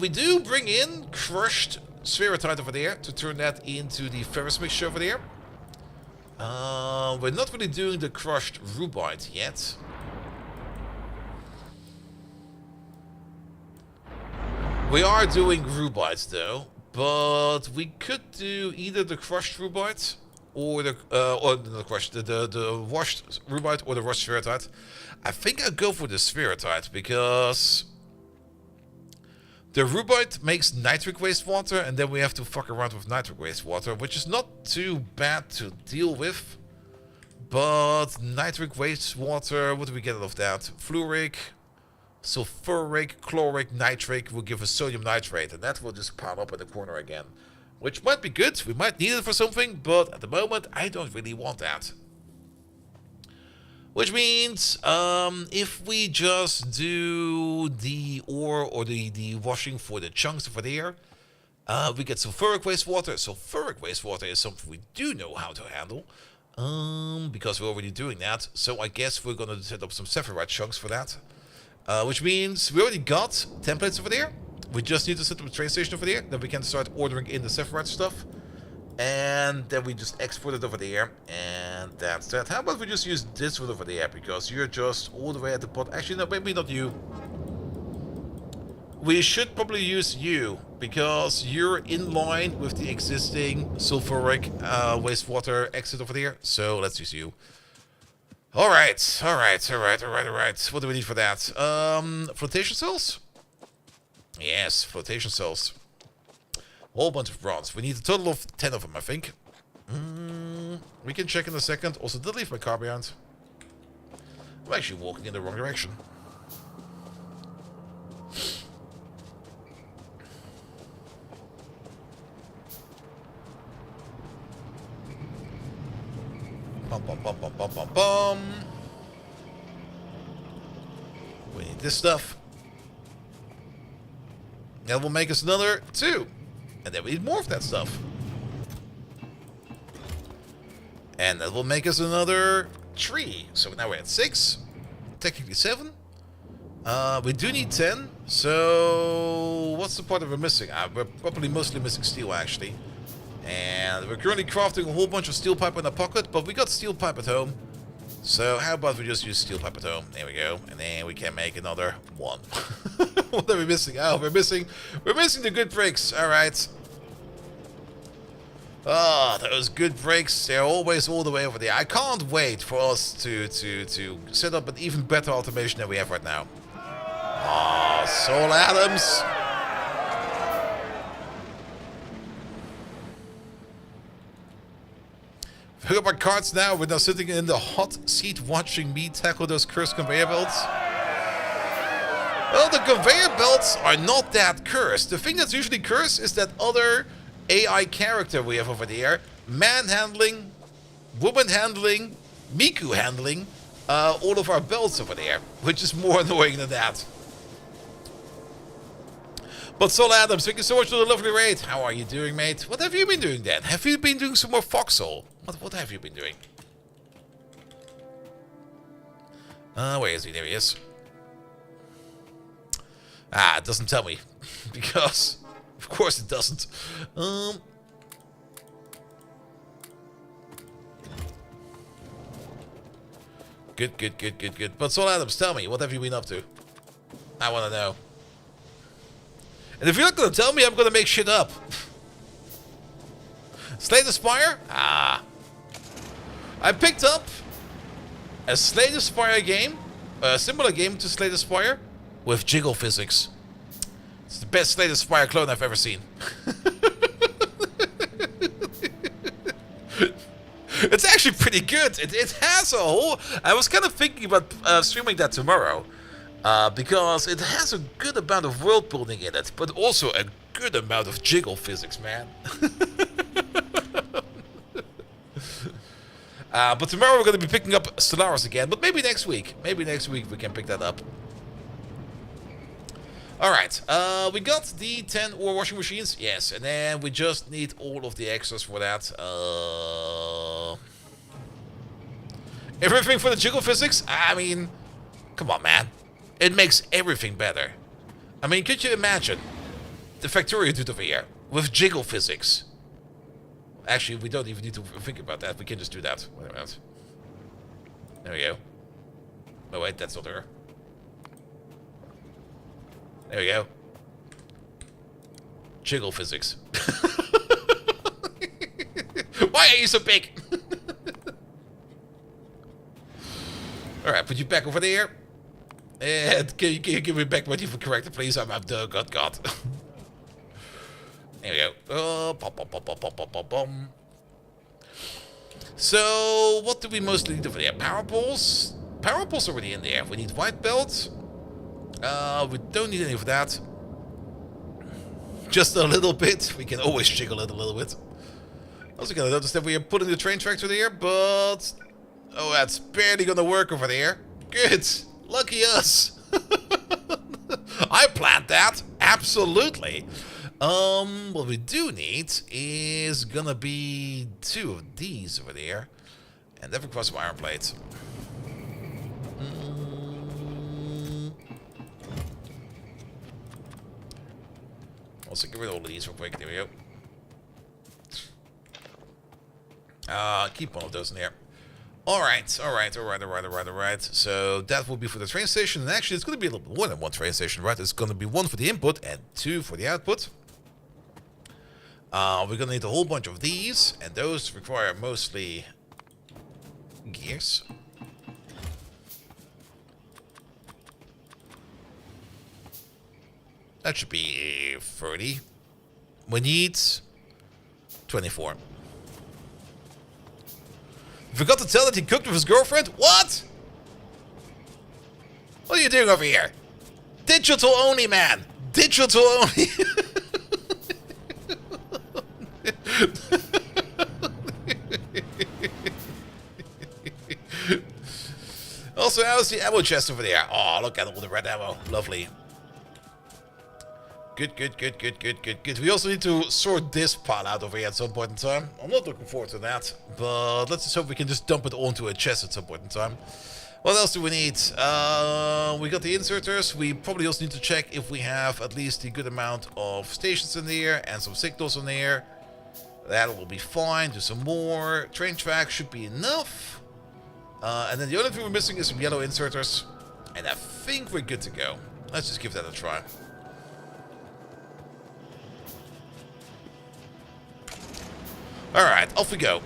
We do bring in crushed spheritite over there to turn that into the ferrous mixture over there. We're not really doing the crushed rubite yet. We are doing rubites though. But we could do either the crushed rubite or the the washed rubite or the rushed spheritite. I think I'd go for the spheritite because the rubite makes nitric wastewater, and then we have to fuck around with nitric wastewater, which is not too bad to deal with. But nitric wastewater, what do we get out of that? Fluoric, sulfuric, chloric, nitric will give us sodium nitrate, and that will just pile up in the corner again. Which might be good, we might need it for something, but at the moment I don't really want that. Which means, if we just do the ore or the washing for the chunks over there, we get sulfuric wastewater. Sulfuric wastewater is something we do know how to handle, because we're already doing that. So I guess we're gonna set up some saphirite chunks for that. Which means we already got templates over there. We just need to set up a train station over there. Then we can start ordering in the Sephiroth stuff. And then we just export it over there. And that's that. How about we just use this one over there? Because you're just all the way at the pot. Actually, no, maybe not you. We should probably use you. Because you're in line with the existing sulfuric wastewater exit over there. So let's use you. Alright. What do we need for that? Flotation cells? Yes, flotation cells. Whole bunch of bronze. We need a total of 10 of them, I think. We can check in a second. Also, did leave my car behind. I'm actually walking in the wrong direction. Bum. We need this stuff. That will make us another 2. And then we need more of that stuff. And that will make us another 3. So now we're at 6. Technically 7. We do need 10. So what's the part that we're missing? We're probably mostly missing steel, actually. And we're currently crafting a whole bunch of steel pipe in our pocket, but we got steel pipe at home. So how about we just use steel pipe at home? There we go. And then we can make another 1. What are we missing? Oh, we're missing the good bricks. Alright. Oh, those good bricks, they're always all the way over there. I can't wait for us to set up an even better automation than we have right now. Oh, Soul Atoms. Look at my cards now. We're now sitting in the hot seat watching me tackle those cursed conveyor belts. Well, the conveyor belts are not that cursed. The thing that's usually cursed is that other AI character we have over there. Man handling, woman handling, Miku handling all of our belts over there. Which is more annoying than that. But Sol Adams, thank you so much for the lovely raid. How are you doing, mate? What have you been doing then? Have you been doing some more Foxhole? What have you been doing? Where is he? There he is. Ah, it doesn't tell me. Because, of course it doesn't. Good. But Sol Adams, tell me, what have you been up to? I want to know. And if you're not going to tell me, I'm going to make shit up. Slay the Spire? Ah. I picked up a Slay the Spire game, a similar game to Slay the Spire, with jiggle physics. It's the best Slay the Spire clone I've ever seen. It's actually pretty good. It has a whole... I was kind of thinking about streaming that tomorrow. Because it has a good amount of world building in it, but also a good amount of jiggle physics, man. But tomorrow we're going to be picking up Stellaris again, but maybe next week. Maybe next week we can pick that up. Alright, we got the 10 ore washing machines, yes, and then we just need all of the extras for that. Everything for the jiggle physics? I mean, come on, man. It makes everything better. I mean, could you imagine the Factorio dude over here with jiggle physics? Actually, we don't even need to think about that. We can just do that. Wait a minute. There we go. No, wait, that's not her. There we go. Jiggle physics. Why are you so big? Alright, put you back over there. And can you give me back what you've corrected, please? I'm the God. There we go. So, what do we mostly need over there? Power poles? Power poles already in there. We need white belts. We don't need any of that. Just a little bit. We can always jiggle it a little bit. Also gonna notice that we are putting the train tracks through there, but... Oh, that's barely gonna work over there. Good. Lucky us. I planned that. Absolutely. What we do need is gonna be 2 of these over there. And that requires some iron plates. Let's get rid of all of these real quick. There we go. Keep one of those in there. Alright. So that will be for the train station. And actually, it's going to be a little bit more than one train station, right? It's going to be one for the input and two for the output. We're going to need a whole bunch of these. And those require mostly gears. That should be 30. We need 24. Forgot to tell that he cooked with his girlfriend? What? What are you doing over here? Digital only, man. Digital only. Also, how's the ammo chest over there? Oh, look at all the red ammo. Lovely. Good. We also need to sort this pile out over here at some point in time. I'm not looking forward to that, but let's just hope we can just dump it onto a chest at some point in time. What else do we need? We got the inserters. We probably also need to check if we have at least a good amount of stations in there and some signals in there. That will be fine. Do some more. Train tracks should be enough. And then the only thing we're missing is some yellow inserters. And I think we're good to go. Let's just give that a try. Alright, off we go.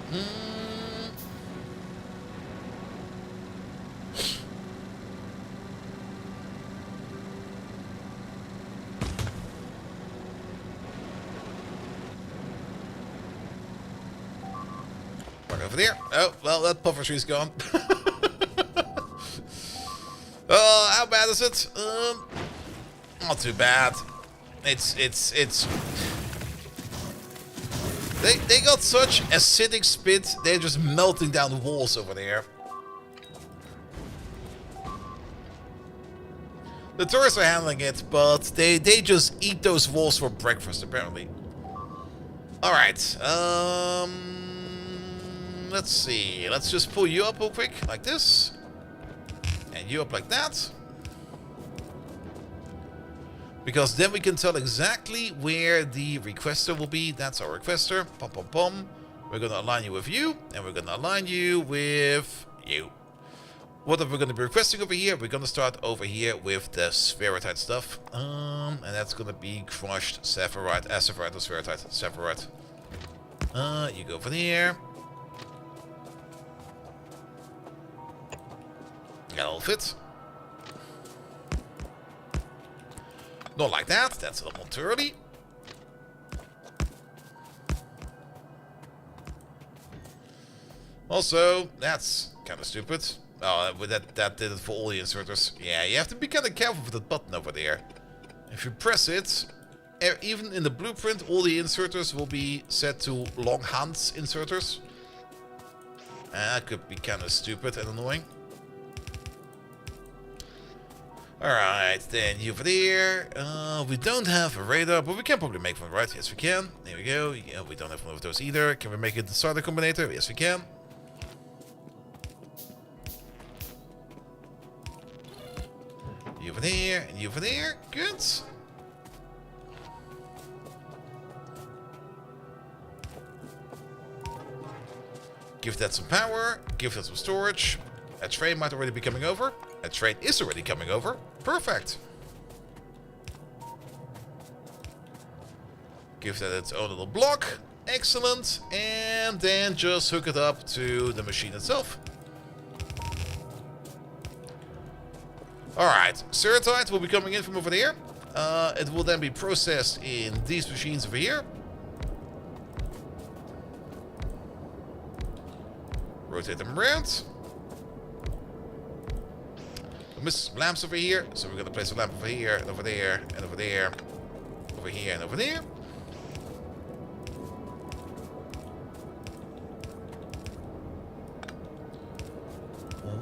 Right over there. Oh, well, that puffer tree's gone. Oh, how bad is it? Not too bad. They got such acidic spit, they're just melting down the walls over there. The tourists are handling it, but they just eat those walls for breakfast, apparently. Alright, let's see. Let's just pull you up real quick, like this. And you up like that. Because then we can tell exactly where the requester will be. That's our requester. Pom pom pom. We're going to align you with you. And we're going to align you with you. What are we going to be requesting over here? We're going to start over here with the spheroid stuff. And that's going to be crushed sapphirite. Sapphirite or spheroid. Sapphirite. You go over there. That'll fit. Not like that. That's a little too early. Also, that's kind of stupid. Oh, that did it for all the inserters. Yeah, you have to be kind of careful with that button over there. If you press it, even in the blueprint, all the inserters will be set to long hands inserters. That could be kind of stupid and annoying. Alright, then you over there. We don't have a radar, but we can probably make one, right? Yes, we can. There we go. Yeah, we don't have one of those either. Can we make it the starter combinator? Yes, we can. You over there, and you over there. Good. Give that some power. Give that some storage. A train might already be coming over. A train is already coming over. Perfect. Give that its own little block. Excellent. And then just hook it up to the machine itself. Alright. Ceratite will be coming in from over there. It will then be processed in these machines over here. Rotate them around. We missed some lamps over here, so we're going to place a lamp over here, and over there, and over there, over here, and over there.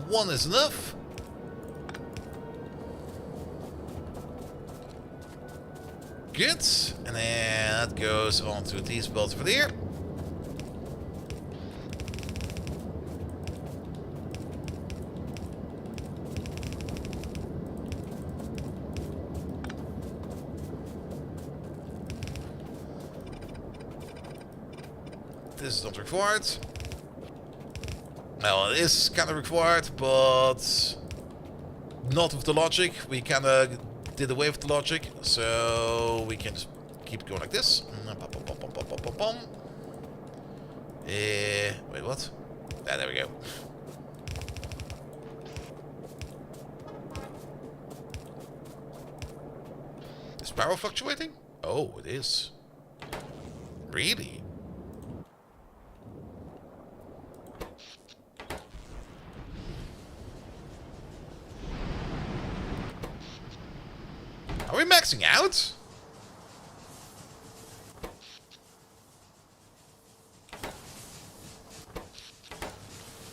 One is enough. Good. And then that goes onto these bolts over there. This is not required. Well, it is kind of required, but not with the logic. We kind of did away with the logic, so we can just keep going like this. Wait, what? Ah, there we go. Is power fluctuating? Oh, it is. Really? Are we maxing out?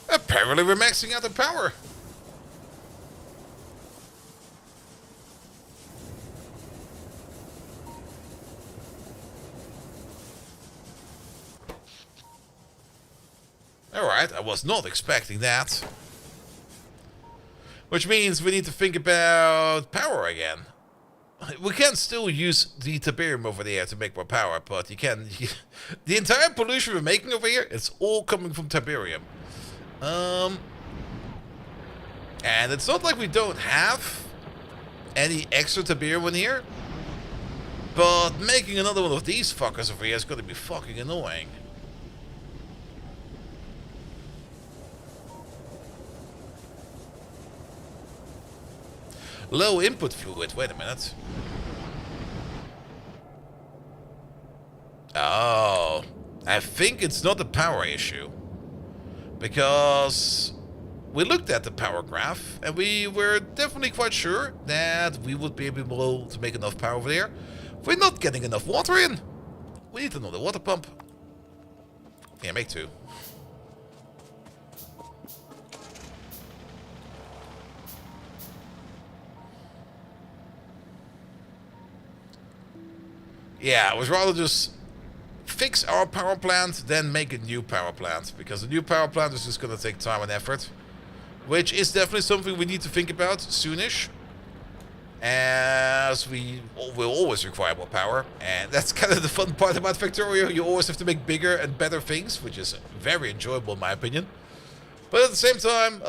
Apparently we're maxing out the power. Alright, I was not expecting that. Which means we need to think about power again. We can still use the Tiberium over there to make more power, but you can... the entire pollution we're making over here, it's all coming from Tiberium. And it's not like we don't have any extra Tiberium in here. But making another one of these fuckers over here is going to be fucking annoying. Low input fluid, wait a minute. Oh, I think it's not a power issue. Because we looked at the power graph and we were definitely quite sure that we would be able to make enough power over there. We're not getting enough water in. We need another water pump. Yeah, make two. Yeah, I would rather just fix our power plant than make a new power plant. Because a new power plant is just going to take time and effort. Which is definitely something we need to think about soonish. As we will always require more power. And that's kind of the fun part about Factorio. You always have to make bigger and better things. Which is very enjoyable in my opinion. But at the same time,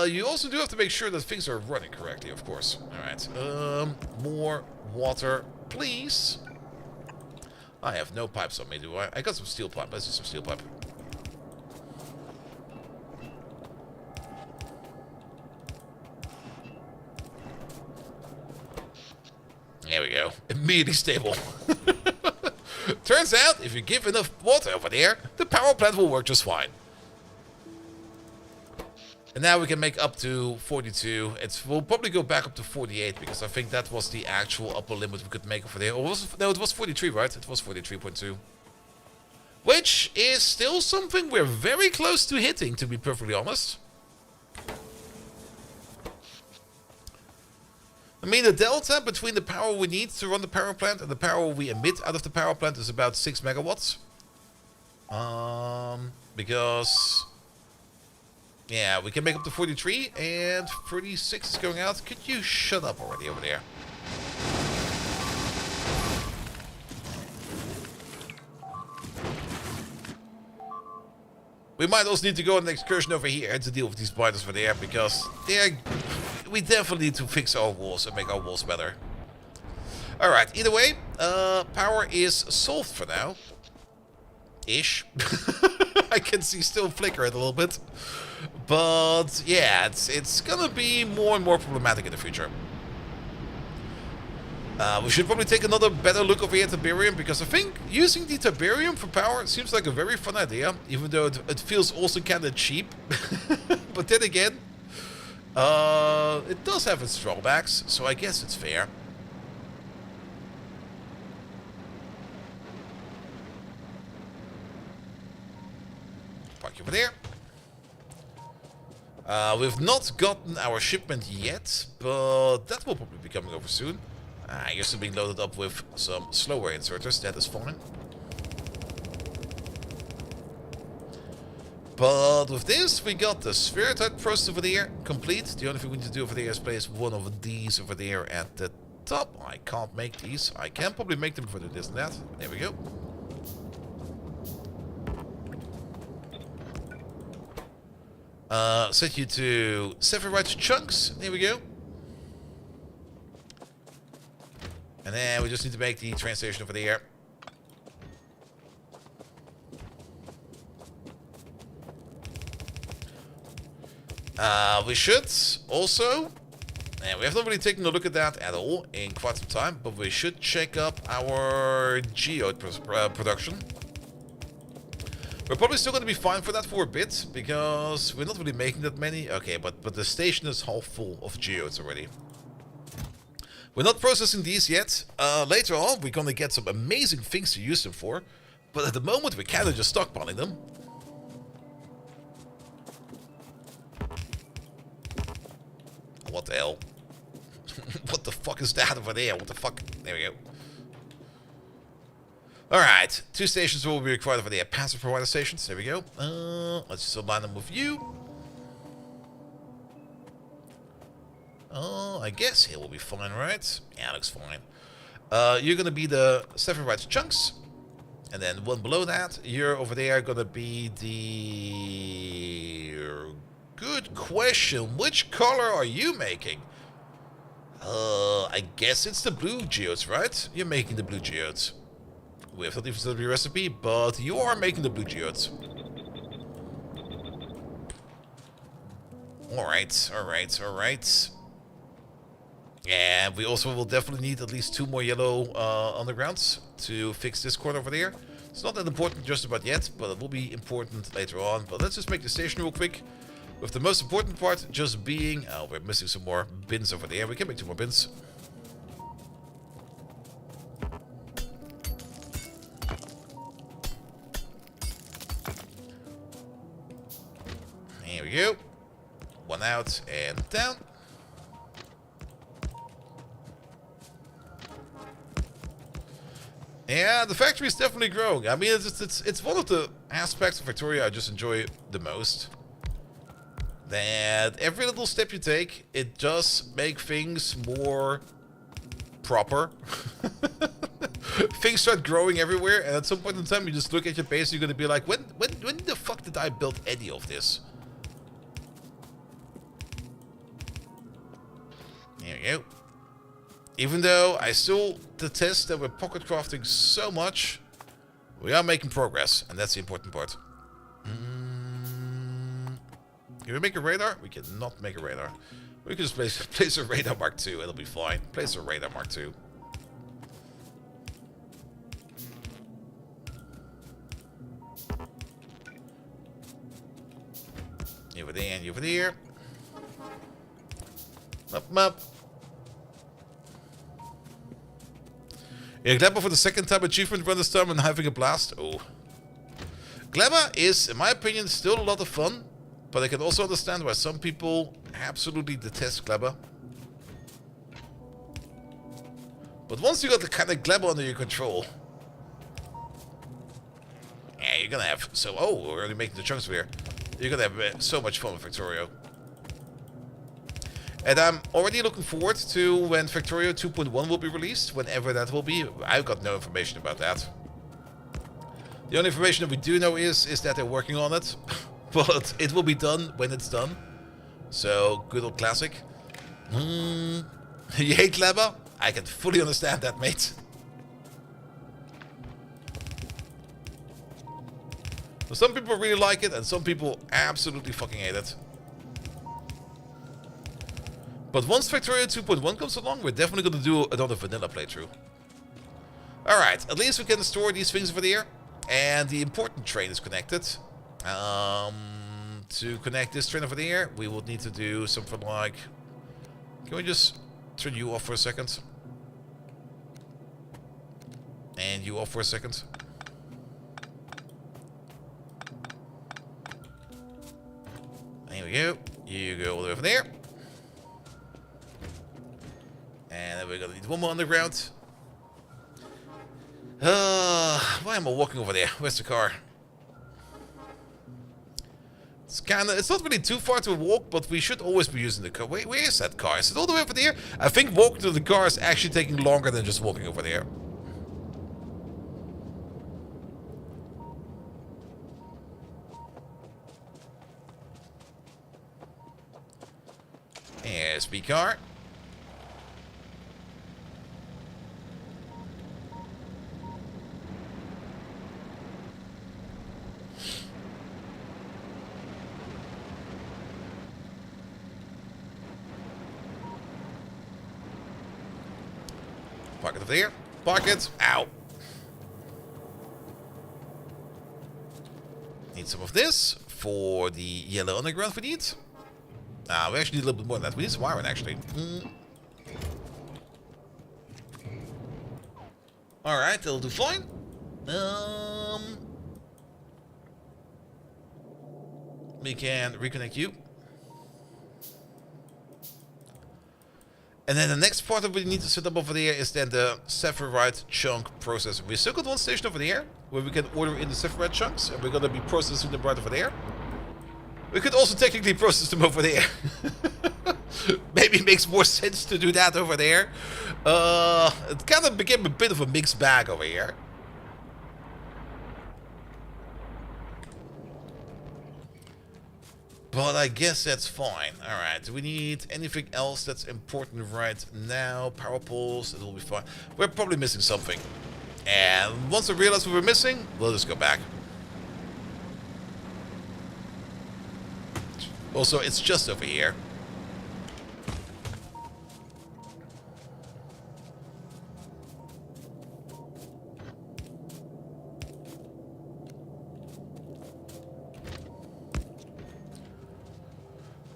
you also do have to make sure that things are running correctly, of course. Alright, more water, please. I have no pipes on me, do I? I got some steel pipe. Let's do some steel pipe. There we go. Immediately stable. Turns out, if you give enough water over there, the power plant will work just fine. And now we can make up to 42. We'll probably go back up to 48 because I think that was the actual upper limit we could make over there. Or no, it was 43, right? It was 43.2. Which is still something we're very close to hitting, to be perfectly honest. I mean, the delta between the power we need to run the power plant and the power we emit out of the power plant is about 6 megawatts. Because... yeah, we can make up to 43, and 36 is going out. Could you shut up already over there? We might also need to go on an excursion over here to deal with these spiders over there, because we definitely need to fix our walls and make our walls better. Alright, either way, power is solved for now. Ish. I can see still flicker it a little bit. But yeah, it's gonna be more and more problematic in the future. We should probably take another better look over here at Tiberium, because I think using the Tiberium for power seems like a very fun idea, even though it feels also kind of cheap. But then again, it does have its drawbacks, so I guess it's fair. Park you over there. We've not gotten our shipment yet, but that will probably be coming over soon. You're still being loaded up with some slower inserters, that is fine. But with this, we got the spheroid process over there complete. The only thing we need to do over there is place one of these over there at the top. I can't make these. I can probably make them for this and that. There we go. Set you to several right chunks. There we go. And then we just need to make the train station over there. We should also, and we have not really taken a look at that at all in quite some time, but we should check up our geode production. We're probably still going to be fine for that for a bit, because we're not really making that many. Okay, but the station is half full of geodes already. We're not processing these yet. Later on, we're going to get some amazing things to use them for, but at the moment, we're kind of just stockpiling them. What the hell? What the fuck is that over there? What the fuck? There we go. Alright, 2 stations will be required over there. Passive provider stations. There we go. Let's just align them with you. I guess here will be fine, right? Yeah, looks fine. You're gonna be the 7 right chunks. And then one below that, you're over there gonna be the... Good question. Which color are you making? I guess it's the blue geodes, right? You're making the blue geodes. We have not even started your recipe, but you are making the blue geodes. Alright, alright, alright. And we also will definitely need at least 2 more yellow undergrounds to fix this corner over there. It's not that important just about yet, but it will be important later on. But let's just make the station real quick. With the most important part just being... Oh, we're missing some more bins over there. We can make 2 more bins. Here we go. 1 out and down. Yeah, the factory is definitely growing. I mean, it's one of the aspects of Victoria I just enjoy the most. That every little step you take, it does make things more proper. Things start growing everywhere, and at some point in time, you just look at your base, and you're gonna be like, when the fuck did I build any of this? There we go. Even though I still detest that we're pocket crafting so much, we are making progress, and that's the important part. Can we make a radar? We cannot make a radar. We can just place a radar Mark II. It'll be fine. Place a radar Mark II. Over there and over there. Up. Yeah, Gleba for the 2nd time achievement run this time and having a blast. Oh. Gleba is, in my opinion, still a lot of fun. But I can also understand why some people absolutely detest Gleba. But once you got the kind of Gleba under your control, yeah, you're gonna have so. Oh, we're already making the chunks here. You're gonna have so much fun with Factorio. And I'm already looking forward to when Factorio 2.1 will be released, whenever that will be. I've got no information about that. The only information that we do know is that they're working on it. But it will be done when it's done. So, good old classic. You hate Gleba? I can fully understand that, mate. So some people really like it, and some people absolutely fucking hate it. But once Factorio 2.1 comes along, we're definitely going to do another vanilla playthrough. Alright, at least we can store these things over there. And the important train is connected. To connect this train over there, we will need to do something like... Can we just turn you off for a second? And you off for a second. There we go. You go all the way over there. And then we're gonna need 1 more underground. Why am I walking over there? Where's the car? It's not really too far to walk, but we should always be using the car. Wait, where is that car? Is it all the way over there? I think walking to the car is actually taking longer than just walking over there. ISP car. Park it over there. Park it. Ow. Need some of this for the yellow underground we need. We actually need a little bit more than that. We need some iron, actually. Alright, that'll do fine. We can reconnect you. And then the next part that we need to set up over there is then the Sephirite chunk processor. We still got one station over there where we can order in the Sephirite chunks, and we're gonna be processing them right over there. We could also technically process them over there. Maybe it makes more sense to do that over there. It kind of became a bit of a mixed bag over here. But I guess that's fine. Alright, do we need anything else that's important right now? Power poles, it'll be fine. We're probably missing something. And once we realize what we're missing, we'll just go back. Also, it's just over here.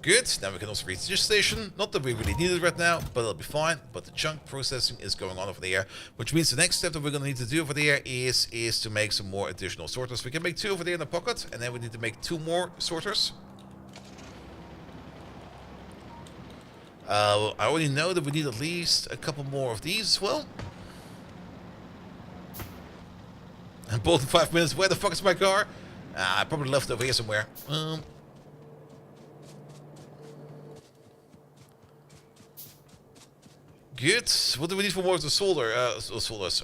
Good, now we can also reach this station. Not that we really need it right now, but it'll be fine. But the chunk processing is going on over there, which means the next step that we're going to need to do over there is to make some more additional sorters. We can make 2 over there in the pocket, and then we need to make 2 more sorters. I already know that we need at least a couple more of these as well. And both in 5 minutes. Where the fuck is my car? I probably left it over here somewhere. Good. What do we need for more of the sorters?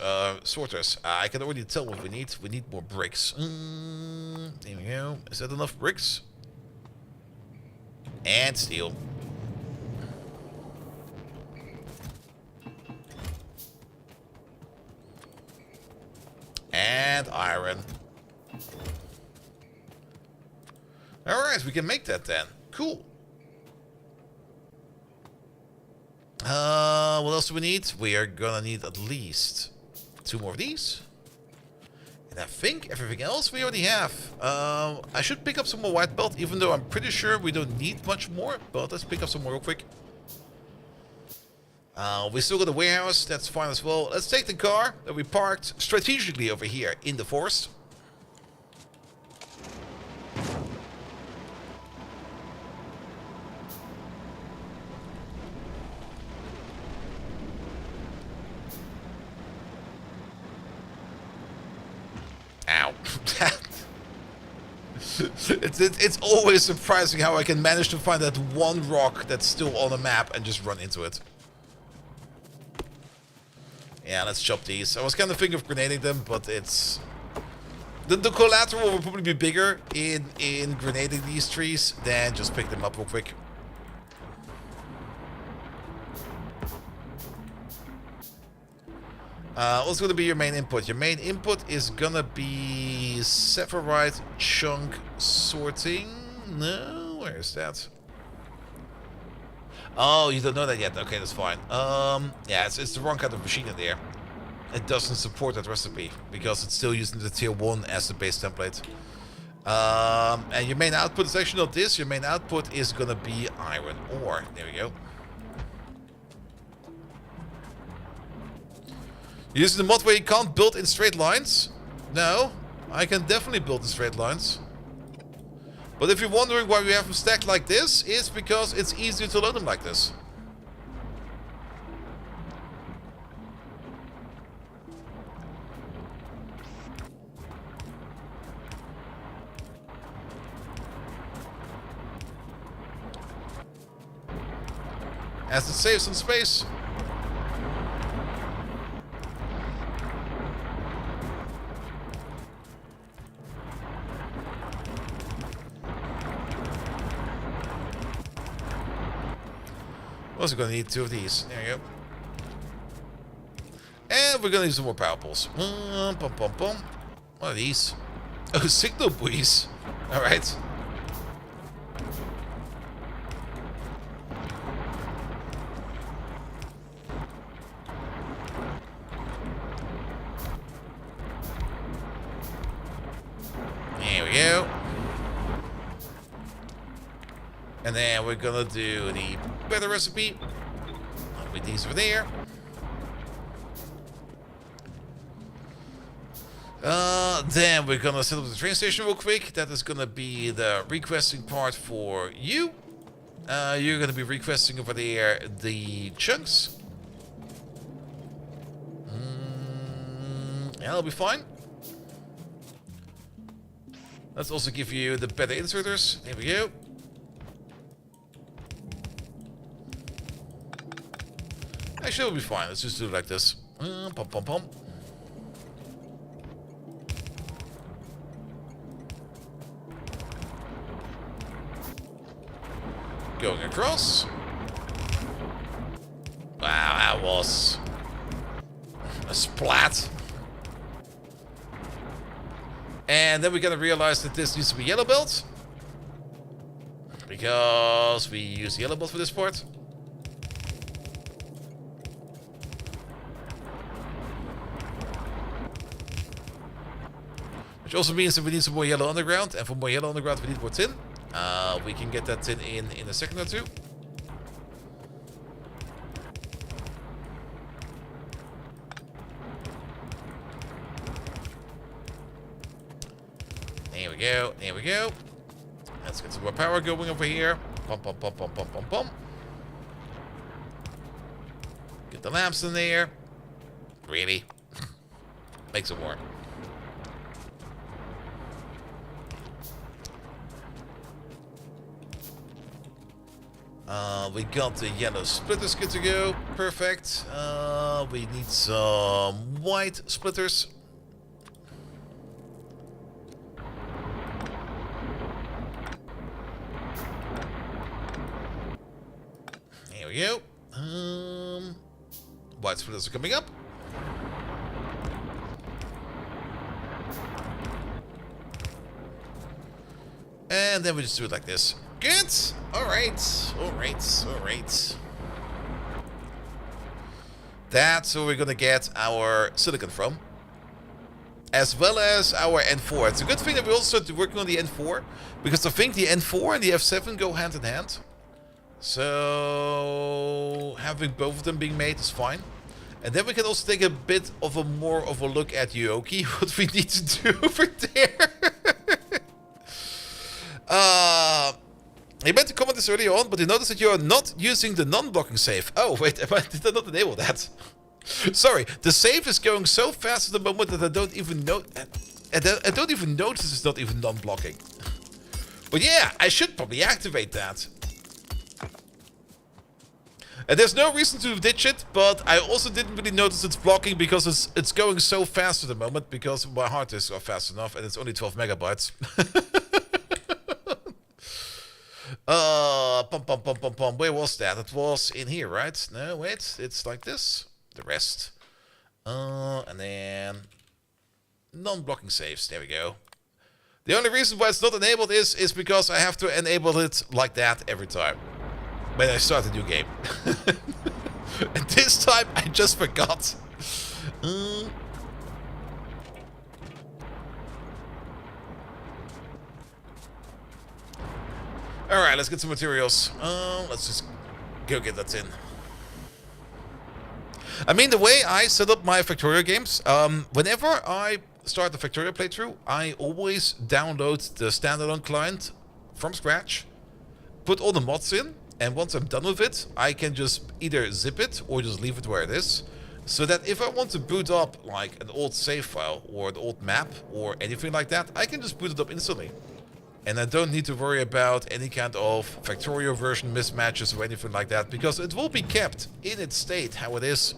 I can already tell what we need. We need more bricks. There we go. Is that enough bricks? And steel. And iron. Alright, we can make that then. Cool. What else do we need? We are gonna need at least 2 more of these. And I think everything else we already have. I should pick up some more white belt, even though I'm pretty sure we don't need much more. But let's pick up some more real quick. We still got a warehouse, that's fine as well. Let's take the car that we parked strategically over here in the forest. Ow. It's always surprising how I can manage to find that one rock that's still on the map and just run into it. Yeah, let's chop these. I was kind of thinking of grenading them, but it's... The collateral will probably be bigger in grenading these trees than just pick them up real quick. What's going to be your main input? Your main input is going to be Sephirite chunk sorting. No? Where is that? Oh, you don't know that yet. Okay, that's fine. Yeah, it's the wrong kind of machine in there. It doesn't support that recipe because it's still using the tier 1 as the base template. And your main output is actually not this. Your main output is going to be iron ore. There we go. Using the mod where you can't build in straight lines? No, I can definitely build in straight lines. But if you're wondering why we have them stacked like this, it's because it's easier to load them like this. As it saves some space. Also gonna need 2 of these. There you go. And we're gonna need some more power poles. Bum, bum, bum. What are these? Oh, signal buoys. Alright. There we go. And then we're gonna do the better recipe. With these over there. Then we're gonna set up the train station real quick. That is gonna be the requesting part for you. You're gonna be requesting over there the chunks. Yeah, that'll be fine. Let's also give you the better inserters. There we go. Actually, it'll be fine. Let's just do it like this. Pom pom pom. Going across. Wow, that was a splat. And then we're gonna realize that this needs to be yellow belt, because we use yellow belt for this part. Which also means that we need some more yellow underground, and for more yellow underground we need more tin. We can get that tin in a second or two. There we go, there we go. Let's get some more power going over here. Pump, pump, pump, pump, pump, pump, pump. Get the lamps in there. Really? Make some more. We got the yellow splitters good to go. Perfect. We need some white splitters. There we go. White splitters are coming up. And then we just do it like this. Good. Alright. Alright. Alright. That's where we're gonna get our silicon from. As well as our N4. It's a good thing that we also started working on the N4. Because I think the N4 and the F7 go hand in hand. So having both of them being made is fine. And then we can also take a bit of a more of a look at Yoki. What we need to do over there. I meant to comment this earlier on, but you notice that you are not using the non-blocking save. Oh, wait, did I not enable that? Sorry, the save is going so fast at the moment that I don't even know. I don't even notice it's not even non-blocking. But yeah, I should probably activate that. And there's no reason to ditch it, but I also didn't really notice it's blocking because it's going so fast at the moment because my hard disks are fast enough and it's only 12 megabytes. Pum, pum, pum, pum, pum. Where was that? It was in here, right? No, wait. It's like this. The rest. And then non-blocking saves. There we go. The only reason why it's not enabled is because I have to enable it like that every time when I start a new game. And this time I just forgot. Alright, let's get some materials. Let's just go get that in. I mean, the way I set up my Factorio games, whenever I start the Factorio playthrough, I always download the standalone client from scratch, put all the mods in, and once I'm done with it, I can just either zip it or just leave it where it is. So that if I want to boot up like an old save file or an old map or anything like that, I can just boot it up instantly. And I don't need to worry about any kind of Factorio version mismatches or anything like that, because it will be kept in its state how it is.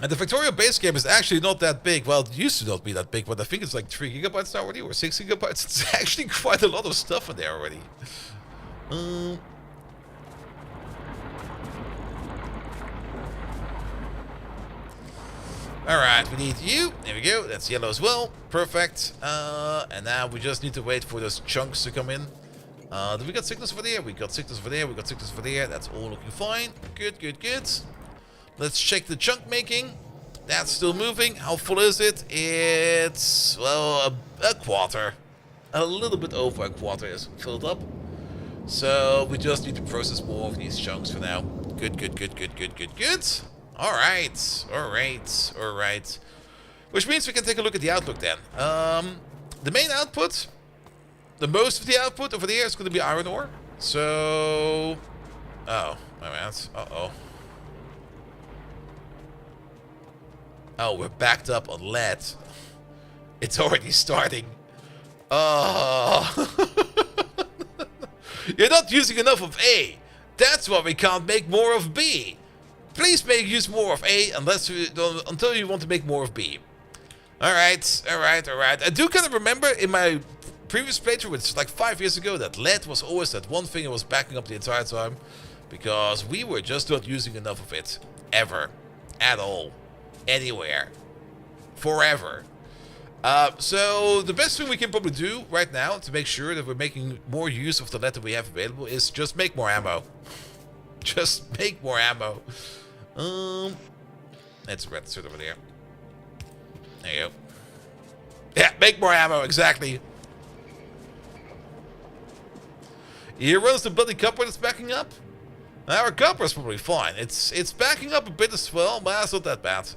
And the Victoria base game is actually not that big. Well, it used to not be that big, but I think it's like 3 gigabytes now already, or 6 gigabytes. It's actually quite a lot of stuff in there already. Alright, we need you. There we go. That's yellow as well. Perfect. And now we just need to wait for those chunks to come in. Do we got signals for there? We got signals for there. We got signals for there. That's all looking fine. Good, good, good. Let's check the chunk making. That's still moving. How full is it? It's, well, a quarter. A little bit over a quarter is filled up. So we just need to process more of these chunks for now. Good, good, good, good, good, good, good. Alright, alright, alright. Which means we can take a look at the outlook then. The main output, the most of the output over there is going to be iron ore. So... Oh, my man. Uh-oh. Oh, we're backed up on lead. It's already starting. Oh. You're not using enough of A. That's why we can't make more of B. Please use more of A until you want to make more of B. Alright, alright, alright. I do kind of remember in my previous playthrough, which was like 5 years ago, that lead was always that one thing that was backing up the entire time. Because we were just not using enough of it. Ever. At all. Anywhere. Forever. So the best thing we can probably do right now to make sure that we're making more use of the lead that we have available is just make more ammo. Just make more ammo. Let's red suit over there. There you go. Yeah, make more ammo, exactly. Here runs the bloody copper that's backing up. Our copper is probably fine. It's backing up a bit as well, but that's not that bad.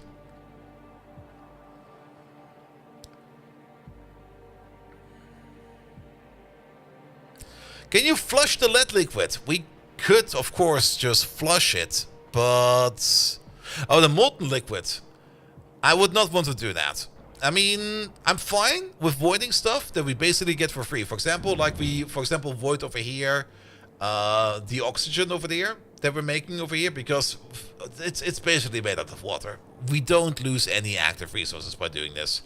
Can you flush the lead liquid? We could, of course, just flush it, but... Oh, the molten liquid. I would not want to do that. I mean, I'm fine with voiding stuff that we basically get for free. For example, like we, void over here, the oxygen over there that we're making over here, because it's basically made out of water. We don't lose any active resources by doing this.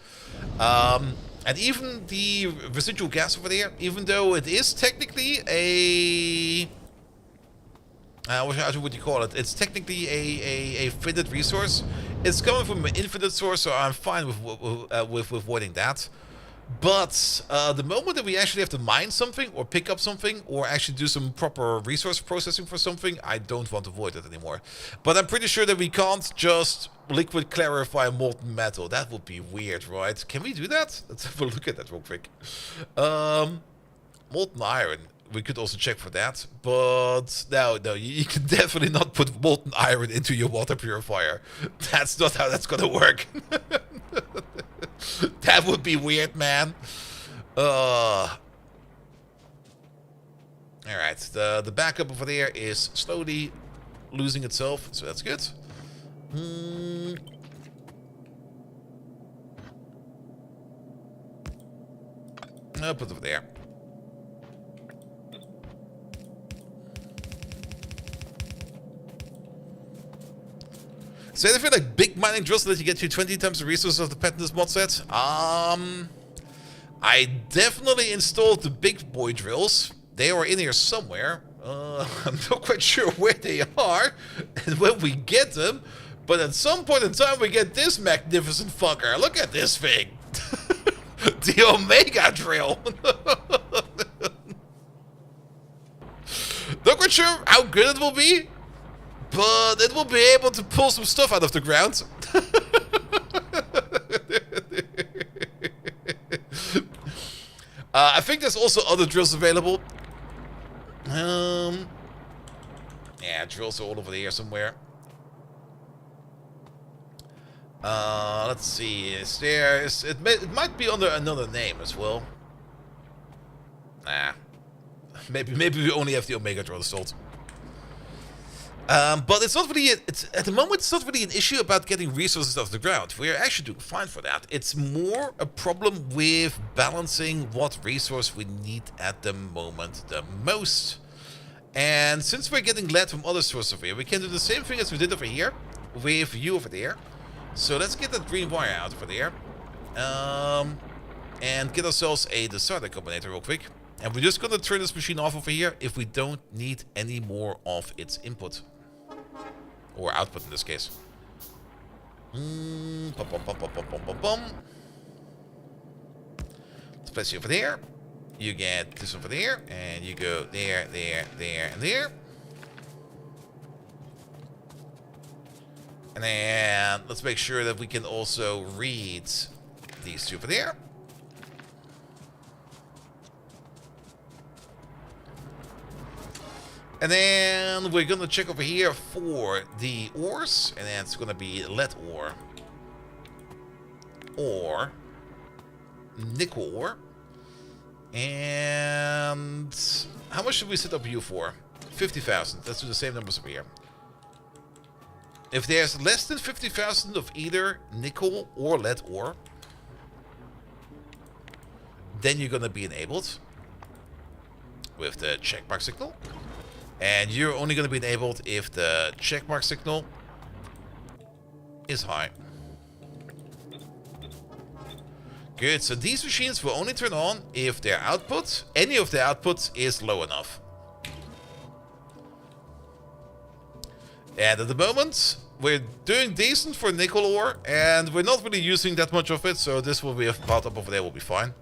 And even the residual gas over there, even though it is technically a... how would you call it? It's technically a finite resource. It's coming from an infinite source, so I'm fine with voiding that. But the moment that we actually have to mine something, or pick up something, or actually do some proper resource processing for something, I don't want to void it anymore. But I'm pretty sure that we can't just liquid clarify molten metal. That would be weird, right? Can we do that? Let's have a look at that real quick. Molten iron. We could also check for that, but no, you can definitely not put molten iron into your water purifier. That's not how that's gonna work. That would be weird, man. Alright, the backup over there is slowly losing itself, so that's good. I'll put it over there. So anything like big mining drills that let you get you 20 times the resources of the pet in this mod set? I definitely installed the big boy drills. They are in here somewhere. I'm not quite sure where they are and when we get them. But at some point in time we get this magnificent fucker. Look at this thing. The Omega drill. Not quite sure how good it will be, but it will be able to pull some stuff out of the ground. I think there's also other drills available. Yeah, drills are all over here somewhere. Let's see. It might be under another name as well. Nah. Maybe we only have the Omega drill installed. But it's not really, at the moment, it's not really an issue about getting resources off the ground. We're actually doing fine for that. It's more a problem with balancing what resource we need at the moment the most. And since we're getting lead from other sources over here, we can do the same thing as we did over here with you over there. So let's get that green wire out over there. And get ourselves a decided combinator real quick. And we're just gonna turn this machine off over here if we don't need any more of its input. Or output in this case. Bum, bum, bum, bum, bum, bum, bum. Let's place you over there. You get this over there. And you go there, there, there, and there. And then let's make sure that we can also read these two over there. And then we're gonna check over here for the ores, and then it's gonna be lead ore or nickel ore. And how much should we set up you for? 50,000. Let's do the same numbers over here. If there's less than 50,000 of either nickel or lead ore, then you're gonna be enabled with the checkmark signal. And you're only going to be enabled if the checkmark signal is high. Good, so these machines will only turn on if their output, any of their outputs, is low enough. And at the moment, we're doing decent for nickel ore, and we're not really using that much of it, so this will be a pot up over there will be fine.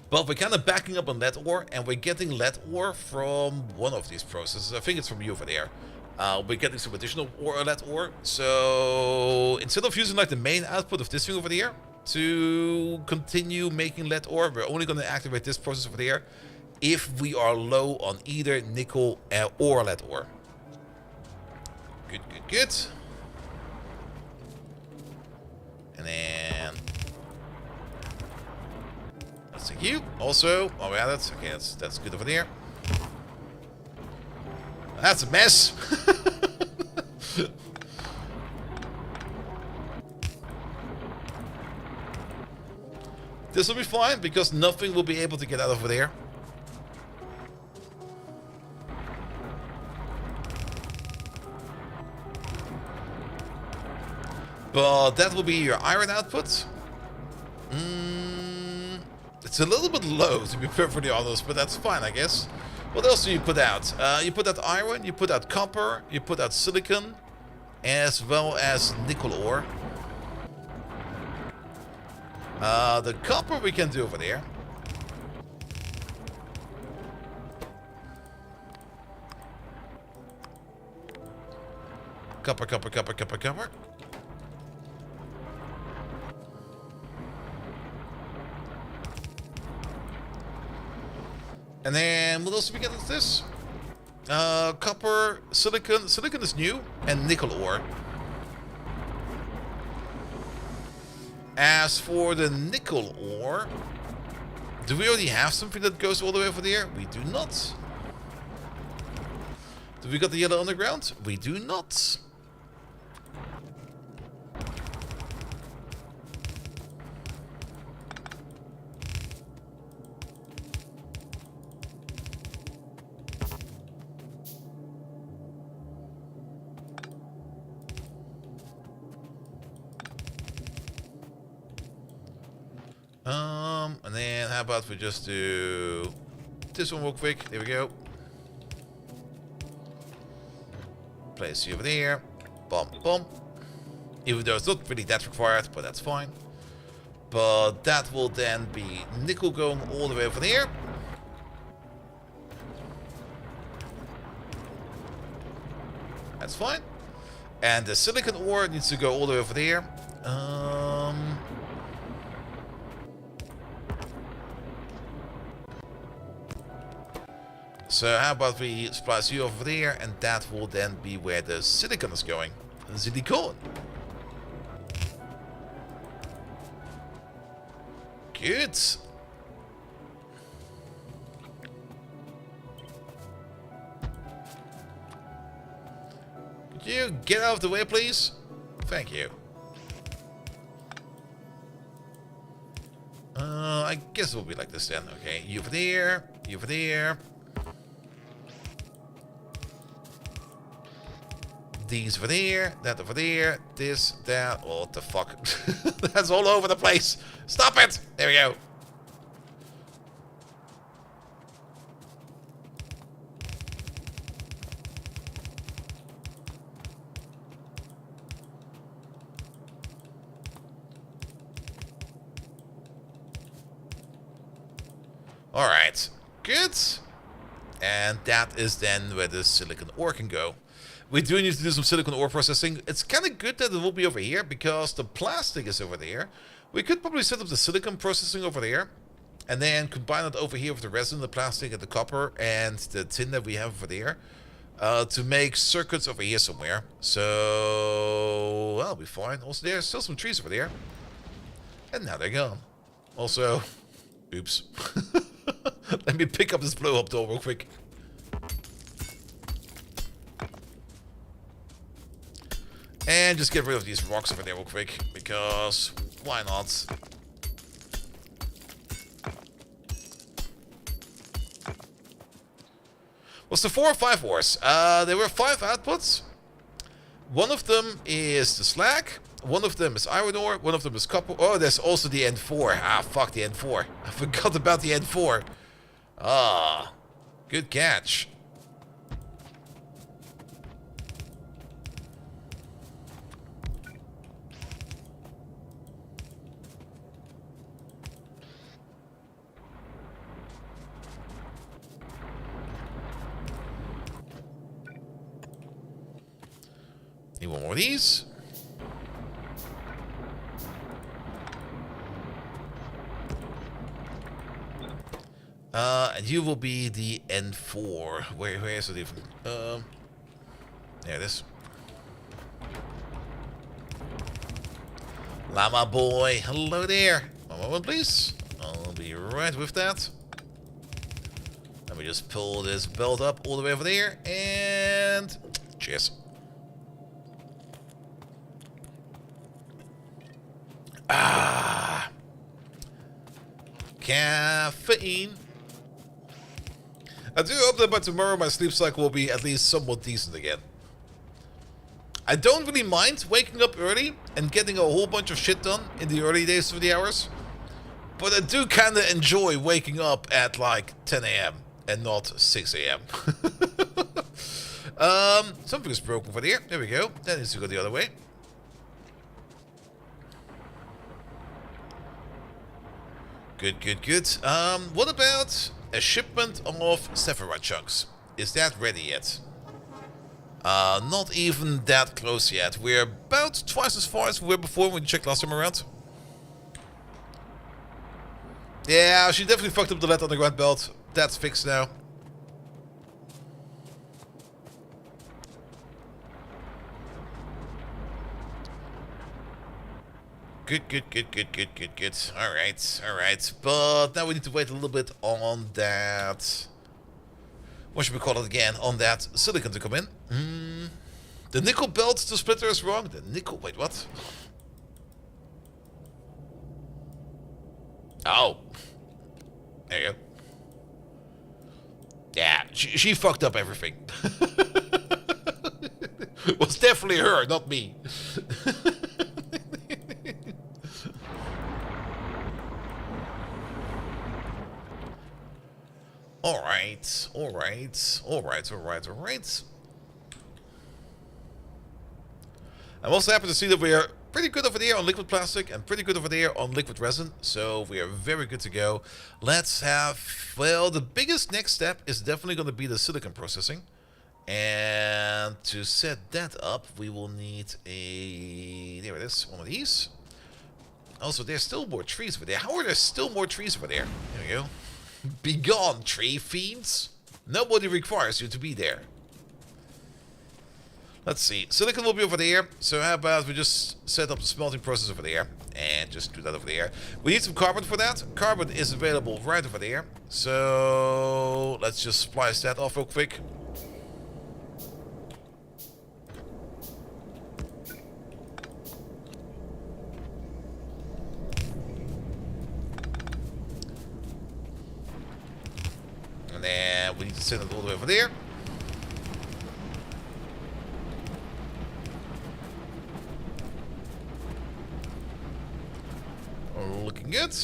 But we're kind of backing up on lead ore, and we're getting lead ore from one of these processes. I think it's from you over there. We're getting some additional lead ore. So instead of using like the main output of this thing over there to continue making lead ore, we're only going to activate this process over there if we are low on either nickel or lead ore. Good, good, good. And then let's take you. Also, while we're at it, okay, that's good over there. That's a mess. This will be fine because nothing will be able to get out over there. But that will be your iron output. It's a little bit low, to be perfectly honest, but that's fine, I guess. What else do you put out? You put out iron, you put out copper, you put out silicon, as well as nickel ore. The copper we can do over there. Copper, copper, copper, copper, copper. And then what else do we get with this? Copper, silicon. Silicon is new, and nickel ore. As for the nickel ore, do we already have something that goes all the way over there? We do not. Do we got the yellow underground? We do not. And then how about we just do this one real quick. There we go. Place you over there. Bum, bum. Even though it's not really that required, but that's fine. But that will then be nickel going all the way over there. That's fine. And the silicon ore needs to go all the way over there. So how about we splice you over there, and that will then be where the silicon is going. Silicon. Good. Could you get out of the way, please? Thank you. I guess it will be like this then. Okay, you over there, you over there. these over there, that over there, this, that. Oh, what the fuck? That's all over the place. Stop it! There we go. Alright, good. And that is then where the silicon ore can go. We do need to do some silicon ore processing. It's kind of good that it will be over here because the plastic is over there. We could probably set up the silicon processing over there and then combine it over here with the resin, the plastic, and the copper and the tin that we have over there to make circuits over here somewhere. So, that'll be fine. Also, there's still some trees over there. And now they're gone. Also, oops. Let me pick up this blow-up door real quick. And just get rid of these rocks over there real quick, because why not? Was the 4 or 5 ores? There were 5 outputs. One of them is the slag. One of them is iron ore. One of them is copper. Oh, there's also the N4. Ah, fuck the N4. I forgot about the N4. Ah, good catch. Need one more of these. And you will be the N4. Where is it even? There it is. Llama boy, hello there. One moment, please. I'll be right with that. Let me just pull this belt up all the way over there, and cheers. Ah, caffeine. I do hope that by tomorrow my sleep cycle will be at least somewhat decent again. I don't really mind waking up early and getting a whole bunch of shit done in the early days of the hours. But I do kind of enjoy waking up at like 10 a.m. and not 6 a.m. Something is broken over there. There we go. That needs to go the other way. Good, good, good. What about a shipment of Sephirite chunks? Is that ready yet? Not even that close yet. We're about twice as far as we were before when we checked last time around. Yeah, she definitely fucked up the lead underground belt. That's fixed now. Good, good, good, good, good, good, good. Alright, alright. But now we need to wait a little bit on that... What should we call it again? On that silicon to come in. The nickel belt to splitter is wrong. The nickel... Wait, what? Oh. There you go. Yeah, she fucked up everything. It was definitely her, not me. Alright, alright, alright, alright, alright. I'm also happy to see that we are pretty good over there on liquid plastic and pretty good over there on liquid resin. So we are very good to go. Let's have, well, the biggest next step is definitely going to be the silicon processing. And to set that up, we will need a, there it is, one of these. Also, there's still more trees over there. How are there still more trees over there? There we go. Be gone, tree fiends. Nobody requires you to be there. Let's see. Silicon will be over there. So how about we just set up the smelting process over there. And just do that over there. We need some carbon for that. Carbon is available right over there. So let's just splice that off real quick. And then we need to send it all the way over there. Looking good.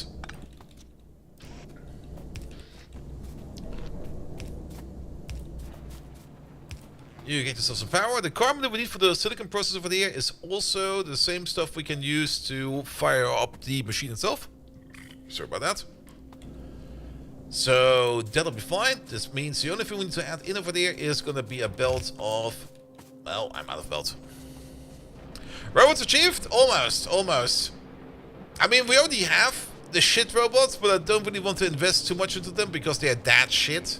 You get yourself some power. The carbon that we need for the silicon process over there is also the same stuff we can use to fire up the machine itself. Sorry about that. So that'll be fine. This means the only thing we need to add in over there is going to be a belt of... Well, I'm out of belt. Robots achieved? Almost, almost. I mean, we already have the shit robots, but I don't really want to invest too much into them because they're that shit.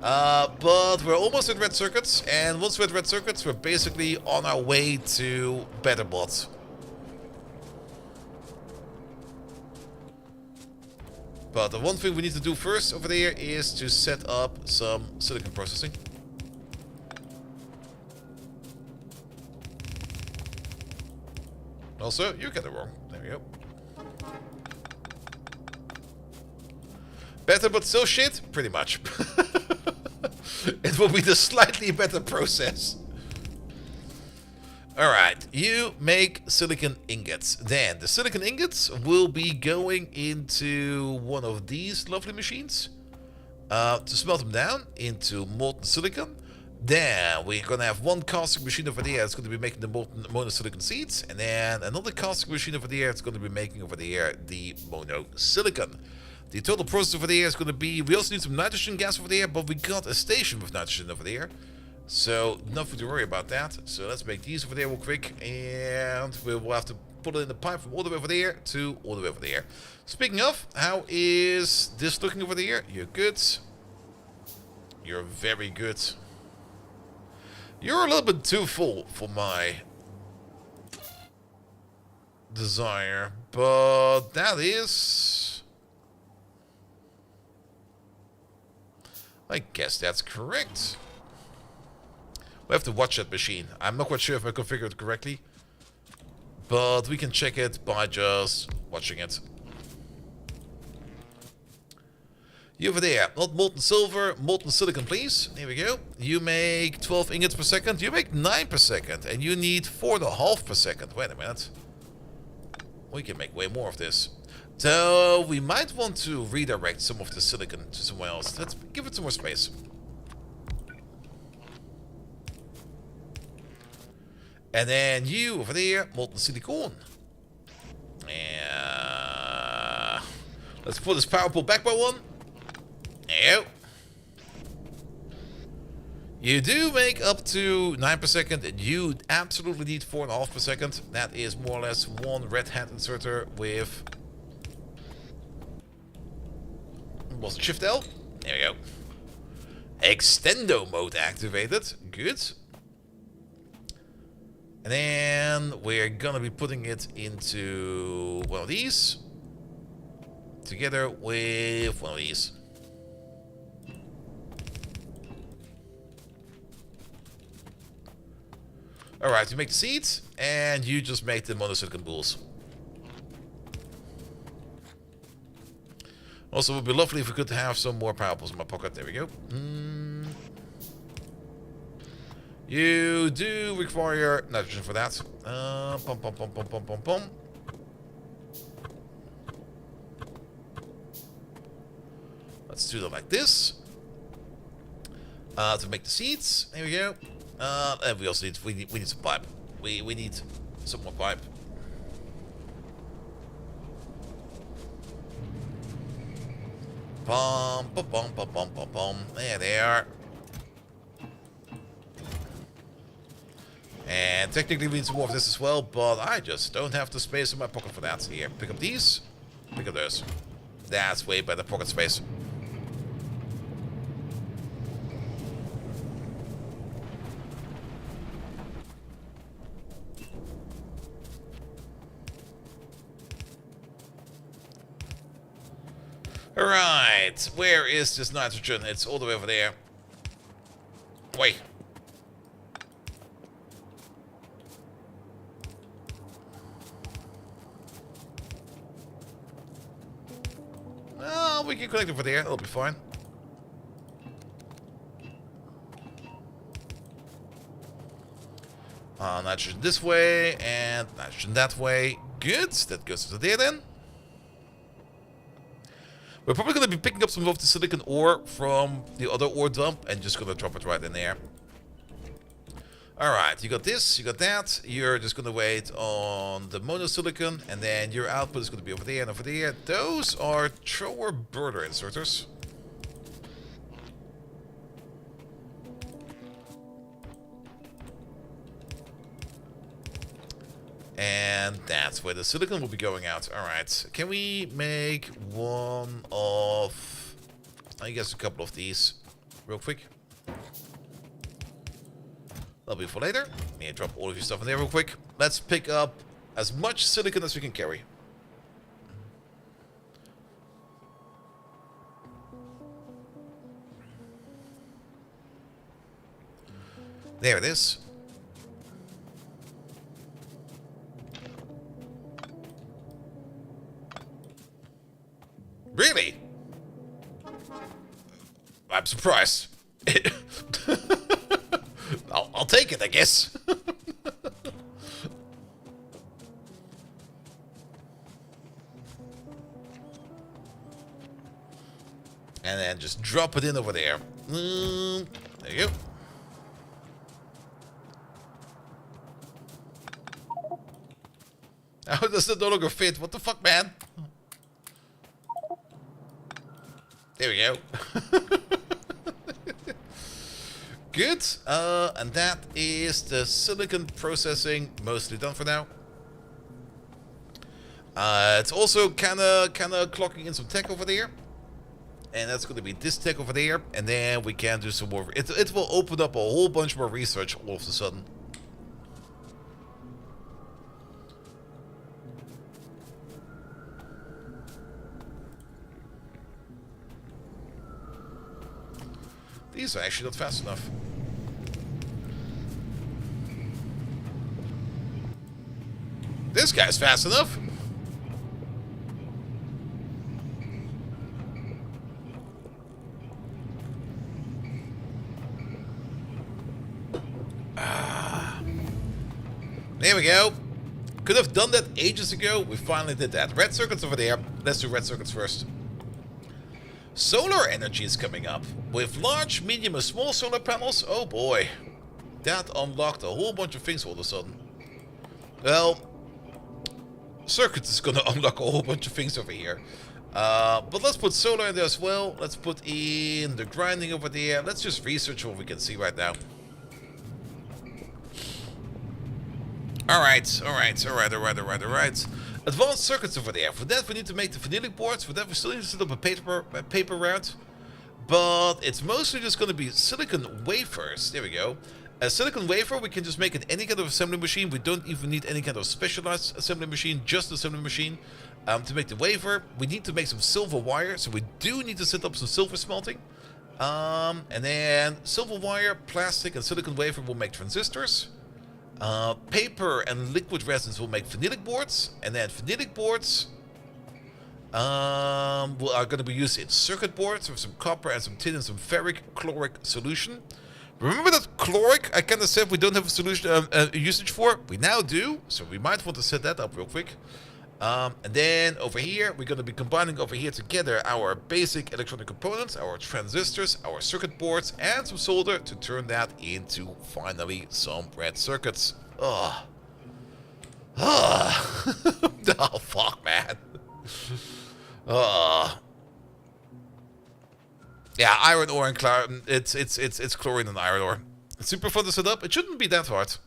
But we're almost at red circuits, and once we're at red circuits, we're basically on our way to better bots. But the one thing we need to do first over there is to set up some silicon processing. Also, you get it wrong. There we go. Better but still shit? Pretty much. It will be the slightly better process. Alright, you make silicon ingots. Then the silicon ingots will be going into one of these lovely machines to smelt them down into molten silicon. Then we're going to have one casting machine over there that's going to be making the molten monosilicon seeds. And then another casting machine over there that's going to be making over there the monosilicon. The total process over there is going to be... We also need some nitrogen gas over there, but we got a station with nitrogen over there. So nothing to worry about that. So let's make these over there real quick. And we'll have to put it in the pipe from all the way over there to all the way over there. Speaking of, how is this looking over there? You're good. You're very good. You're a little bit too full for my desire, but that is... I guess that's correct. We have to watch that machine. I'm not quite sure if I configured it correctly, but we can check it by just watching it. You over there, not molten silver, molten silicon, please. Here we go. You make 12 ingots per second. You make 9 per second, and you need 4.5 per second. Wait a minute. We can make way more of this. So we might want to redirect some of the silicon to somewhere else. Let's give it some more space. And then you over there, molten silicon. And let's pull this power pole back by one. There. You do make up to 9 per second, and you absolutely need 4.5 per second. That is more or less one red hat inserter with... Was it Shift L? There we go. Extendo mode activated. Good. And then we're gonna be putting it into one of these. Together with one of these. Alright, you make the seeds, and you just make the monosilicon balls. Also, it would be lovely if we could have some more power poles in my pocket. There we go. You do require nitrogen for that. Pum, pum, pum, pum, pum, pum, pum. Let's do that like this. To make the seeds. There we go. And we also need we need some pipe. We need some more pipe. Pum pum pum pum pum pum pum. There they are. And technically we need some more of this as well, but I just don't have the space in my pocket for that. Here, pick up these, pick up those. That's way better pocket space. Alright, where is this nitrogen? It's all the way over there. Wait. Well, we can connect over there, it'll be fine. Nitrogen this way, and nitrogen that way. Good, that goes to there then. We're probably going to be picking up some of the silicon ore from the other ore dump and just going to drop it right in there. Alright, you got this, you got that. You're just going to wait on the monosilicon, and then your output is going to be over there and over there. Those are thrower burner inserters. And that's where the silicon will be going out. Alright, can we make one of... I guess a couple of these real quick. That'll be for later. Yeah, drop all of your stuff in there real quick. Let's pick up as much silicon as we can carry. There it is. Really? I'm surprised. I'll take it, I guess. And then just drop it in over there. There you go. How does it no longer fit? What the fuck, man? There we go. Good. And that is the silicon processing mostly done for now. It's also kind of clocking in some tech over there. And that's going to be this tech over there. And then we can do some more. It will open up a whole bunch more research all of a sudden. These are actually not fast enough. This guy's fast enough. There we go. Could have done that ages ago. We finally did that. Red circuits over there. Let's do red circuits first. Solar energy is coming up. With large, medium, and small solar panels, oh boy. That unlocked a whole bunch of things all of a sudden. Well, circuits is going to unlock a whole bunch of things over here. But let's put solar in there as well. Let's put in the grinding over there. Let's just research what we can see right now. Alright. Advanced circuits over there. For that we need to make the vanillic boards. For that we still need to set up a paper route. But it's mostly just going to be silicon wafers. There we go. A silicon wafer we can just make in any kind of assembly machine. We don't even need any kind of specialized assembly machine. Just assembly machine. To make the wafer we need to make some silver wire. So we do need to set up some silver smelting. And then silver wire, plastic and silicon wafer will make transistors. Paper and liquid resins will make vanillic boards, and then vanillic boards are going to be used in circuit boards with some copper and some tin and some ferric chloric solution. Remember that chloric I kind of said we don't have a solution usage for? We now do, so we might want to set that up real quick. And then over here, we're going to be combining over here together our basic electronic components, our transistors, our circuit boards, and some solder to turn that into, finally, some red circuits. Ugh. Oh, fuck, man. Yeah, iron ore and it's chlorine and iron ore. It's super fun to set up. It shouldn't be that hard.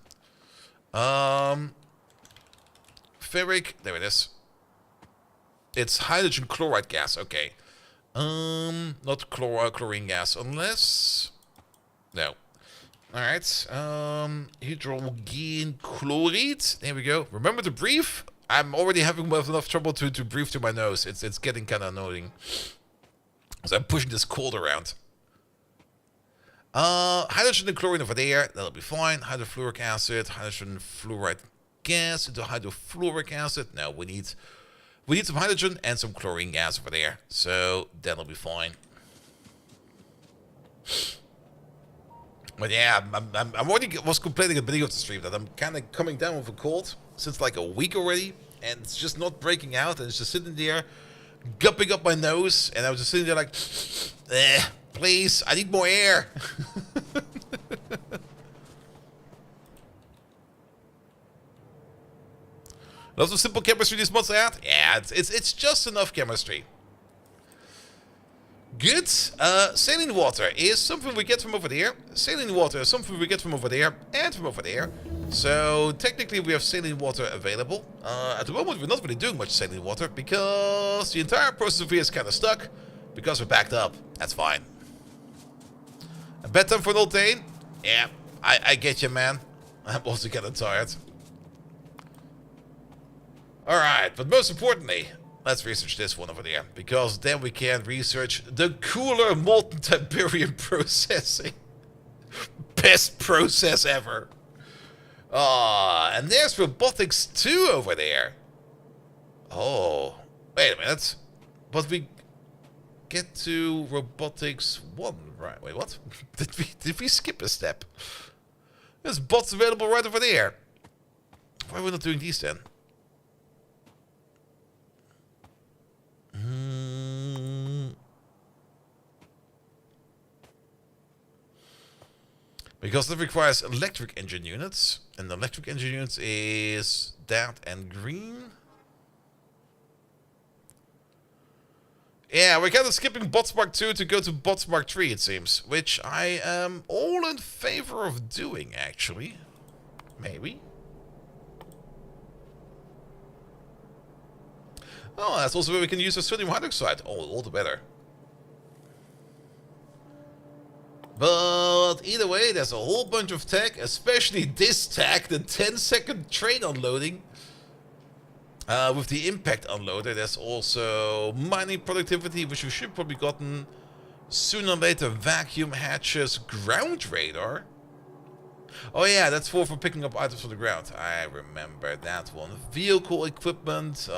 Ferric, there it is. It's hydrogen chloride gas, okay. Not chlorine gas, unless... No. Alright, hydrogen chloride. There we go. Remember to breathe? I'm already having enough trouble to breathe through my nose. It's getting kind of annoying. So I'm pushing this cold around. Hydrogen and chlorine over there. That'll be fine. Hydrofluoric acid, hydrogen fluoride gas into hydrofluoric acid. Now we need some hydrogen and some chlorine gas over there. So that'll be fine. But yeah, I'm already was complaining at the beginning of the stream that I'm kind of coming down with a cold since like a week already, and it's just not breaking out, and it's just sitting there, gupping up my nose, and I was just sitting there like, please, I need more air. Lots of simple chemistry these mods add. Yeah, it's just enough chemistry. Good. Saline water is something we get from over there. Saline water is something we get from over there and from over there. So technically we have saline water available. At the moment we're not really doing much saline water because the entire process of here is kind of stuck because we're backed up. That's fine. A bedtime for an old Dane? Yeah, I get you, man. I'm also kind of tired. Alright, but most importantly, let's research this one over there, because then we can research the cooler molten Tiberium processing. Best process ever. And there's robotics 2 over there. Oh, wait a minute. But we get to robotics 1, right? Wait, what? Did we skip a step? There's bots available right over there. Why are we not doing these then? Because that requires electric engine units, and the electric engine units is that and green. Yeah, we're kind of skipping Bots Mark 2 to go to Bots Mark 3, it seems, which I am all in favor of doing, actually. Maybe. Oh, that's also where we can use the sodium hydroxide. Oh, all the better. But either way, there's a whole bunch of tech, especially this tech, the 10-second train unloading. With the impact unloader, there's also mining productivity, which we should probably gotten sooner or later. Vacuum hatches, ground radar. Oh yeah, that's for picking up items from the ground. I remember that one. Vehicle equipment.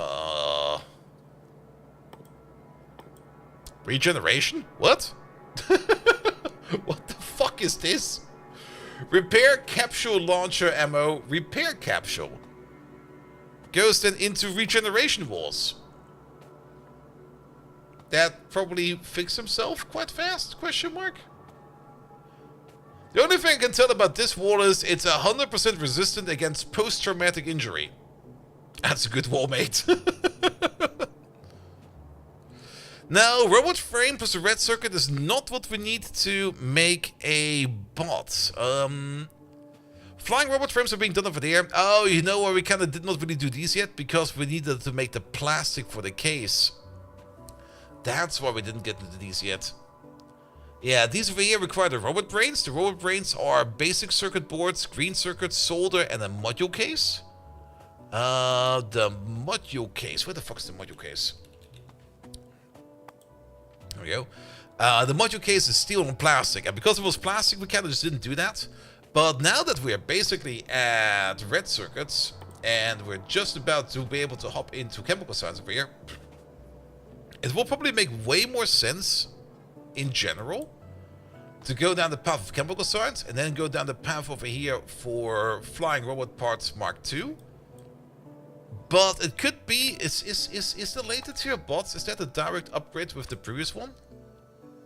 Regeneration? What? What the fuck is this? Repair capsule launcher ammo. Repair capsule. Goes then into regeneration walls. That probably fixed himself quite fast? Question mark. The only thing I can tell about this wall is it's 100% resistant against post-traumatic injury. That's a good wall, mate. Now, robot frame plus a red circuit is not what we need to make a bot. Flying robot frames are being done over there. Oh, you know why we kind of did not really do these yet? Because we needed to make the plastic for the case. That's why we didn't get into these yet. Yeah, these over here require the robot brains. The robot brains are basic circuit boards, green circuit, solder, and a module case. The module case. Where the fuck is the module case? There we go. The module case is steel and plastic. And because it was plastic, we kind of just didn't do that. But now that we're basically at red circuits, and we're just about to be able to hop into chemical science over here, it will probably make way more sense in general to go down the path of chemical science and then go down the path over here for flying robot parts Mark II. But it could be, is the later tier bots, is that a direct upgrade with the previous one?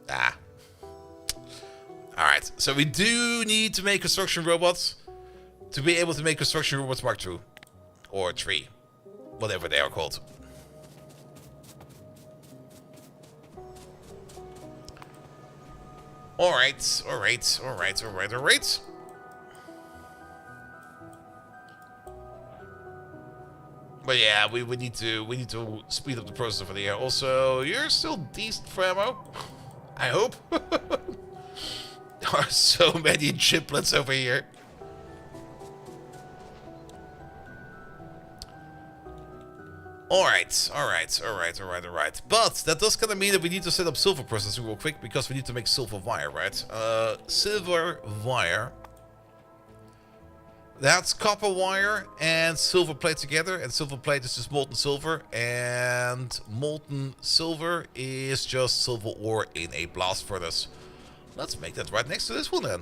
Ah. Alright, so we do need to make construction robots to be able to make construction robots Mark II. Or 3. Whatever they are called. Alright. But yeah, we need to speed up the process over there. Also, you're still decent for ammo. I hope. There are so many chiplets over here. Alright. But that does kind of mean that we need to set up silver processing real quick, because we need to make silver wire, right? Silver wire. That's copper wire and silver plate together, and silver plate is just molten silver, and molten silver is just silver ore in a blast furnace. Let's make that right next to this one then.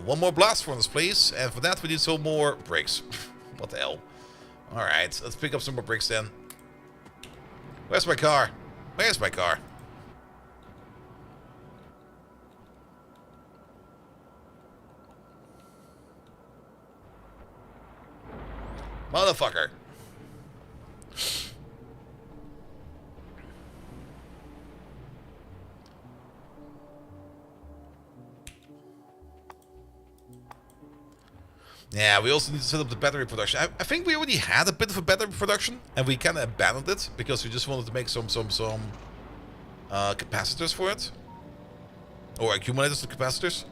One more blast furnace, please, and for that we need some more bricks. What the hell? Alright, let's pick up some more bricks then. Where's my car? Where's my car? Motherfucker. Yeah, we also need to set up the battery production. I think we already had a bit of a battery production, and we kind of abandoned it because we just wanted to make some capacitors for it, or accumulators to capacitors.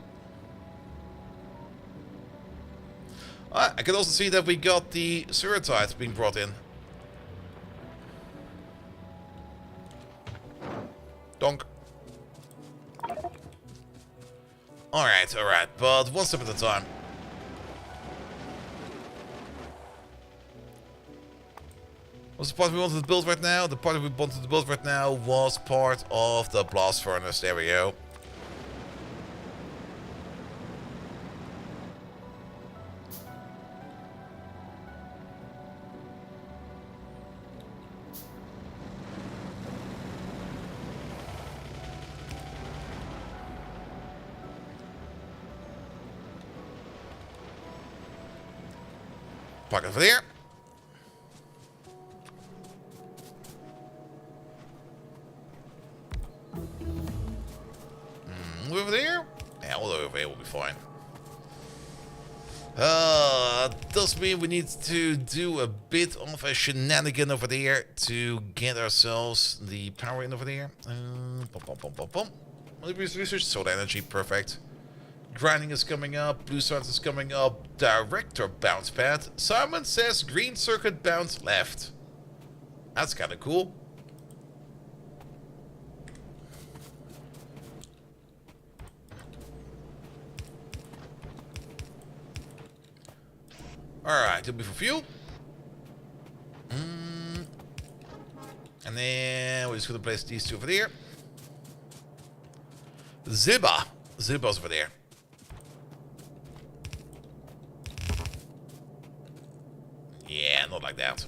I can also see that we got the Suratite being brought in. Donk. Alright, alright, but one step at a time. What's the part we wanted to build right now? The part we wanted to build right now was part of the blast furnace. There we go. Park it over there. Over there? Yeah, all over here will be fine. Does mean we need to do a bit of a shenanigan over there to get ourselves the power in over there. Research, solar energy, perfect. Grinding is coming up, blue science is coming up, director bounce pad. Simon says green circuit bounce left. That's kind of cool. Alright, it'll be for fuel. And then we're just going to place these two over there. Zibba. Zibba's over there. Yeah, not like that.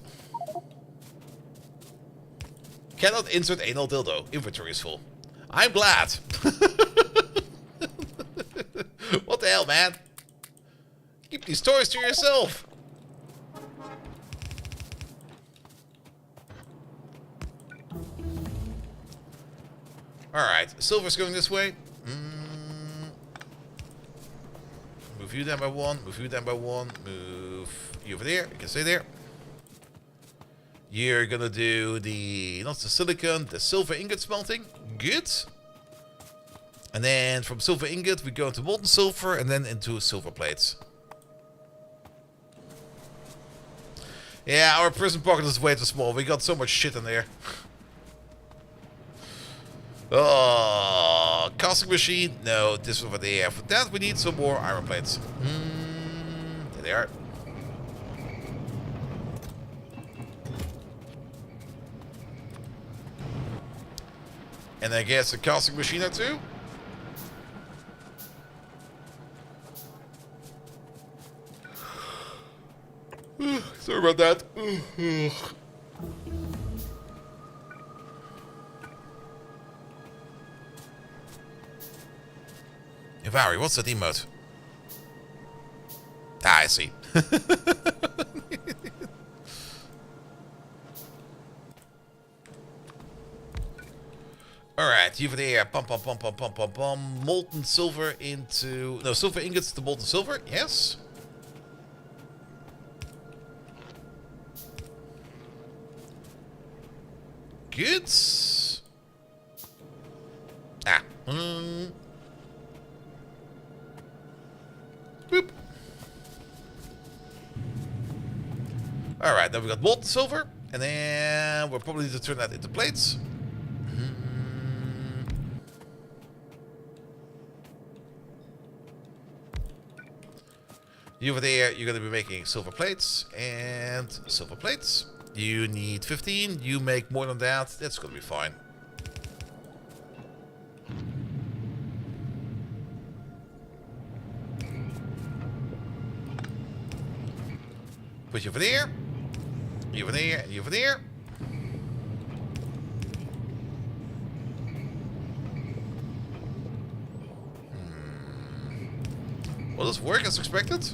Cannot insert anal dildo. Inventory is full. I'm glad. What the hell, man? Keep these toys to yourself. Alright, silver's going this way. Move you down by one, move you down by one, move you over there, you can stay there. You're gonna do the, not the silicon, the silver ingot smelting. Good. And then from silver ingot we go into molten silver and then into silver plates. Yeah, our prison pocket is way too small. We got so much shit in there. Oh, casting machine. No, this over there. For that, we need some more iron plates. There they are. And I guess a casting machine or two. Sorry about that. Vari, what's that emote? Ah, I see. Alright, over there. Pum, pum, pum, pum, pum, pum, pum. Molten silver into... No, silver ingots to molten silver. Yes. Good. Ah. Boop. Alright, then we got molten silver. And then we'll probably need to turn that into plates. You over there, you're going to be making silver plates and silver plates. You need 15. You make more than that. That's going to be fine. Put you over there. You over there. And you over there. Will this work as expected?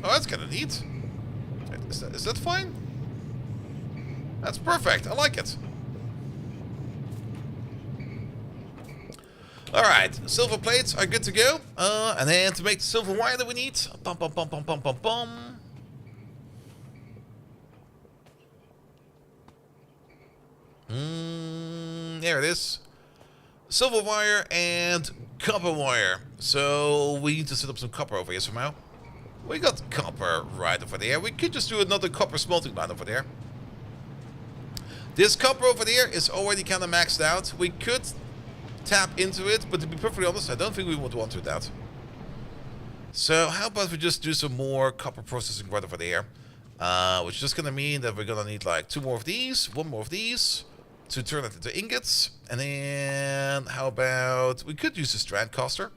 Oh, that's kind of neat. Is that fine? That's perfect. I like it. Alright, silver plates are good to go. And then to make the silver wire that we need. Bum, bum, bum, bum, bum, bum, bum. There it is. Silver wire and copper wire. So we need to set up some copper over here somehow. We got copper right over there. We could just do another copper smelting line over there. This copper over there is already kind of maxed out. We could tap into it, but to be perfectly honest, I don't think we would want to do that. So how about we just do some more copper processing right over there, which is just gonna mean that we're gonna need like 2 more of these, 1 more of these to turn it into ingots. And then how about we could use the strand caster,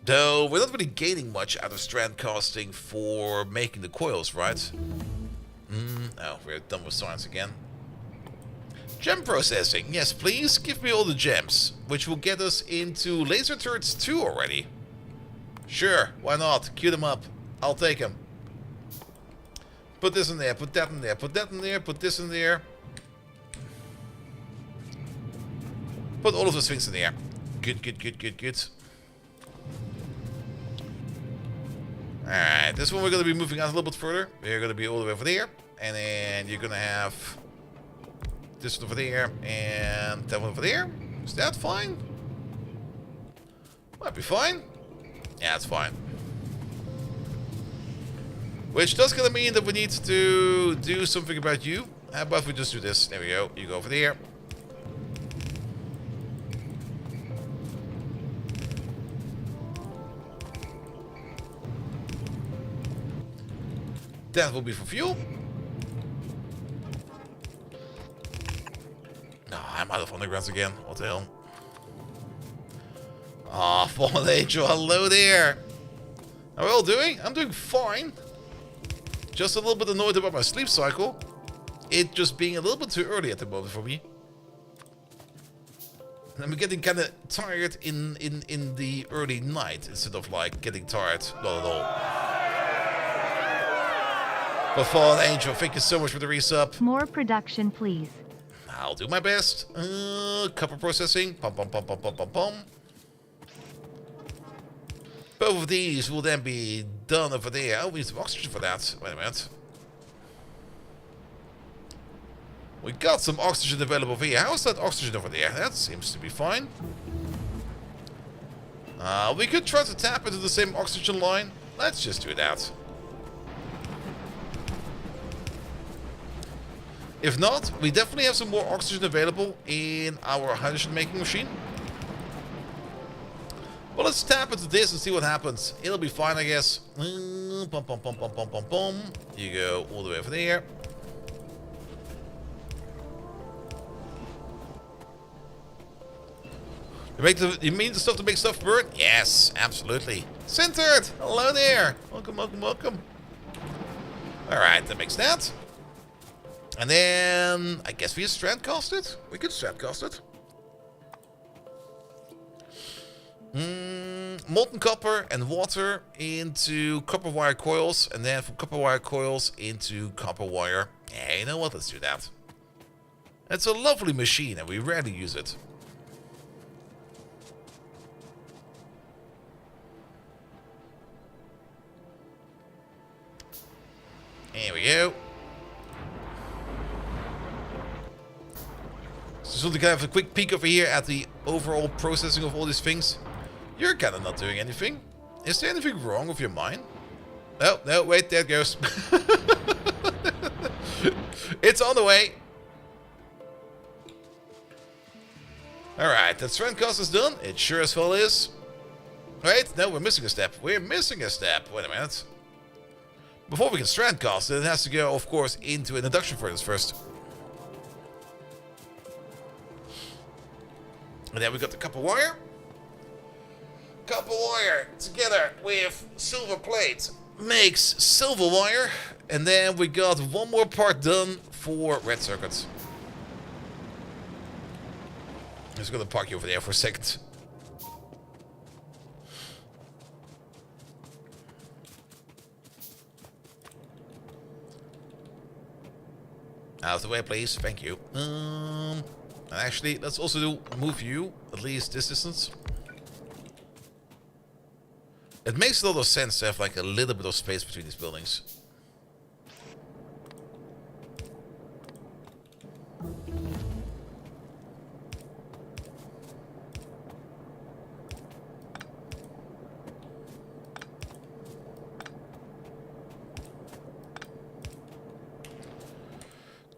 though we're not really gaining much out of strand casting for making the coils, right? Oh, we're done with science again. Gem processing, yes please, give me all the gems, which will get us into laser turrets 2 already. Sure, why not? Queue them up, I'll take them. Put this in there, put that in there, put that in there, put this in there. Put all of those things in there. Good, good, good, good, good. Alright, this one we're going to be moving out a little bit further. We're going to be all the way over there. And then you're going to have this one over there and that one over there. Is that fine? Might be fine. Yeah, it's fine. Which does gonna mean that we need to do something about you. How about we just do this? There we go. You go over there. That will be for fuel. No, I'm out of undergrounds again. What the hell? Ah, Fallen Angel, hello there. How are we all doing? I'm doing fine. Just a little bit annoyed about my sleep cycle. It just being a little bit too early at the moment for me. And I'm getting kind of tired in the early night instead of like getting tired not at all. But Fallen Angel, thank you so much for the resub. More production, please. I'll do my best. Copper processing. Pum, pum, pum, pum, pum, pum, pum. Both of these will then be done over there. Oh, we need some oxygen for that. Wait a minute. We got some oxygen available over here. How is that oxygen over there? That seems to be fine. We could try to tap into the same oxygen line. Let's just do that. If not, we definitely have some more oxygen available in our hydrogen making machine. Well, let's tap into this and see what happens. It'll be fine, I guess. Pum, pum, pum, pum, pum, pum, pum. You go all the way over there. You mean the stuff to make stuff burn? Yes, absolutely. Centered! Hello there! Welcome, welcome, welcome. Alright, that makes that. And then, I guess we strand cast it? We could strand cast it. Molten copper and water into copper wire coils. And then from copper wire coils into copper wire. Yeah, you know what? Let's do that. It's a lovely machine and we rarely use it. Here we go. So to have a quick peek over here at the overall processing of all these things. You're kind of not doing anything. Is there anything wrong with your mind? Oh, no, wait, there it goes. It's on the way. Alright, that strand cast is done. It sure as hell is. Wait, no, we're missing a step. We're missing a step. Wait a minute. Before we can strand cast it, it has to go, of course, into an induction furnace first. And then we got the copper wire. Copper wire together with silver plate makes silver wire. And then we got one more part done for red circuits. I'm just gonna park you over there for a second. Out of the way, please. Thank you. And actually, let's also move you at least this distance. It makes a lot of sense to have like a little bit of space between these buildings.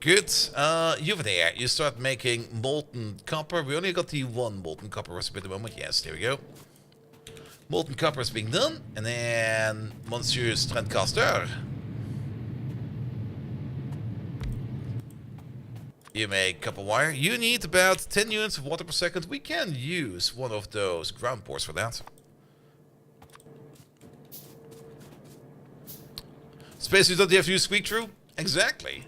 Good. You over there. You start making molten copper. We only got the one molten copper recipe at the moment. Yes, there we go. Molten copper is being done. And then Monsieur Strandcaster. You make copper wire. You need about 10 units of water per second. We can use one of those ground bores for that. Space you don't have to use squeak through? Exactly.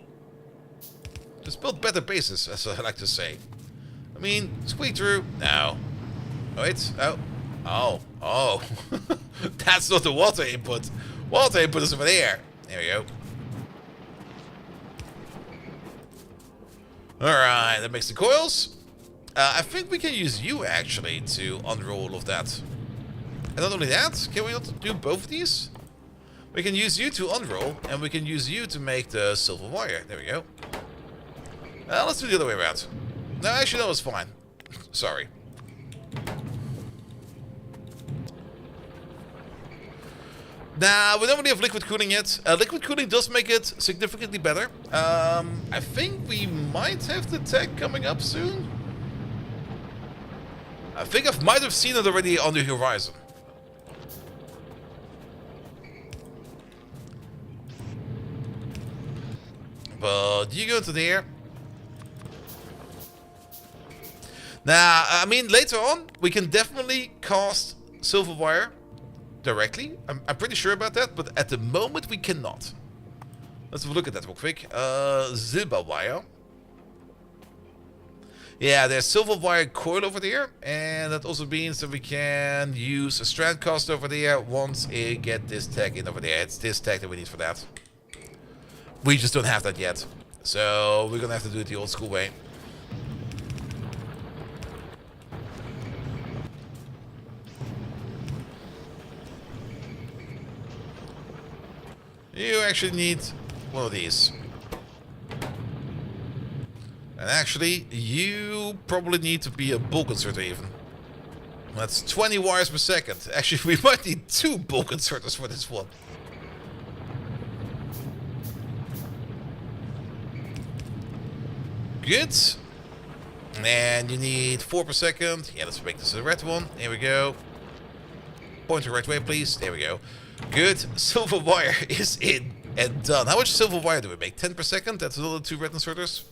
Just build better bases, as I like to say. I mean, squeak through. No. Oh, wait. Oh. Oh. Oh. That's not the water input. Water input is over there. There we go. Alright, that makes the coils. I think we can use you, actually, to unroll all of that. And not only that, can we not do both of these? We can use you to unroll, and we can use you to make the silver wire. There we go. Let's do the other way around. No, actually, that was fine. Sorry. Nah, we don't really have liquid cooling yet. Liquid cooling does make it significantly better. I think we might have the tech coming up soon. I think I might have seen it already on the horizon. But you go to there. Now, I mean, later on, we can definitely cast silver wire directly. I'm pretty sure about that, but at the moment we cannot. Let's have a look at that real quick. Silver wire. Yeah, there's silver wire coil over there, and that also means that we can use a strand cast over there once we get this tech in over there. It's this tech that we need for that. We just don't have that yet, so we're gonna have to do it the old school way. You actually need one of these. And actually, you probably need to be a bulk inserter even. That's 20 wires per second. Actually, we might need 2 bulk inserters for this one. Good. And you need 4 per second. Yeah, let's make this a red one. Here we go. Point the right way, please. There we go. Good. Silver wire is in and done. How much silver wire do we make? 10 per second? That's another 2 red inserters.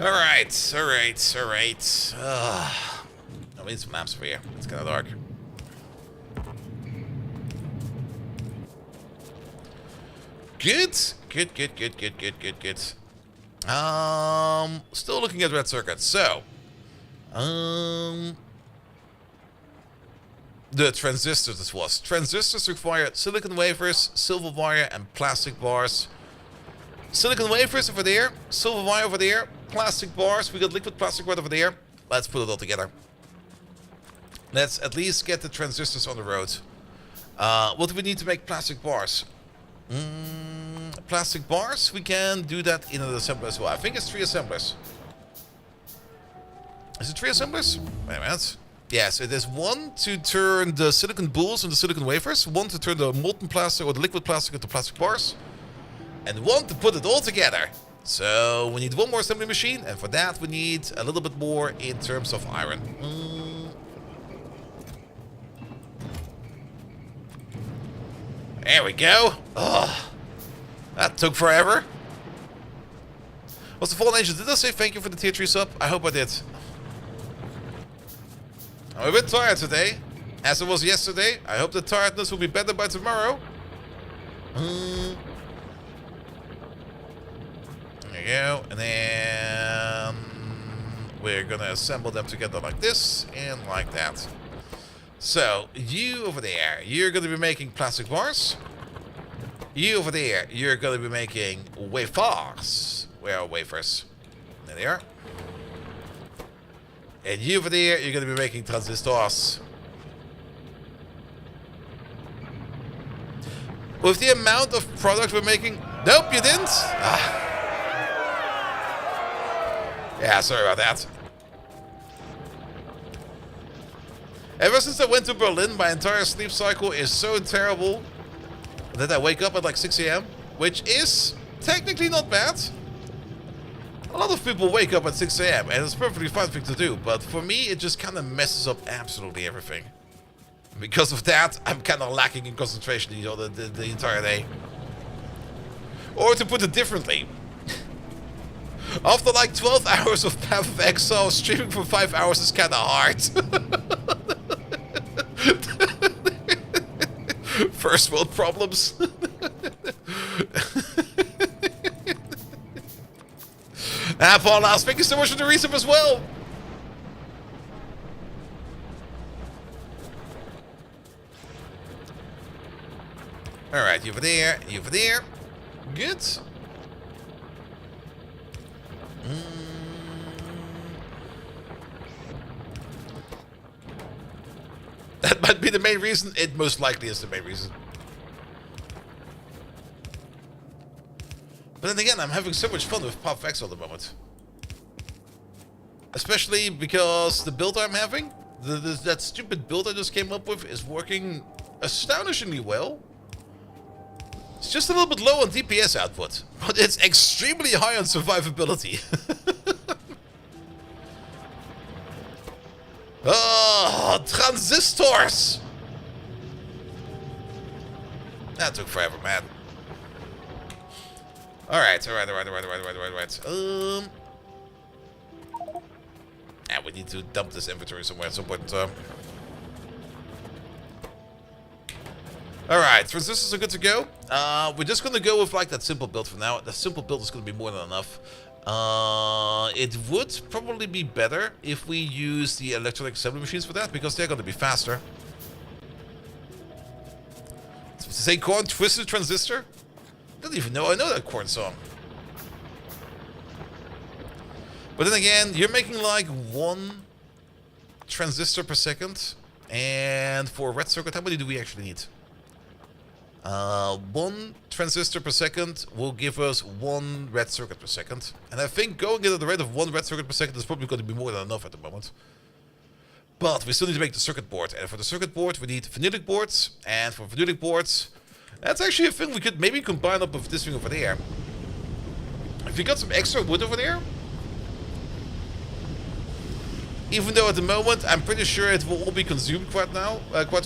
Alright, alright, alright. I need some lamps over here. It's kind of dark. Good. Good, good, good, good, good, good, good. Still looking at red circuits. So, the transistors this was. Transistors require silicon wafers, silver wire, and plastic bars. Silicon wafers over there, silver wire over there, plastic bars. We got liquid plastic right over there. Let's put it all together. Let's at least get the transistors on the road. What do we need to make plastic bars? Plastic bars, we can do that in an assembler as well. I think it's 3 assemblers. Is it 3 assemblers? Wait a minute. Yes, it is 1 to turn the silicon balls into silicon wafers, 1 to turn the molten plastic or the liquid plastic into plastic bars, and 1 to put it all together. So we need 1 more assembly machine, and for that we need a little bit more in terms of iron. There we go. Ugh. That took forever. What's the Fallen Angel? Did I say thank you for the tier 3 sub? I hope I did. I'm a bit tired today, as it was yesterday. I hope the tiredness will be better by tomorrow. There you go. And then we're gonna assemble them together like this and like that. So, you over there, you're gonna be making plastic bars. You over there, you're gonna be making wafers. Where are wafers? There they are. And you over there, you're gonna be making transistors. With the amount of product we're making... Nope, you didn't? Ah. Yeah, sorry about that. Ever since I went to Berlin, my entire sleep cycle is so terrible that I wake up at like 6 a.m., which is technically not bad. A lot of people wake up at 6 a.m. and it's a perfectly fine thing to do, but for me it just kind of messes up absolutely everything. Because of that, I'm kind of lacking in concentration the entire day. Or to put it differently, after like 12 hours of Path of Exile, streaming for 5 hours is kind of hard. First world problems. Paul Last, thank you so much for the resub as well. Alright, you over there, you over there. Good. That might be the main reason. It most likely is the main reason. But then again, I'm having so much fun with Path of Exile at the moment. Especially because the build I'm having, that stupid build I just came up with, is working astonishingly well. It's just a little bit low on DPS output, but it's extremely high on survivability. Oh, transistors! That took forever, man. Alright. Yeah, we need to dump this inventory somewhere at some point in time. Alright, transistors are good to go. We're just gonna go with like that simple build for now. The simple build is gonna be more than enough. It would probably be better if we use the electronic assembly machines for that, because they're gonna be faster. Say corn twisted transistor? I don't even know I know that corn song. But then again, you're making like 1 transistor per second. And for a red circuit, how many do we actually need? 1 transistor per second will give us 1 red circuit per second. And I think going at the rate of 1 red circuit per second is probably going to be more than enough at the moment. But we still need to make the circuit board. And for the circuit board, we need vanillic boards. And for vanillic boards, that's actually a thing we could maybe combine up with this thing over there. If you got some extra wood over there, even though at the moment I'm pretty sure it will all be consumed quite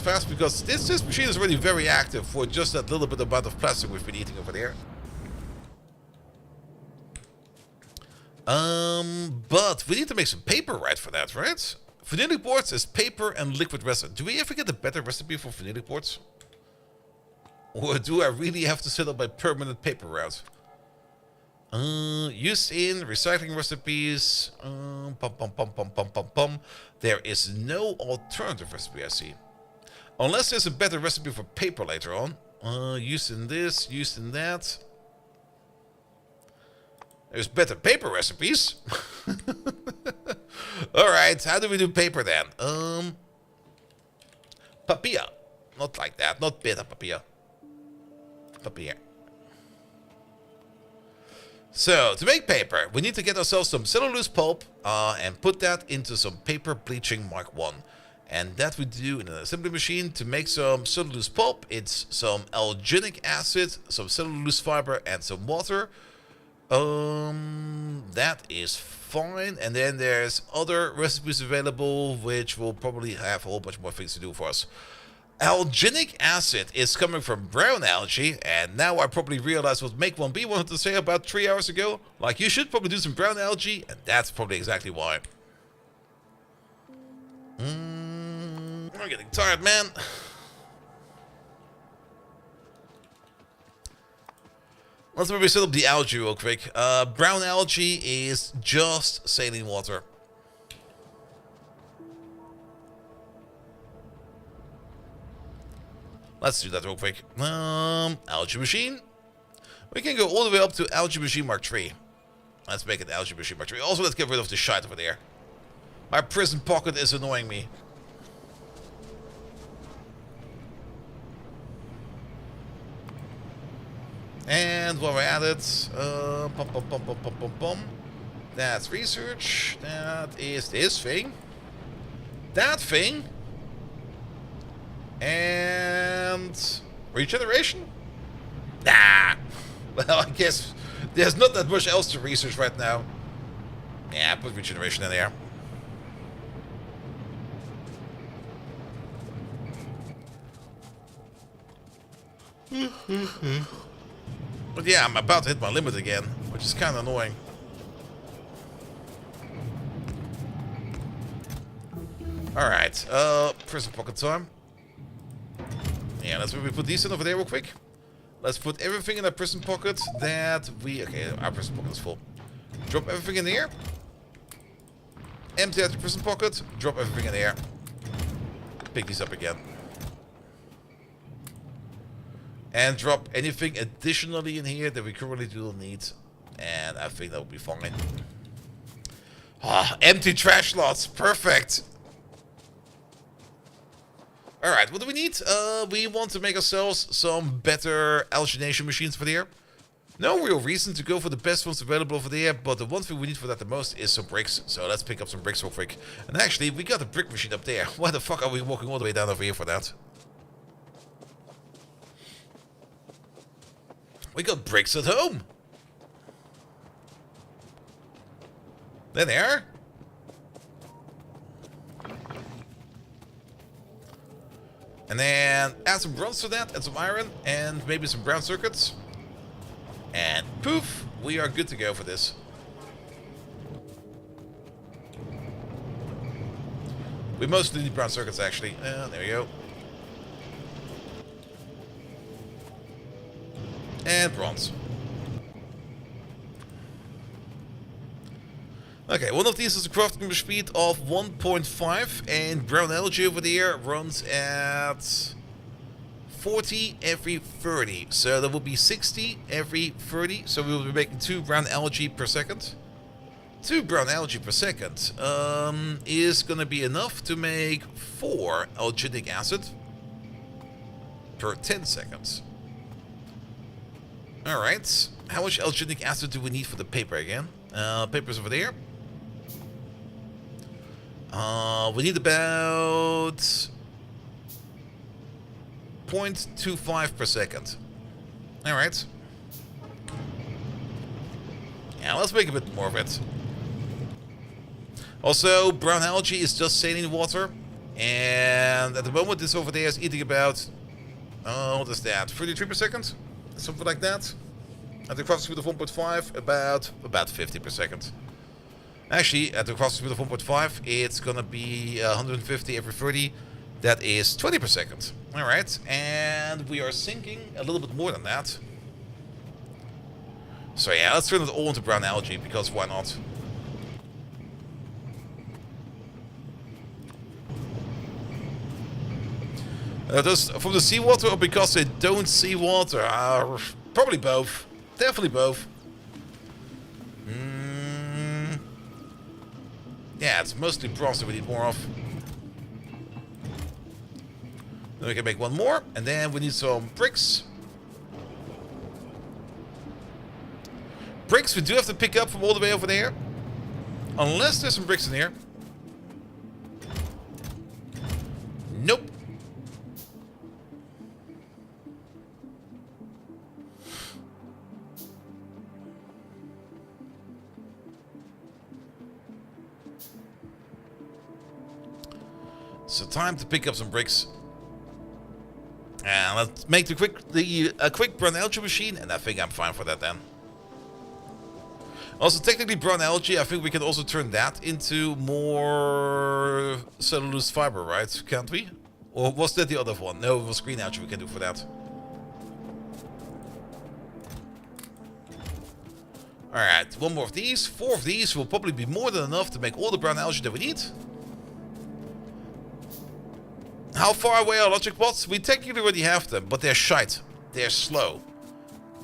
fast, because this machine is already very active for just that little bit amount of plastic we've been eating over there. But we need to make some paper right for that, right? Vanillic boards is paper and liquid resin. Do we ever get a better recipe for vanillic boards? Or do I really have to set up my permanent paper route? Use in recycling recipes. There is no alternative recipe, I see. Unless there's a better recipe for paper later on. Used in this, used in that. There's better paper recipes. Alright, how do we do paper then? Papilla. Not like that, not beta papilla. Papier. So, to make paper, we need to get ourselves some cellulose pulp and put that into some paper bleaching Mark 1. And that we do in an assembly machine. To make some cellulose pulp, it's some alginic acid, some cellulose fiber, and some water. That is fine. And then there's other recipes available, which will probably have a whole bunch more things to do for us. Alginic acid is coming from brown algae, and now I probably realize what Make 1B wanted to say about 3 hours ago. Like, you should probably do some brown algae, and that's probably exactly why. I'm getting tired, man. Let's maybe set up the algae real quick. Brown algae is just saline water. Let's do that real quick. Algae machine. We can go all the way up to Algae Machine Mark 3. Let's make it Algae Machine Mark 3. Also, let's get rid of the shite over there. My prison pocket is annoying me. And while we're at it, that's research. That is this thing. That thing. And regeneration? Nah. Well, I guess there's not that much else to research right now. Yeah, put regeneration in there. But yeah, I'm about to hit my limit again, which is kind of annoying. Alright, prison pocket time. Yeah, let's maybe put these in over there real quick. Let's put everything in our prison pocket that we... Okay, our prison pocket is full. Drop everything in here. Empty out the prison pocket. Drop everything in there. Pick these up again. And drop anything additionally in here that we currently do need. And I think that will be fine. Ah, empty trash slots. Perfect. Alright, what do we need? We want to make ourselves some better algination machines for the air. No real reason to go for the best ones available over there, but the one thing we need for that the most is some bricks. So let's pick up some bricks real quick. And actually, we got a brick machine up there. Why the fuck are we walking all the way down over here for that? We got bricks at home. There they are. And then add some bronze to that, and some iron, and maybe some brown circuits. And poof, we are good to go for this. We mostly need brown circuits, actually. There we go. And bronze. Okay, one of these is a crafting speed of 1.5, and brown algae over there runs at 40 every 30. So that will be 60 every 30. So we will be making 2 brown algae per second. 2 brown algae per second is going to be enough to make 4 alginic acid per 10 seconds. Alright, how much alginic acid do we need for the paper again? Paper's over there. We need about 0.25 per second. Alright. Yeah, let's make a bit more of it. Also, brown algae is just saline water. And at the moment, this over there is eating about... what is that? 33 per second? Something like that. At the cross speed of 1.5, about 50 per second. Actually, at the cross speed of 1.5, it's gonna be 150 every 30. That is 20 per second. Alright, and we are sinking a little bit more than that. So yeah, let's turn it all into brown algae, because why not? Just from the seawater or because they don't see water? Probably both. Definitely both. Yeah, it's mostly bronze that we need more of. Then we can make one more, and then we need some bricks. Bricks we do have to pick up from all the way over there. Unless there's some bricks in here. Nope. So time to pick up some bricks. And let's make a quick brown algae machine, and I think I'm fine for that then. Also, technically brown algae, I think we can also turn that into more cellulose fiber, right? Can't we? Or was that the other one? No, it was green algae we can do for that. Alright, one more of these. 4 of these will probably be more than enough to make all the brown algae that we need. How far away are logic bots? We technically already have them, but they're shite. They're slow.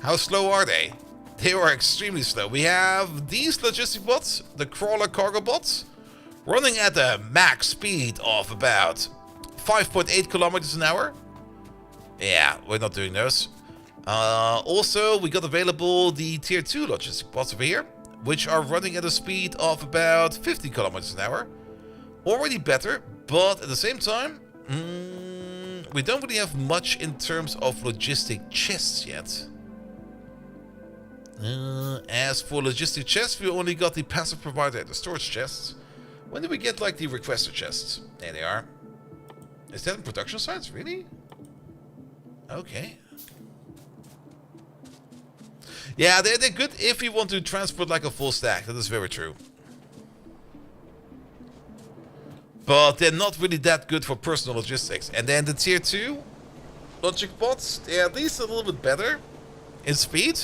How slow are they? They are extremely slow. We have these logistic bots, the crawler cargo bots, running at a max speed of about 5.8 kilometers an hour. Yeah, we're not doing those. Also, we got available the tier 2 logistic bots over here, which are running at a speed of about 50 kilometers an hour. Already better, but at the same time, we don't really have much in terms of logistic chests yet. As for logistic chests, we only got the passive provider and the storage chests. When do we get like the requester chests? There they are. Is that in production sites? Really? Okay. Yeah, they're good if you want to transport like a full stack. That is very true. But they're not really that good for personal logistics. And then the tier 2 logic bots, they're at least a little bit better in speed.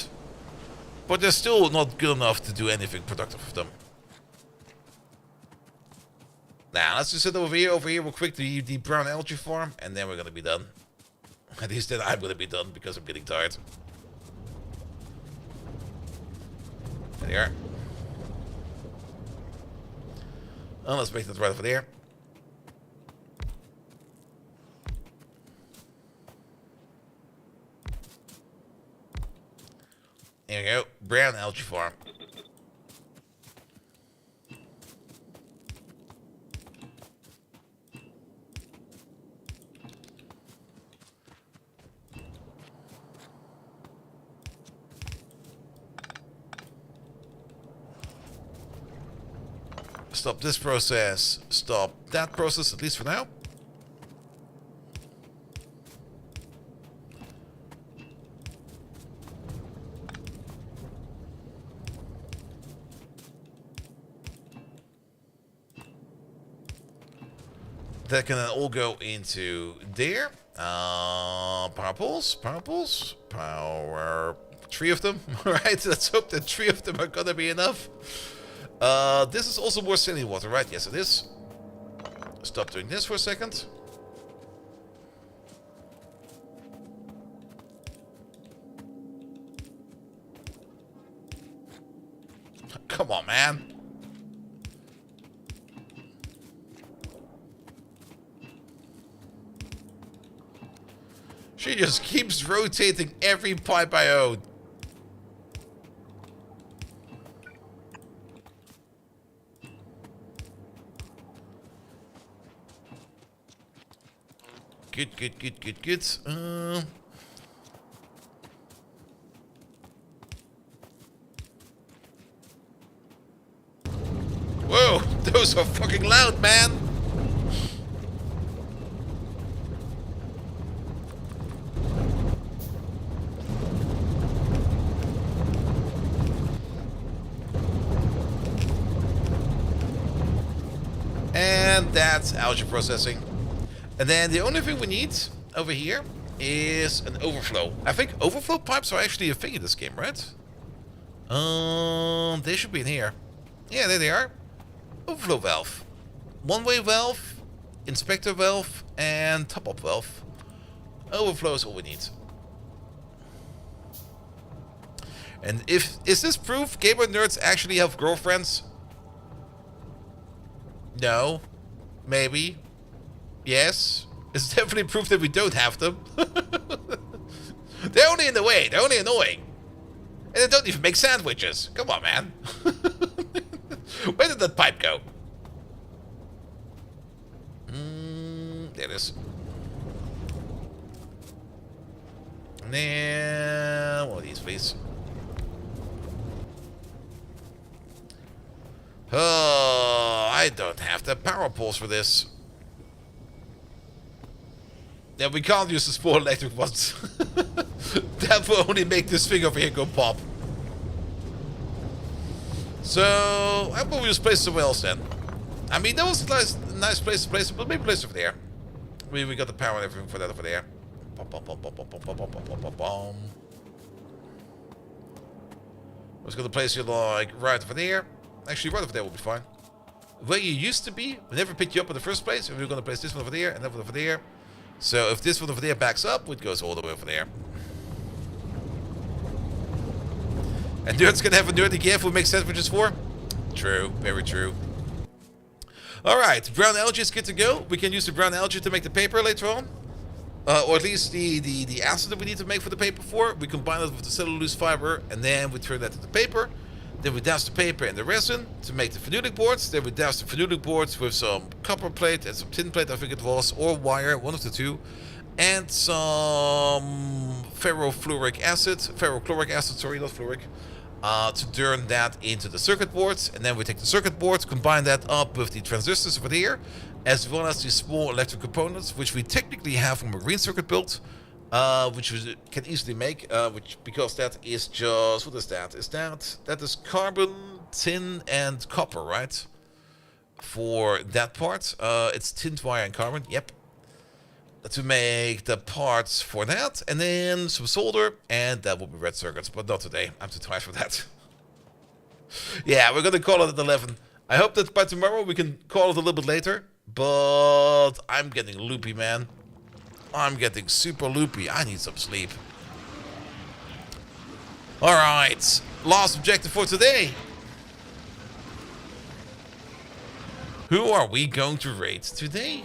But they're still not good enough to do anything productive with them. Now, let's just sit over here real quick, the brown algae farm, and then we're gonna be done. At least then I'm gonna be done because I'm getting tired. There they are. Oh, let's make that right over there. There we go. Brown algae farm. Stop this process. Stop that process, at least for now. That can all go into there. Power pools. Power. 3 of them. Alright, let's hope that 3 of them are gonna be enough. This is also more saline water, right? Yes, it is. Stop doing this for a second. Come on, man. She just keeps rotating every pipe I own. Good. Whoa, those are fucking loud, man. And that's algae processing. And then the only thing we need over here is an overflow. I think overflow pipes are actually a thing in this game, right? They should be in here. Yeah, there they are. Overflow valve. One-way valve, inspector valve, and top-up valve. Overflow is all we need. And is this proof gamer nerds actually have girlfriends? No. Maybe. Yes. It's definitely proof that we don't have them. They're only in the way. They're only annoying. And they don't even make sandwiches. Come on, man. Where did that pipe go? There it is. And then one of these, please. Oh, I don't have the power poles for this. Yeah, we can't use the small electric ones. That will only make this thing over here go pop. So, how about we just place somewhere else then? I mean, that was a nice place to place it, but maybe place it over there. We got the power and everything for that over there. I was gonna place you like right over there. Actually, right over there will be fine. Where you used to be, we never picked you up in the first place. And we were gonna place this one over there and that one over there. So if this one over there backs up, it goes all the way over there. And nerd's gonna have a nerdy gift who makes sandwiches for? True, very true. Alright, brown algae is good to go. We can use the brown algae to make the paper later on. Or at least the acid that we need to make for the paper for. We combine it with the cellulose fiber, and then we turn that into paper. Then we douse the paper in the resin to make the phenolic boards. Then we douse the phenolic boards with some copper plate and some tin plate, I think it was, or wire, one of the two. And some ferrochloric acid, sorry, not fluoric. To turn that into the circuit boards, and then we take the circuit boards, combine that up with the transistors over here, as well as the small electric components, which we technically have from a green circuit build, which we can easily make, because that is just, what is that? That is carbon, tin, and copper, right? For that part, it's tin, wire, and carbon. Yep. To make the parts for that, and then some solder, and that will be red circuits, but not today. I'm too tired for that. Yeah, we're gonna call it at 11. I hope that by tomorrow we can call it a little bit later, but I'm getting loopy, man. I'm getting super loopy. I need some sleep. Alright, last objective for today. Who are we going to raid today?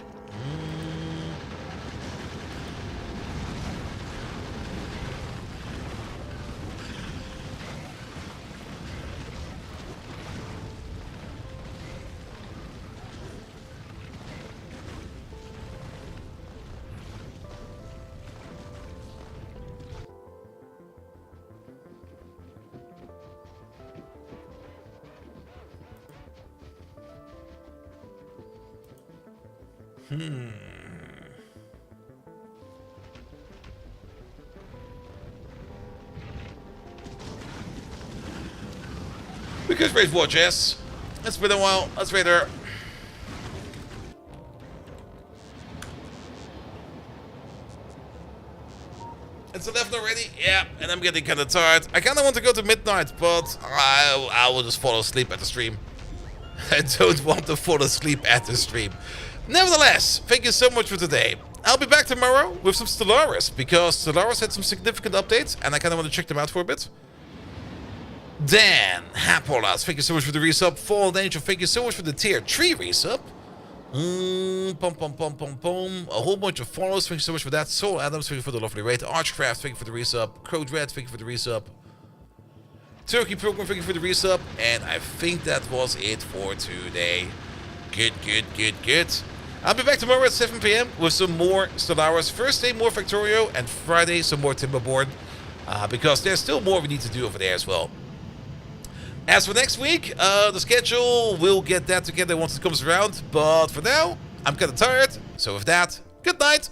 We could raid War Jess. It's been a while. Let's raid her. It's 11 already? Yeah, and I'm getting kind of tired. I kind of want to go to midnight, but I will just fall asleep at the stream. I don't want to fall asleep at the stream. Nevertheless, thank you so much for today. I'll be back tomorrow with some Stellaris, because Stellaris had some significant updates, and I kind of want to check them out for a bit. Dan Hapolas, thank you so much for the resub. Fallen Angel, thank you so much for the tier 3 resub. A whole bunch of follows, thank you so much for that. Soul Adams, thank you for the lovely raid. Archcraft, thank you for the resub. Crowd Red, thank you for the resub. Turkey Program, thank you for the resub. And I think that was it for today. Good. I'll be back tomorrow at 7 PM with some more Stellaris. Thursday, more Factorio, and Friday, some more Timberborn. Because there's still more we need to do over there as well. As for next week, the schedule, we'll get that together once it comes around. But for now, I'm kind of tired. So with that, good night.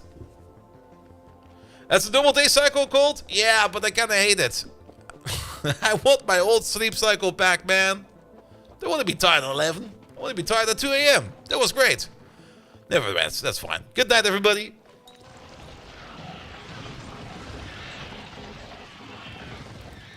That's a double day cycle called? Yeah, but I kind of hate it. I want my old sleep cycle back, man. I don't want to be tired at 11. I want to be tired at 2 AM. That was great. Nevertheless, that's fine. Good night, everybody.